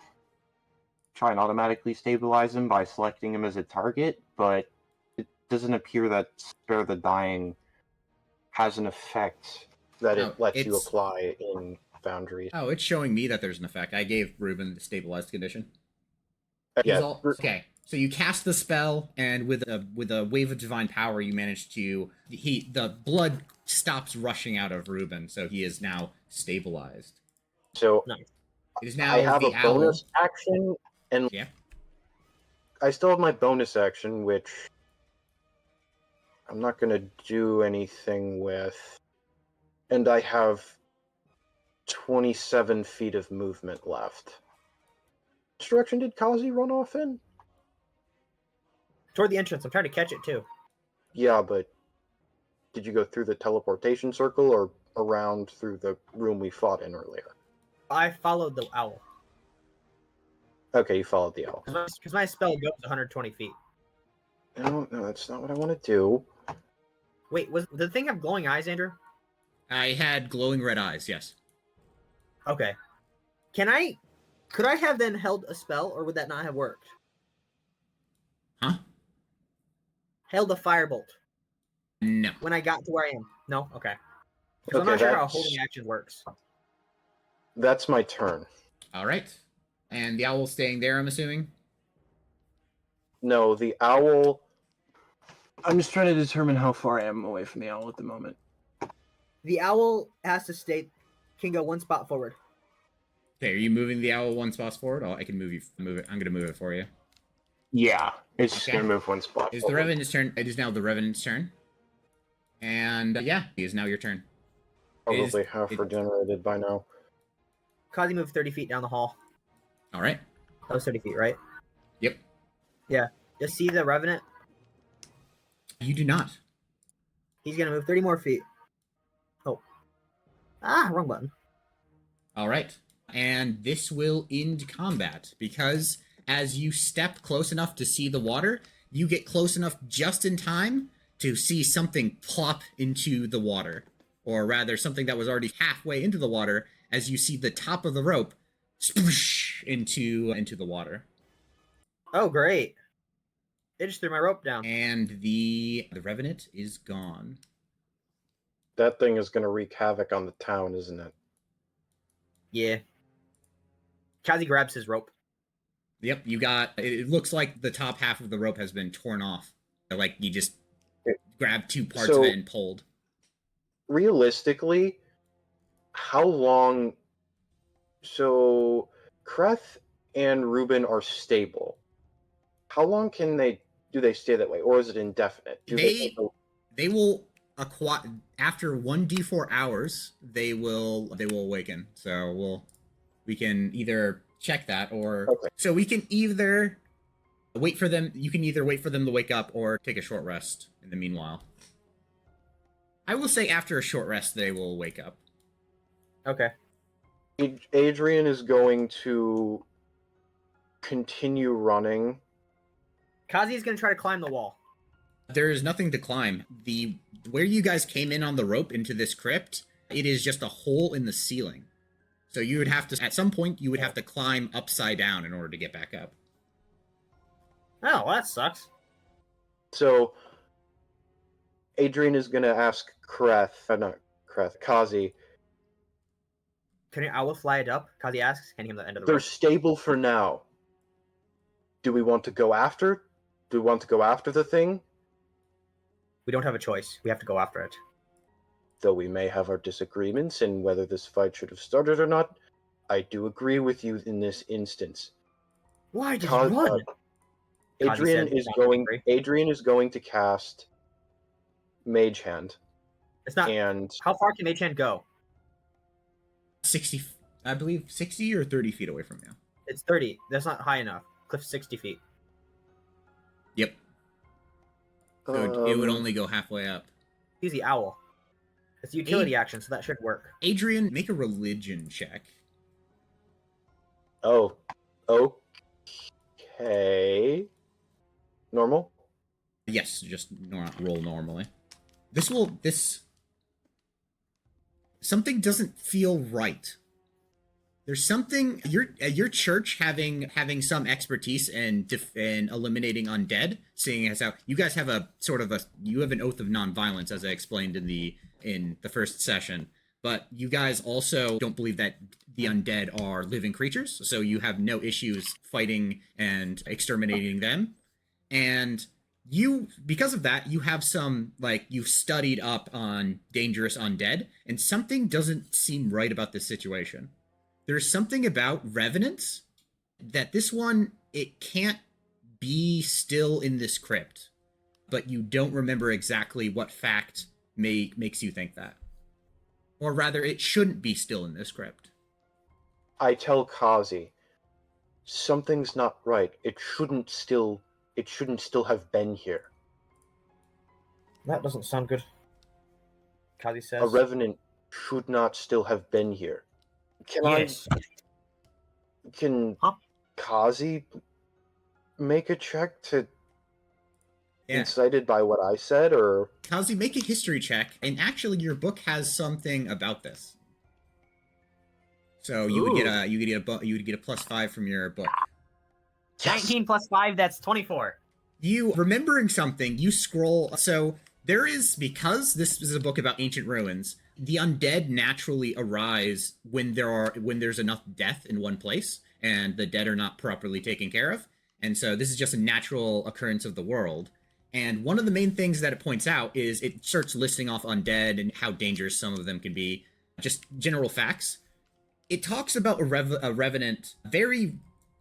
try and automatically stabilize him by selecting him as a target, but it doesn't appear that Spare the Dying has an effect that No, it lets you it's- apply in Foundries. Oh, it's showing me that there's an effect. I gave Ruben the stabilized condition. Yeah, Okay. So you cast the spell, and with a wave of divine power, you manage to the blood stops rushing out of Ruben, so he is now stabilized. so It is now I have the a owl. bonus action, and Yeah. I still have my bonus action, which I'm not going to do anything with. And I have 27 feet of movement left. Which direction did Kazi run off in? Toward the entrance. I'm trying to catch it, too. Yeah, but did you go through the teleportation circle or around through the room we fought in earlier? I followed the owl. Okay, you followed the owl. Because my spell goes 120 feet. No, that's not what I want to do. Wait, was the thing have glowing eyes, Andrew? I had glowing red eyes. Yes. Okay. Could I have then held a spell, or would that not have worked? Huh? Held a firebolt No. when I got to where I am. No? Okay. Because I'm Okay, not sure how that's- holding action works. That's my turn. All right. And the owl staying there, I'm assuming. No, the owl. I'm just trying to determine how far I am away from the owl at the moment. The owl has to stay, can go one spot forward. Okay, are you moving the owl one spot forward? Oh, I can move it. I'm gonna move it for you. Yeah, it's just Okay. gonna move one spot. It's the Revenant's turn. It is now the Revenant's turn. And yeah, it is now your turn. Probably half it- regenerated by now. Kazi moved 30 feet down the hall. All right. That was 30 feet, right? Yep. Yeah. Just see the Revenant? You do not. He's going to move 30 more feet. Oh. Ah, wrong button. All right. And this will end combat because as you step close enough to see the water, you get close enough just in time to see something plop into the water. Or rather, something that was already halfway into the water as you see the top of the rope sploosh into the water. Oh, great. They just threw my rope down. And the Revenant is gone. That thing is gonna wreak havoc on the town, isn't it? Yeah. Kazi grabs his rope. Yep, you got. It looks like the top half of the rope has been torn off. Like you just grabbed two parts of it and pulled. Realistically, how long? So, Kreth and Ruben are stable. How long do they stay that way, or is it indefinite? They will acquire after 1d4 hours. They will awaken. So we can either check that or Okay. so we can either wait for them. You can either wait for them to wake up or take a short rest in the meanwhile. I will say after a short rest they will wake up. Okay. Adrien is going to continue running. Kazi is going to try to climb the wall. There is nothing to climb. Where you guys came in on the rope into this crypt, it is just a hole in the ceiling. So you would have to, at some point, you would have to climb upside down in order to get back up. Oh, well, that sucks. So, Adrien is going to ask Kazi. Can your owl fly it up? Kazi asks. Handing him the end of the They're rope. stable for now. Do we want to go after? Do we want to go after the thing? We don't have a choice. We have to go after it. Though we may have our disagreements in whether this fight should have started or not, I do agree with you in this instance. Why did Cause, you run? Kazi Adrien said, is "Not going. angry." Adrien is going to cast Mage Hand, It's not. and How far can Mage Hand go? 60, I believe 60 or 30 feet away from you. It's 30. That's not high enough. Cliff's 60 feet. Yep. So it would only go halfway up. Easy owl. It's a utility action, so that should work. Adrien, make a religion check. Oh, okay. Normal. Yes, just roll normally. Something doesn't feel right. There's something your church having some expertise in eliminating undead, seeing as how you guys have an oath of nonviolence, as I explained in the first session, but you guys also don't believe that the undead are living creatures, so you have no issues fighting and exterminating them, and because of that, you have some, you've studied up on dangerous undead, and something doesn't seem right about this situation. There's something about revenants that this one, it can't be still in this crypt, but you don't remember exactly what fact makes you think that. Or rather, it shouldn't be still in this crypt. I tell Kazi, something's not right. It shouldn't still have been here. That doesn't sound good. Kazi says. A revenant should not still have been here. Can Kazi make a check to incited by what I said, or Kazi, make a history check, and actually your book has something about this. So you would get a +5 from your book. 19 plus 5, that's 24. You remembering something, you scroll. So there is, because this is a book about ancient ruins, the undead naturally arise when there's enough death in one place and the dead are not properly taken care of. And so this is just a natural occurrence of the world. And one of the main things that it points out is it starts listing off undead and how dangerous some of them can be. Just general facts. It talks about a revenant very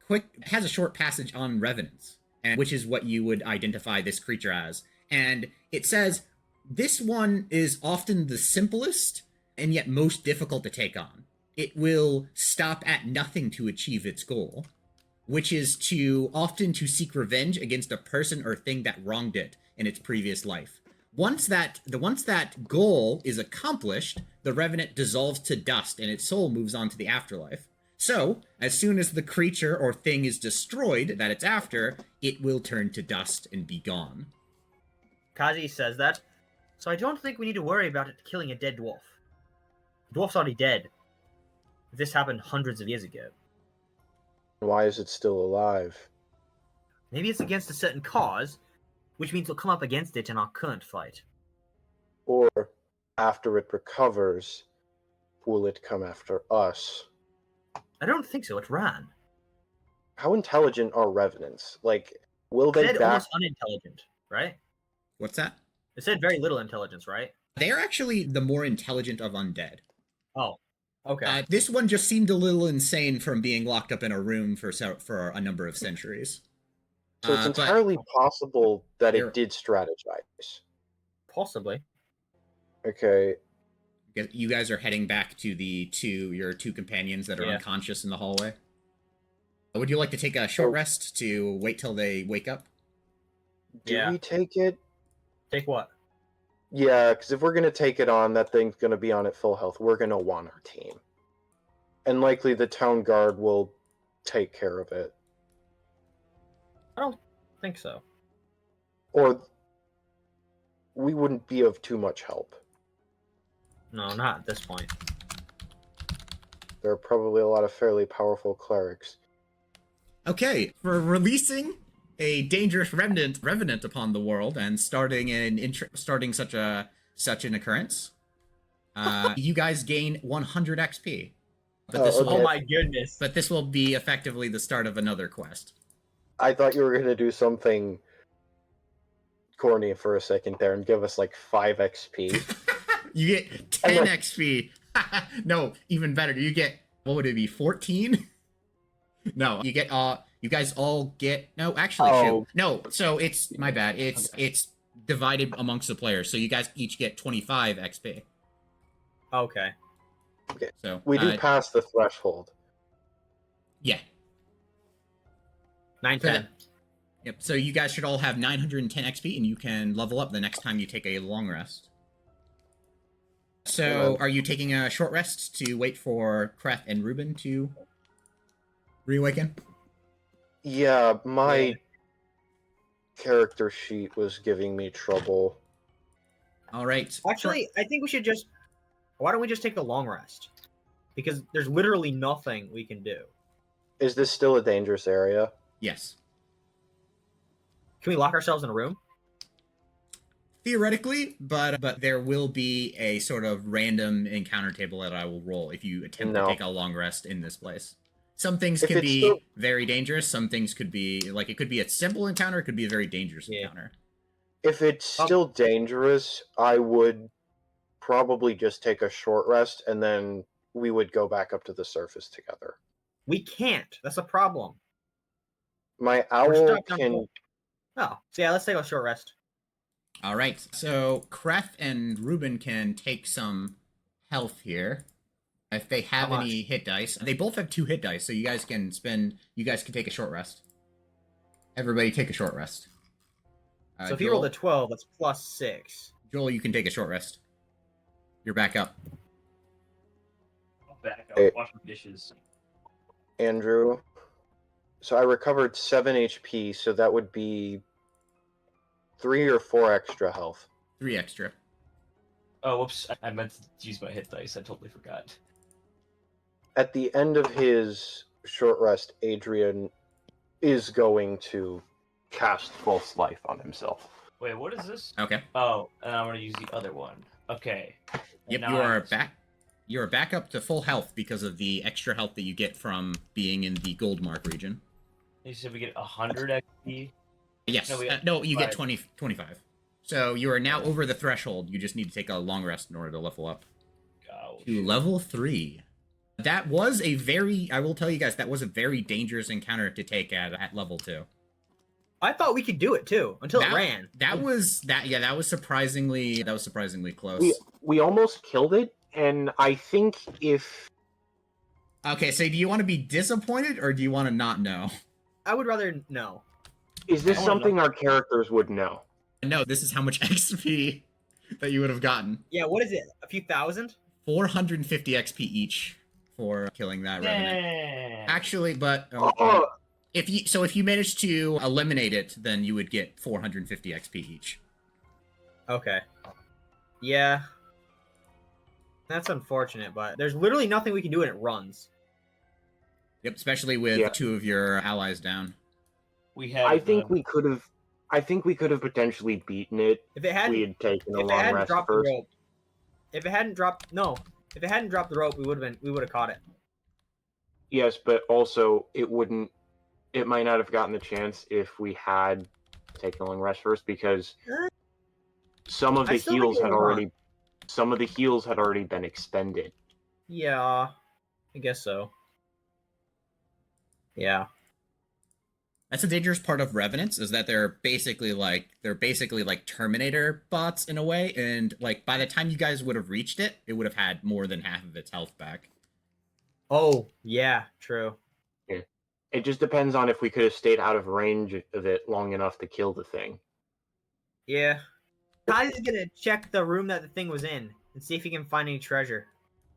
quick, has a short passage on revenants, and which is what you would identify this creature as. And it says, this one is often the simplest and yet most difficult to take on. It will stop at nothing to achieve its goal, which is often to seek revenge against a person or thing that wronged it in its previous life. Once that goal is accomplished, the revenant dissolves to dust and its soul moves on to the afterlife. So, as soon as the creature or thing is destroyed that it's after, it will turn to dust and be gone. Kazi says that. So I don't think we need to worry about it killing a dead dwarf. The dwarf's already dead. This happened hundreds of years ago. why is it still alive? Maybe it's against a certain cause, which means we'll come up against it in our current fight. Or after it recovers, will it come after us? I don't think so. It ran. How intelligent are revenants? Will they It said back? almost unintelligent, right? What's that? It said very little intelligence, right? They're actually the more intelligent of undead. Oh, okay. This one just seemed a little insane from being locked up in a room for a number of centuries. So it's entirely possible that Here- it did strategize. Possibly. Okay. You guys are heading back to your two companions that are Yeah. unconscious in the hallway. Would you like to take a short rest to wait till they wake up? Do Yeah. we take it? Take what? Yeah, because if we're going to take it on, that thing's going to be on at full health. We're going to want our team. And likely the town guard will take care of it. I don't think so. Or we wouldn't be of too much help. No, not at this point. There are probably a lot of fairly powerful clerics. Okay, for releasing a dangerous revenant upon the world and starting such an occurrence, you guys gain 100 XP. But this okay. Oh my goodness. But this will be effectively the start of another quest. I thought you were going to do something corny for a second there and give us 5 XP. You get 10 XP. No, even better. You get What would it be? 14? No, you get you guys all get no. Actually, shoot, no. So it's my bad. It's divided amongst the players. So you guys each get 25 XP. Okay. Okay. So We do pass the threshold. Yeah. 910. Yep. So you guys should all have 910 XP, and you can level up the next time you take a long rest. So, are you taking a short rest to wait for Kreth and Ruben to reawaken? Yeah, my character sheet was giving me trouble. All right. Actually, I think we should just. Why don't we just take a long rest? Because there's literally nothing we can do. Is this still a dangerous area? Yes. Can we lock ourselves in a room? Theoretically, but there will be a sort of random encounter table that I will roll if you attempt to take a long rest in this place. Some things can be very dangerous. Some things could be like it could be a simple encounter. It could be a very dangerous encounter. If it's still dangerous, I would probably just take a short rest and then we would go back up to the surface together. We can't. That's a problem. My owl can. Oh, so yeah, let's take a short rest. All right. So Kreth and Ruben can take some health here. If they have any hit dice. They both have 2 hit dice, so you guys can take a short rest. Everybody take a short rest. So if you rolled a 12, that's +6. Joel, you can take a short rest. You're back up. I'll back up, wash my dishes. Andrew, so I recovered 7 HP, so that would be 3 or 4 extra health. 3 extra. Oh, whoops. I meant to use my hit dice. I totally forgot. At the end of his short rest, Adrien is going to cast False Life on himself. Wait, what is this? Okay. Oh, and I'm going to use the other one. Okay. Yep, you are back. You are back up to full health because of the extra health that you get from being in the gold mark region. You said we get 100 XP? Yes. No, you get 25. So you are now over the threshold. You just need to take a long rest in order to level up. To level 3. That was a very, I will tell you guys, that was a very dangerous encounter to take at level 2. I thought we could do it too until it ran. That was surprisingly close. We almost killed it, and I think if. Okay, so do you want to be disappointed or do you want to not know? I would rather know. Is this something our characters would know? No, this is how much XP that you would have gotten. Yeah, what is it? A few thousand? 450 XP each for killing that revenant. Actually, but if you manage to eliminate it, then you would get 450 XP each. Okay. Yeah. That's unfortunate, but there's literally nothing we can do when it runs. Yep, especially with 2 of your allies down. I think we could have potentially beaten it if it hadn't. We had taken a long rest dropped first. The rope. If it hadn't dropped the rope, we would have caught it. Yes, but also it might not have gotten the chance if we had taken a long rest first, because some of the heals had already been expended. Yeah, I guess so. Yeah. That's a dangerous part of Revenants, is that they're basically like Terminator bots in a way, and like by the time you guys would have reached it, it would have had more than half of its health back. Oh, yeah, true. Yeah. It just depends on if we could have stayed out of range of it long enough to kill the thing. Yeah. Kai's gonna check the room that the thing was in and see if he can find any treasure.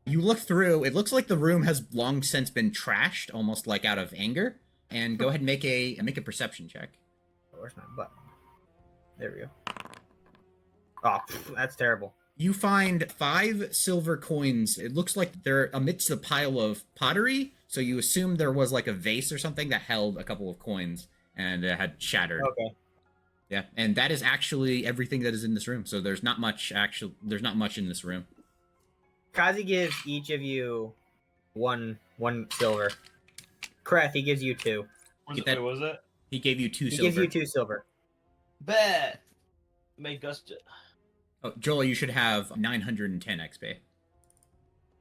You look through, it looks like the room has long since been trashed, almost like out of anger. And go ahead and make a perception check. Where's my button? There we go. Oh, that's terrible. You find 5 silver coins. It looks like they're amidst a pile of pottery, so you assume there was like a vase or something that held a couple of coins, and it had shattered. Okay. Yeah, and that is actually everything that is in this room. So there's not much in this room. Kazi gives each of you one silver. Kreth, he gives you 2. What was it? He gave you 2 silver. He gives you 2 silver. Bet. Make us. Oh, Joel, you should have 910 XP.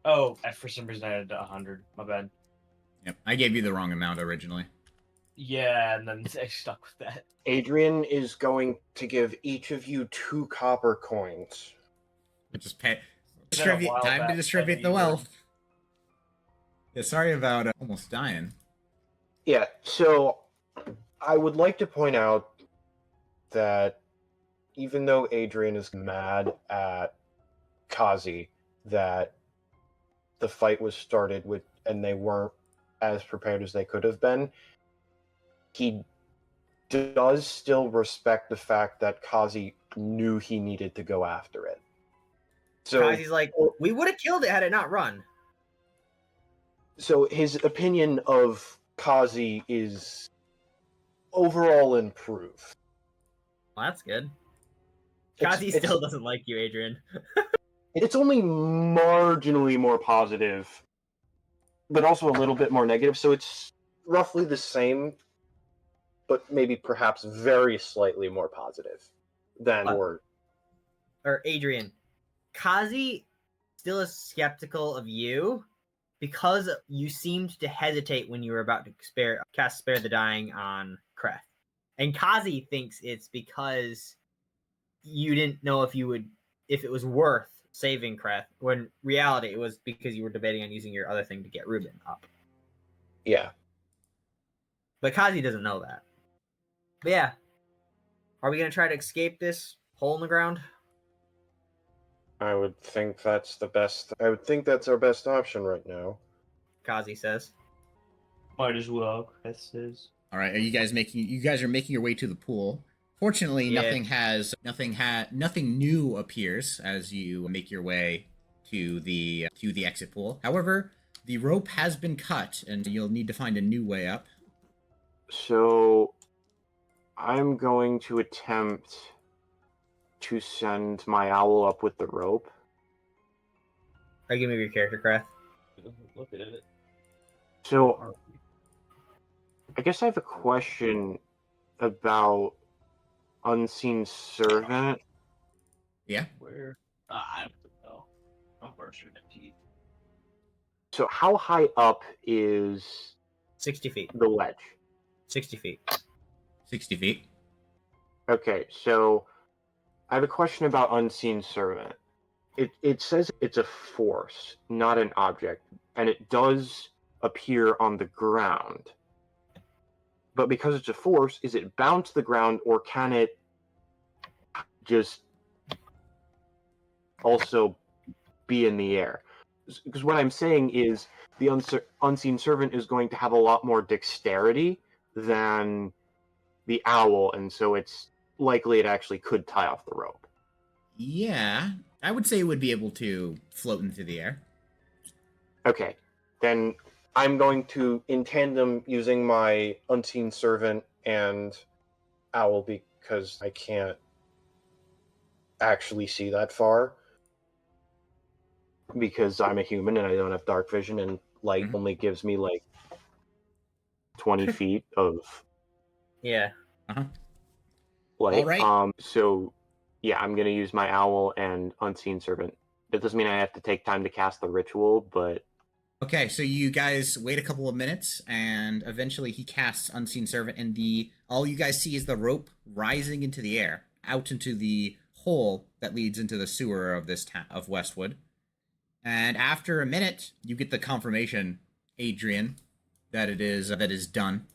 Oh, for some reason I had 100. My bad. Yep, I gave you the wrong amount originally. Yeah, and then I stuck with that. Adrien is going to give each of you 2 copper coins. Just pay. It's been a Distribute. while Time to back, distribute and the you were- wealth. Yeah, sorry about almost dying. Yeah, so I would like to point out that even though Adrien is mad at Kazi that the fight was started with and they weren't as prepared as they could have been, he does still respect the fact that Kazi knew he needed to go after it. So Kazi's like, we would have killed it had it not run. So his opinion of Kazi is overall improved. Well, that's good. It's- Kazi it's- still doesn't like you, Adrien. It's only marginally more positive, but also a little bit more negative. So it's roughly the same, but maybe perhaps very slightly more positive than Or Adrien. Kazi still is skeptical of you because you seemed to hesitate when you were about to cast Spare the Dying on Kreth. And Kazi thinks it's because you didn't know if it was worth saving Kreth, when in reality it was because you were debating on using your other thing to get Ruben up. Yeah. But Kazi doesn't know that. But yeah. Are we gonna try to escape this hole in the ground? I would think that's the best. I would think that's our best option right now. Kazi says. Might as well. Kreth says. All right, you guys are making your way to the pool. Fortunately, Yeah. nothing new appears as you make your way to the exit pool. However, the rope has been cut, and you'll need to find a new way up. So I'm going to attempt to send my owl up with the rope. Are you gonna move your character, Kreth? Look at it. So I guess I have a question about Unseen Servant. Yeah. Where? I don't know. I'm bursting at teeth. So how high up is 60 feet. the ledge? 60 feet. 60 feet. Okay, so I have a question about Unseen Servant. It says it's a force, not an object, and it does appear on the ground. But because it's a force, is it bound to the ground, or can it just also be in the air? Because what I'm saying is the Unseen Servant is going to have a lot more dexterity than the owl, and so it's likely it actually could tie off the rope. Yeah, I would say it would be able to float into the air. Okay, then I'm going to, in tandem, using my Unseen Servant and Owl, because I can't actually see that far, because I'm a human and I don't have dark vision, and light Mhm. only gives me like 20 feet of Yeah. light. Alright. So yeah, I'm gonna use my Owl and Unseen Servant. That doesn't mean I have to take time to cast the ritual, but Okay, so you guys wait a couple of minutes, and eventually he casts Unseen Servant, and all you guys see is the rope rising into the air, out into the hole that leads into the sewer of of Westwood. And after a minute, you get the confirmation, Adrien, that it is done.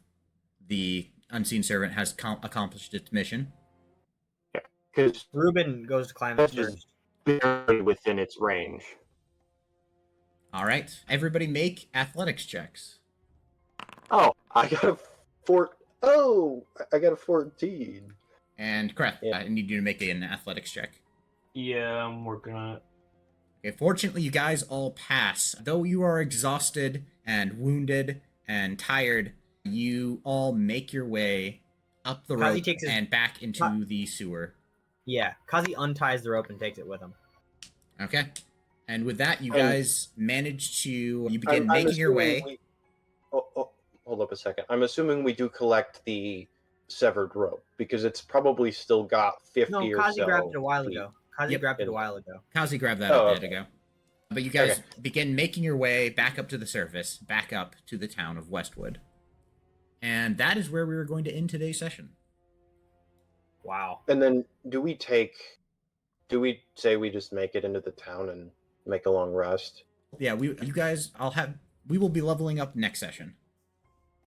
The Unseen Servant has accomplished its mission. because Ruben goes to climb that's it just first. barely within its range. All right, everybody make athletics checks. Oh, I got a 14. And Kreth, Yeah. I need you to make an athletics check. Yeah, I'm working on it. Okay, fortunately, you guys all pass. Though you are exhausted and wounded and tired, you all make your way up the Kazi rope takes his- and back into the sewer. Yeah. Kazi unties the rope and takes it with him. Okay? And with that, you And- guys manage to... You begin I'm making your assuming way... hold up a second. I'm assuming we do collect the severed rope, because it's probably still got 50 No, or Kazi so. grabbed it a while feet. ago. Kazi Yep. grabbed it a while ago. Kazi grabbed that Oh, a bit okay. ago. But you guys Okay. begin making your way back up to the surface, back up to the town of Westwood. And that is where we were going to end today's session. Wow. And then do we say we just make it into the town and make a long rest? Yeah, we will be leveling up next session.